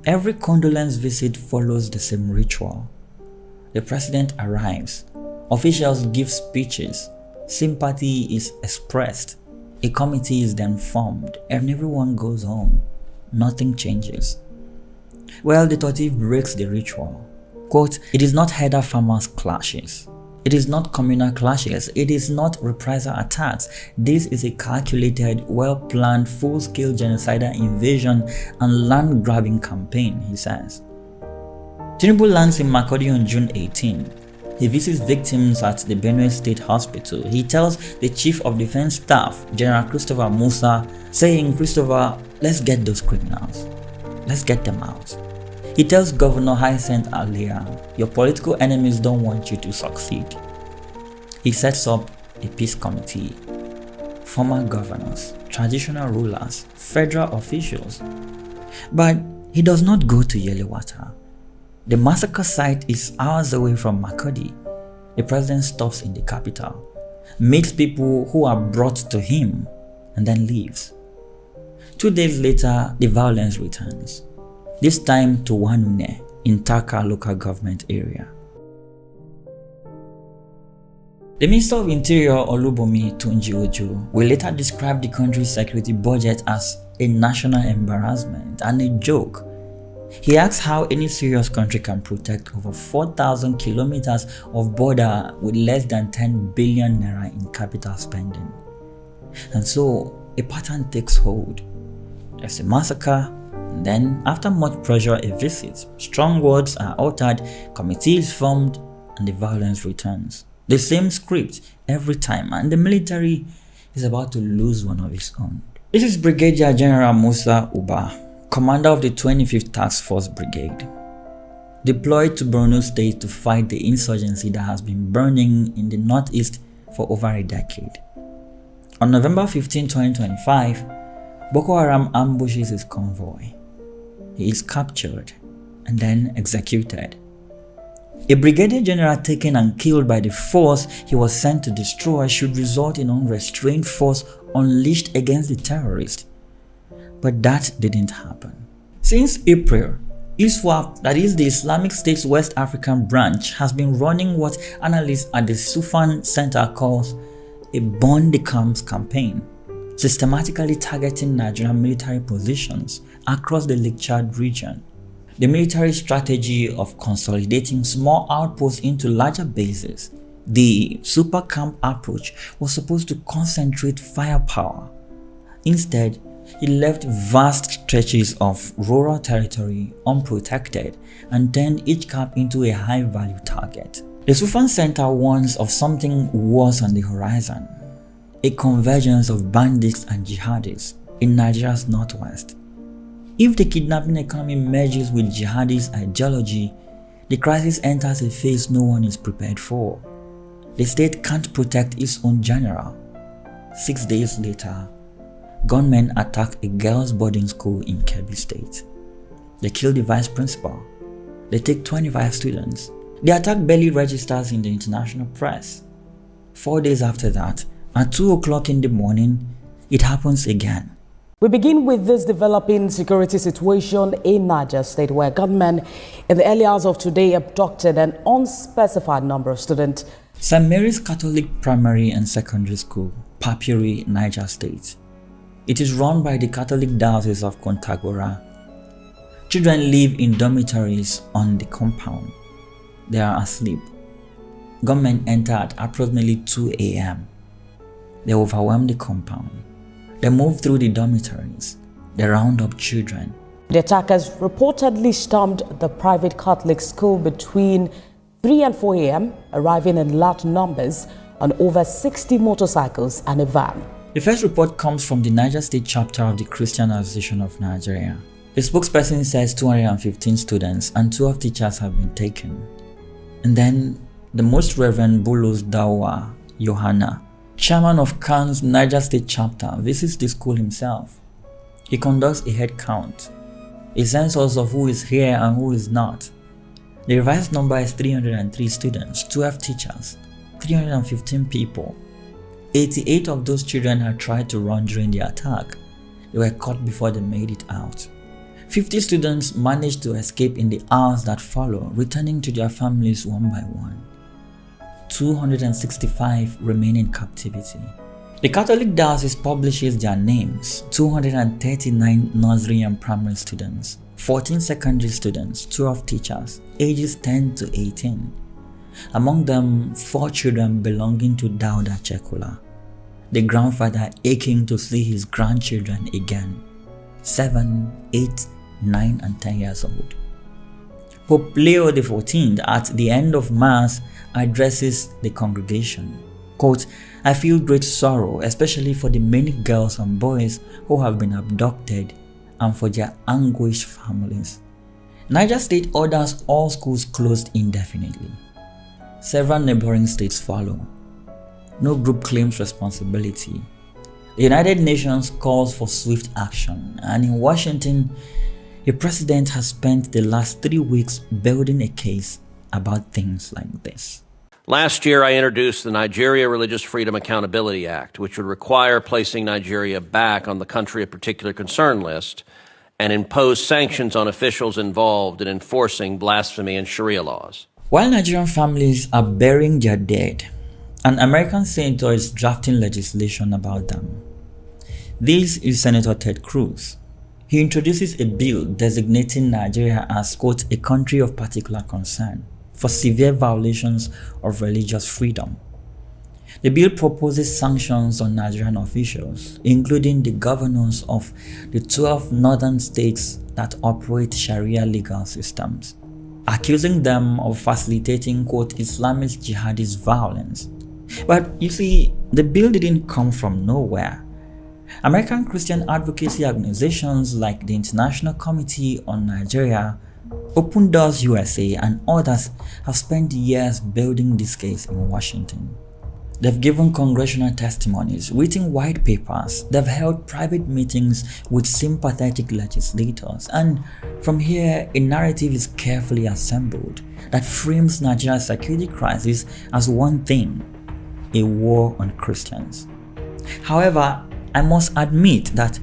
Every condolence visit follows the same ritual. The president arrives, officials give speeches, sympathy is expressed, a committee is then formed, and everyone goes home. Nothing changes. Well, the Tortif breaks the ritual. Quote, "It is not header farmers clashes. It is not communal clashes. It is not reprisal attacks. This is a calculated, well-planned, full-scale genocidal invasion and land-grabbing campaign," he says. Tinubu lands in Makurdi on June 18. He visits victims at the Benue State Hospital. He tells the Chief of Defense Staff, General Christopher Musa, saying, "Christopher, let's get those criminals. Let's get them out." He tells Governor Hyacinth Alia, "Your political enemies don't want you to succeed." He sets up a peace committee, former governors, traditional rulers, federal officials. But he does not go to Yelewata. The massacre site is hours away from Makurdi. The president stops in the capital, meets people who are brought to him, and then leaves. 2 days later, the violence returns, this time to Wanune in Taka local government area. The Minister of Interior Olubomi Tunji-Ojo will later describe the country's security budget as a national embarrassment and a joke. He asks how any serious country can protect over 4,000 kilometers of border with less than 10 billion naira in capital spending. And so a pattern takes hold. There's a massacre, and then after much pressure a visit, strong words are uttered, committee is formed, and the violence returns. The same script every time, and the military is about to lose one of its own. This is Brigadier General Musa Uba, commander of the 25th Task Force Brigade, deployed to Borno State to fight the insurgency that has been burning in the northeast for over a decade. On November 15, 2025, Boko Haram ambushes his convoy. He is captured and then executed. A brigadier general taken and killed by the force he was sent to destroy should result in unrestrained force unleashed against the terrorist. But that didn't happen. Since April, ISWAP, that is the Islamic State's West African branch, has been running what analysts at the Sufan Center calls a Burn the Camps campaign, systematically targeting Nigerian military positions across the Lake Chad region. The military strategy of consolidating small outposts into larger bases, the super camp approach, was supposed to concentrate firepower. Instead, it left vast stretches of rural territory unprotected and turned each camp into a high-value target. The Sufan Center warns of something worse on the horizon, a convergence of bandits and jihadis in Nigeria's northwest. If the kidnapping economy merges with jihadist ideology, the crisis enters a phase no one is prepared for. The state can't protect its own general. 6 days later, gunmen attack a girls' boarding school in Kebbi State. They kill the vice principal. They take 25 students. The attack barely registers in the international press. 4 days after that, at 2 o'clock in the morning, it happens again. We begin with this developing security situation in Niger State, where gunmen in the early hours of today abducted an unspecified number of students. St. Mary's Catholic Primary and Secondary School, Papiri, Niger State. It is run by the Catholic Diocese of Kontagora. Children live in dormitories on the compound. They are asleep. Gunmen enter at approximately 2 a.m. They overwhelm the compound. They move through the dormitories. They round up children. The attackers reportedly stormed the private Catholic school between 3 and 4 a.m., arriving in large numbers on over 60 motorcycles and a van. The first report comes from the Niger State chapter of the Christian Association of Nigeria. The spokesperson says 215 students and 12 teachers have been taken. And then the Most Reverend Bulus Dawa Yohana, chairman of CAN's Niger State chapter, visits the school himself. He conducts a head count, a census of who is here and who is not. The revised number is 303 students, 12 teachers, 315 people. 88 of those children had tried to run during the attack. They were caught before they made it out. 50 students managed to escape in the hours that follow, returning to their families one by one. 265 remain in captivity. The Catholic Diocese publishes their names: 239 nursery and primary students, 14 secondary students, 12 teachers, ages 10 to 18. Among them, 4 children belonging to Dauda Chekula, the grandfather aching to see his grandchildren again, 7, 8, 9 and 10 years old. Pope Leo XIV, at the end of Mass, addresses the congregation. Quote, "I feel great sorrow, especially for the many girls and boys who have been abducted and for their anguished families." Niger State orders all schools closed indefinitely. Several neighboring states follow. No group claims responsibility. The United Nations calls for swift action, and in Washington, the president has spent the last 3 weeks building a case about things like this. Last year, I introduced the Nigeria Religious Freedom Accountability Act, which would require placing Nigeria back on the country of particular concern list and impose sanctions on officials involved in enforcing blasphemy and Sharia laws. While Nigerian families are burying their dead, an American senator is drafting legislation about them. This is Senator Ted Cruz. He introduces a bill designating Nigeria as, quote, a country of particular concern for severe violations of religious freedom. The bill proposes sanctions on Nigerian officials, including the governors of the 12 northern states that operate Sharia legal systems, accusing them of facilitating, quote, Islamist jihadist violence. But you see, the bill didn't come from nowhere. American Christian advocacy organizations like the International Committee on Nigeria, Open Doors USA, and others have spent years building this case in Washington. They've given congressional testimonies, written white papers, they've held private meetings with sympathetic legislators, and from here, a narrative is carefully assembled that frames Nigeria's security crisis as one thing: a war on Christians. However, I must admit that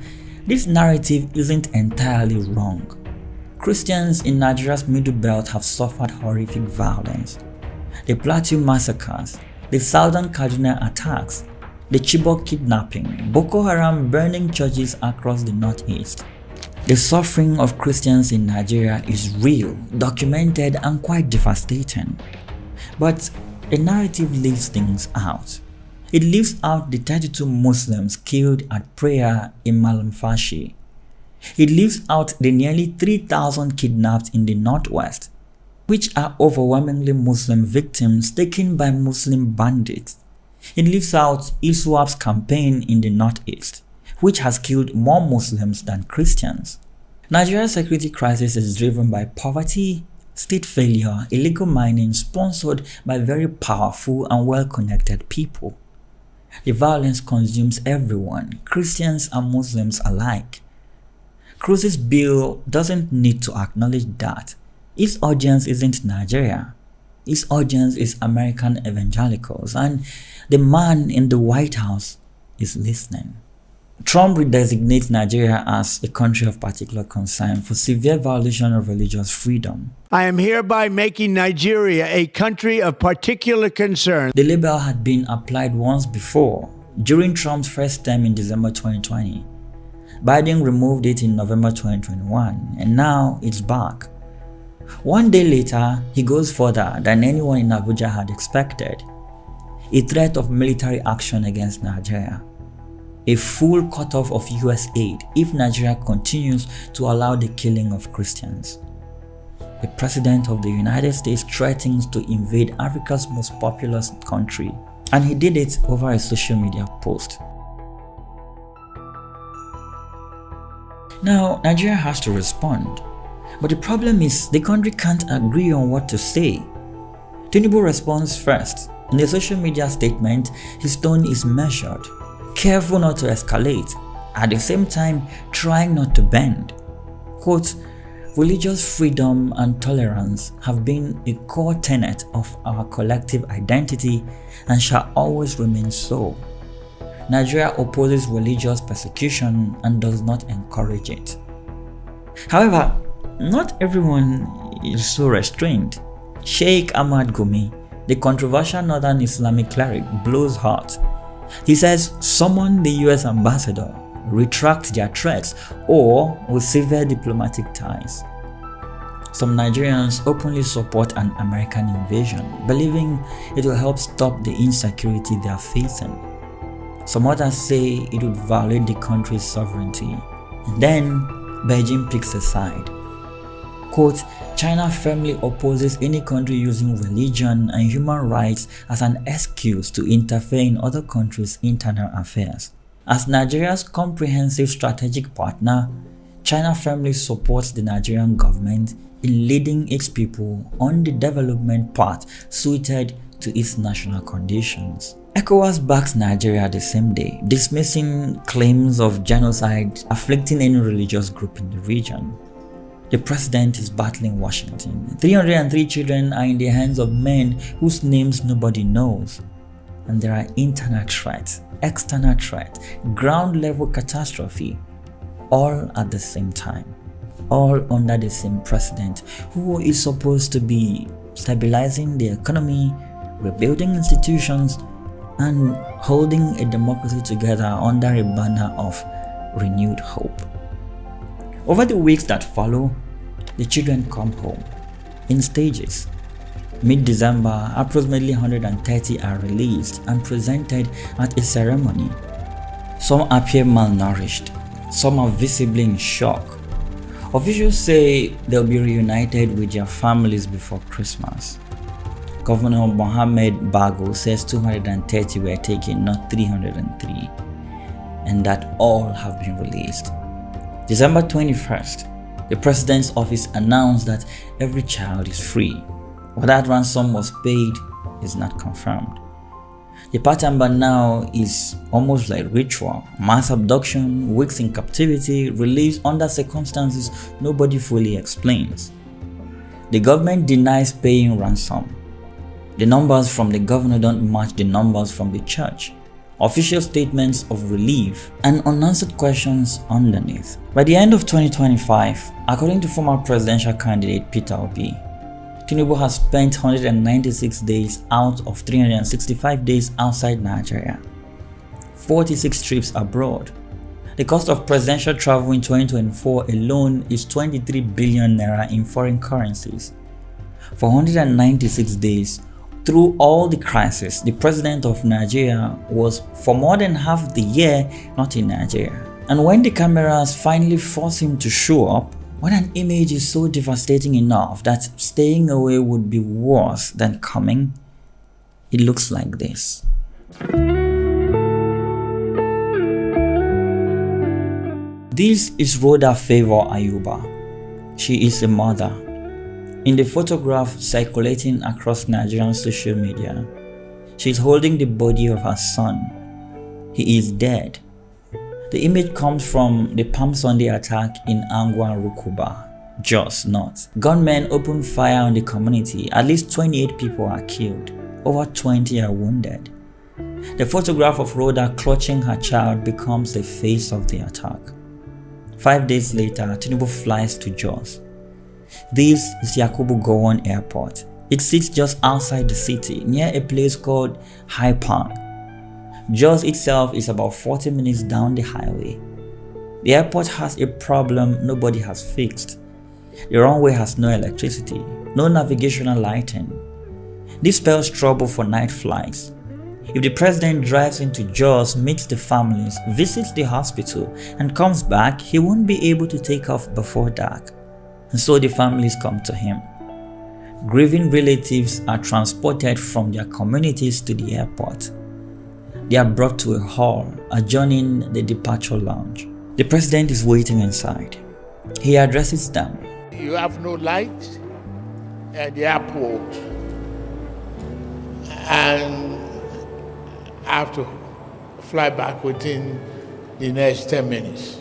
this narrative isn't entirely wrong. Christians in Nigeria's Middle Belt have suffered horrific violence. The Plateau massacres, the Southern Kaduna attacks, the Chibok kidnapping, Boko Haram burning churches across the Northeast. The suffering of Christians in Nigeria is real, documented, and quite devastating. But the narrative leaves things out. It leaves out the 32 Muslims killed at prayer in Malumfashi. It leaves out the nearly 3,000 kidnapped in the Northwest, which are overwhelmingly Muslim victims taken by Muslim bandits. It leaves out ISWAP's campaign in the Northeast, which has killed more Muslims than Christians. Nigeria's security crisis is driven by poverty, state failure, illegal mining sponsored by very powerful and well-connected people. The violence consumes everyone, Christians and Muslims alike. Cruz's bill doesn't need to acknowledge that. Its audience isn't Nigeria. Its audience is American evangelicals, and the man in the White House is listening. Trump redesignates Nigeria as a country of particular concern for severe violation of religious freedom. I am hereby making Nigeria a country of particular concern. The label had been applied once before, during Trump's first term in December 2020. Biden removed it in November 2021, and now it's back. One day later, he goes further than anyone in Abuja had expected. A threat of military action against Nigeria. A full cutoff of US aid if Nigeria continues to allow the killing of Christians. The President of the United States threatens to invade Africa's most populous country, and he did it over a social media post. Now, Nigeria has to respond, but the problem is the country can't agree on what to say. Tinubu responds first. In a social media statement, his tone is measured, careful not to escalate, at the same time trying not to bend. Quote, religious freedom and tolerance have been a core tenet of our collective identity and shall always remain so. Nigeria opposes religious persecution and does not encourage it. However, not everyone is so restrained. Sheikh Ahmad Gumi, the controversial Northern Islamic cleric, blows hot. He says, summon the US ambassador, retract their threats, or will sever diplomatic ties. Some Nigerians openly support an American invasion, believing it will help stop the insecurity they are facing. Some others say it would violate the country's sovereignty. And then Beijing picks a side. Quote, China firmly opposes any country using religion and human rights as an excuse to interfere in other countries' internal affairs. As Nigeria's comprehensive strategic partner, China firmly supports the Nigerian government in leading its people on the development path suited to its national conditions. ECOWAS backs Nigeria the same day, dismissing claims of genocide afflicting any religious group in the region. The president is battling Washington. 303 children are in the hands of men whose names nobody knows. And there are internal threats, external threats, ground-level catastrophe, all at the same time, all under the same president who is supposed to be stabilizing the economy, rebuilding institutions, and holding a democracy together under a banner of renewed hope. Over the weeks that follow, the children come home in stages. Mid-December, approximately 130 are released and presented at a ceremony. Some appear malnourished, some are visibly in shock. Officials say they'll be reunited with their families before Christmas. Governor Mohammed Bago says 230 were taken, not 303. and that all have been released. December 21st, the president's office announced that every child is free, but that ransom was paid is not confirmed. The pattern by now is almost like ritual: mass abduction, weeks in captivity, release under circumstances nobody fully explains. The government denies paying ransom. The numbers from the governor don't match the numbers from the church. Official statements of relief and unanswered questions underneath. By the end of 2025, according to former presidential candidate Peter Obi, Tinubu has spent 196 days out of 365 days outside Nigeria, 46 trips abroad. The cost of presidential travel in 2024 alone is 23 billion naira in foreign currencies. For 196 days, through all the crises, the president of Nigeria was for more than half the year not in Nigeria. And when the cameras finally force him to show up, when an image is so devastating enough that staying away would be worse than coming, it looks like this. This is Rhoda Favor Ayuba. She is a mother. In the photograph circulating across Nigerian social media, she is holding the body of her son. He is dead. The image comes from the Palm Sunday attack in Angwan Rukuba, Jos North. Gunmen opened fire on the community. At least 28 people are killed. Over 20 are wounded. The photograph of Rhoda clutching her child becomes the face of the attack. 5 days later, Tinubu flies to Jos. This is Yakubu Gowon Airport. It sits just outside the city, near a place called Haipang. Jos itself is about 40 minutes down the highway. The airport has a problem nobody has fixed. The runway has no electricity, no navigational lighting. This spells trouble for night flights. If the president drives into Jos, meets the families, visits the hospital, and comes back, he won't be able to take off before dark. And so the families come to him. Grieving relatives are transported from their communities to the airport. They are brought to a hall adjoining the departure lounge. The president is waiting inside. He addresses them. You have no light at the airport, and I have to fly back within the next 10 minutes.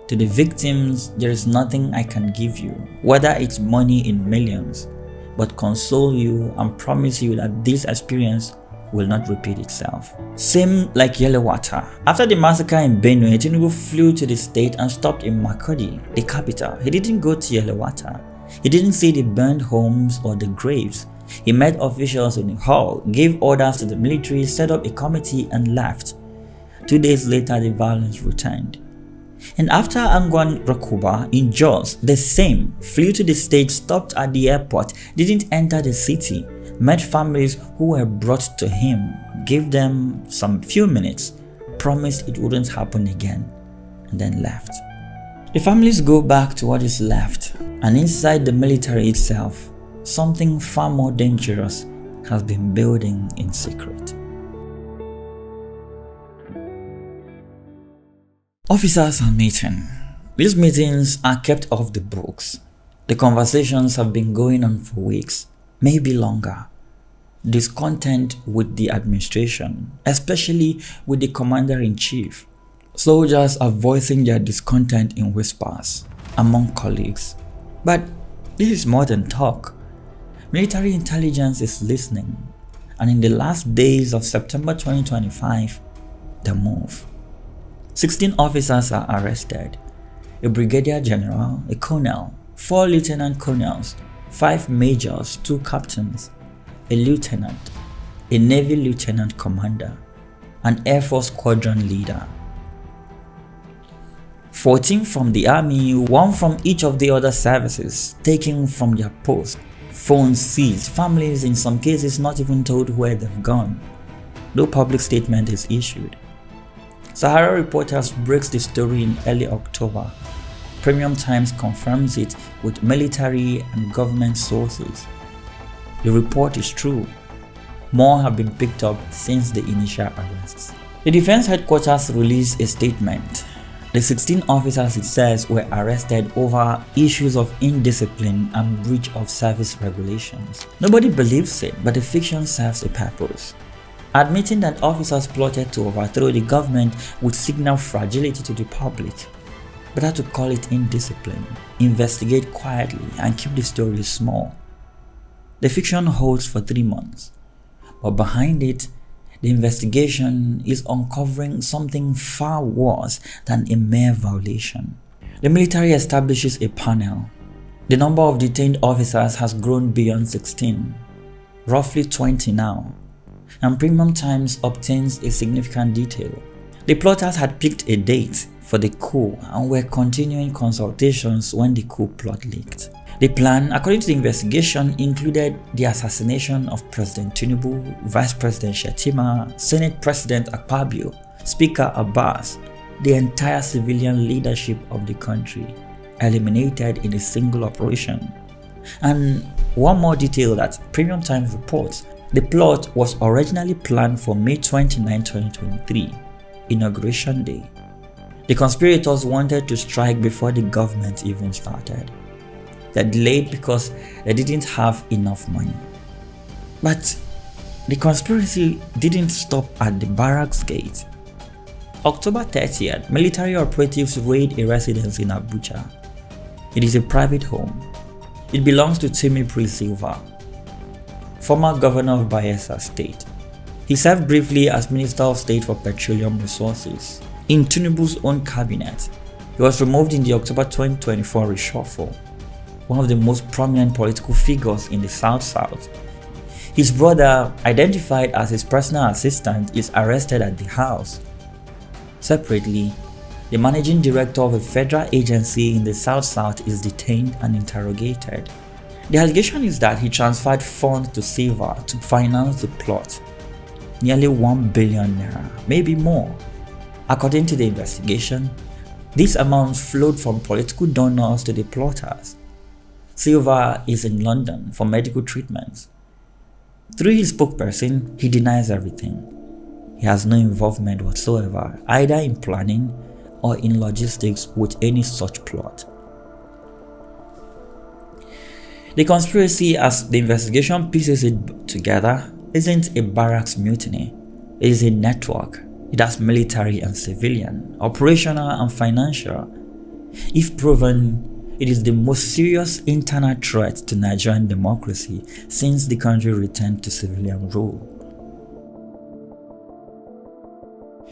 To the victims, there is nothing I can give you, whether it's money in millions, but console you and promise you that this experience will not repeat itself. Same like Yellow Water. After the massacre in Benue, Tinubu flew to the state and stopped in Makurdi, the capital. He didn't go to Yellow Water. He didn't see the burned homes or the graves. He met officials in the hall, gave orders to the military, set up a committee and left. 2 days later, the violence returned. And after Angwan Rakuba in Jos, the same, flew to the state, stopped at the airport, didn't enter the city, met families who were brought to him, gave them some few minutes, promised it wouldn't happen again, and then left. The families go back to what is left, and inside the military itself, something far more dangerous has been building in secret. Officers are meeting. These meetings are kept off the books. The conversations have been going on for weeks, maybe longer. Discontent with the administration, especially with the commander-in-chief. Soldiers are voicing their discontent in whispers among colleagues. But this is more than talk. Military intelligence is listening, and in the last days of September 2025, they move. 16 officers are arrested, a brigadier general, a colonel, 4 lieutenant colonels, 5 majors, 2 captains, a lieutenant, a Navy lieutenant commander, an Air Force squadron leader. 14 from the army, 1 from each of the other services, taken from their posts, phones seized, families in some cases not even told where they've gone. No public statement is issued. Sahara Reporters breaks the story in early October. Premium Times confirms it with military and government sources. The report is true. More have been picked up since the initial arrests. The defense headquarters released a statement. The 16 officers, it says, were arrested over issues of indiscipline and breach of service regulations. Nobody believes it, but the fiction serves a purpose. Admitting that officers plotted to overthrow the government would signal fragility to the public. Better to call it indiscipline, investigate quietly, and keep the story small. The fiction holds for 3 months, but behind it, the investigation is uncovering something far worse than a mere violation. The military establishes a panel. The number of detained officers has grown beyond 16, roughly 20 now, and Premium Times obtains a significant detail. The plotters had picked a date for the coup and were continuing consultations when the coup plot leaked. The plan, according to the investigation, included the assassination of President Tinubu, Vice President Shettima, Senate President Akpabio, Speaker Abbas, the entire civilian leadership of the country, eliminated in a single operation. And one more detail that Premium Times reports, the plot was originally planned for May 29, 2023, Inauguration Day. The conspirators wanted to strike before the government even started. They delayed because they didn't have enough money. But the conspiracy didn't stop at the barracks gate. October 30th, military operatives raid a residence in Abuja. It is a private home. It belongs to Timi Silva, former governor of Bayelsa State. He served briefly as Minister of State for Petroleum Resources. In Tinubu's own cabinet, he was removed in the October 2024 reshuffle. One of the most prominent political figures in the South-South. His brother, identified as his personal assistant, is arrested at the house. Separately, the managing director of a federal agency in the South-South is detained and interrogated. The allegation is that he transferred funds to Silva to finance the plot. Nearly 1 billion naira, maybe more. According to the investigation, these amounts flowed from political donors to the plotters. Silva is in London for medical treatment. Through his spokesperson, he denies everything. He has no involvement whatsoever, either in planning or in logistics with any such plot. The conspiracy, as the investigation pieces it together, isn't a barracks mutiny. It is a network. It has military and civilian, operational and financial. If proven, it is the most serious internal threat to Nigerian democracy since the country returned to civilian rule.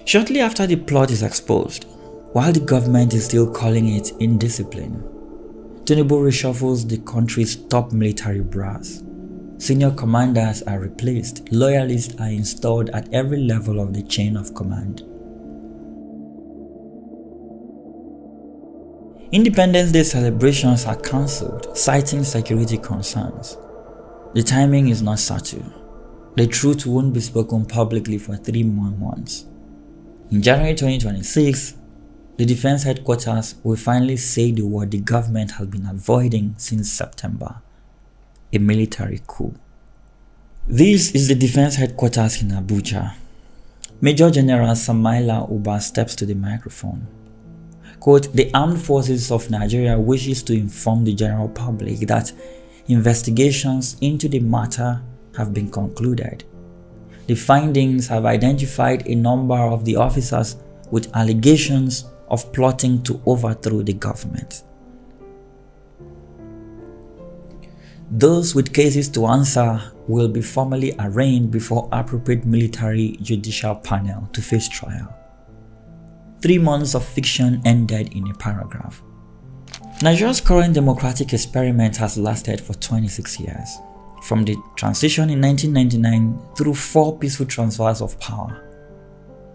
Shortly after the plot is exposed, while the government is still calling it indiscipline, Tinubu reshuffles the country's top military brass. Senior commanders are replaced, loyalists are installed at every level of the chain of command. Independence Day celebrations are cancelled, citing security concerns. The timing is not subtle. The truth won't be spoken publicly for 3 more months. In January 2026, the defense headquarters will finally say the word the government has been avoiding since September: a military coup. This is the defense headquarters in Abuja. Major General Samaila Uba steps to the microphone. Quote, "The armed forces of Nigeria wishes to inform the general public that investigations into the matter have been concluded. The findings have identified a number of the officers with allegations of plotting to overthrow the government. Those with cases to answer will be formally arraigned before appropriate military judicial panel to face trial." 3 months of fiction ended in a paragraph. Nigeria's current democratic experiment has lasted for 26 years, from the transition in 1999 through 4 peaceful transfers of power.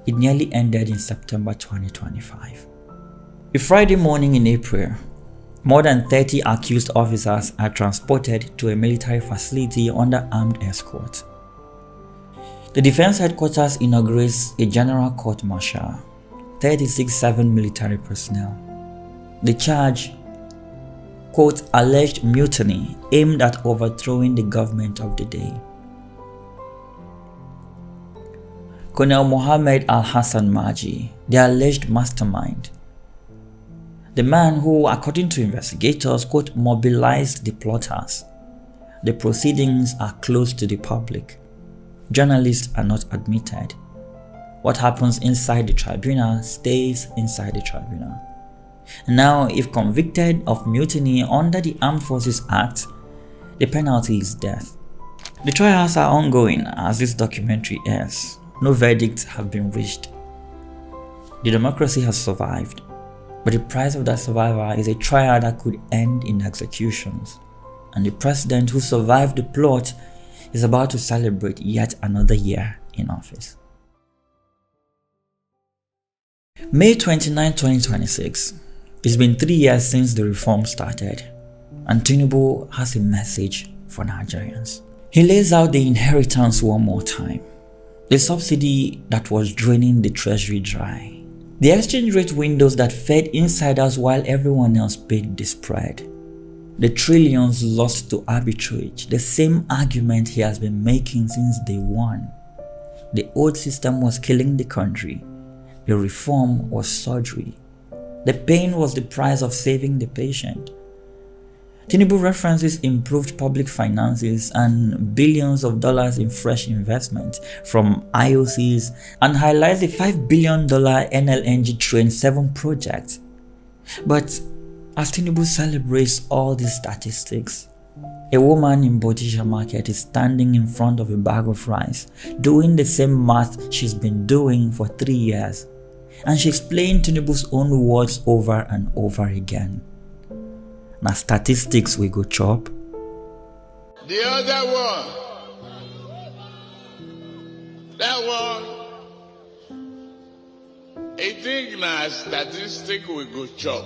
It nearly ended in September 2025. A Friday morning in April, more than 30 accused officers are transported to a military facility under armed escort. The defense headquarters inaugurates a general court-martial, 36 military personnel. The charge, quote, "alleged mutiny aimed at overthrowing the government of the day." Colonel Mohammed Al-Hassan Maji, the alleged mastermind. The man who, according to investigators, quote, mobilized the plotters. The proceedings are closed to the public. Journalists are not admitted. What happens inside the tribunal stays inside the tribunal. Now, if convicted of mutiny under the Armed Forces Act, the penalty is death. The trials are ongoing as this documentary airs. No verdicts have been reached. The democracy has survived, but the price of that survival is a trial that could end in executions. And the president who survived the plot is about to celebrate yet another year in office. May 29, 2026. It's been 3 years since the reform started, and Tinubu has a message for Nigerians. He lays out the inheritance one more time. The subsidy that was draining the treasury dry. The exchange rate windows that fed insiders while everyone else paid the spread. The trillions lost to arbitrage, the same argument he has been making since day one. The old system was killing the country. The reform was surgery. The pain was the price of saving the patient. Tinubu references improved public finances and billions of dollars in fresh investment from IOCs and highlights the $5 billion NLNG Train 7 project. But as Tinubu celebrates all these statistics, a woman in Bodija Market is standing in front of a bag of rice, doing the same math she's been doing for 3 years. And she explained Tinubu's own words over and over again. Now statistics we go chop. The other one, that one, I think now statistic we go chop.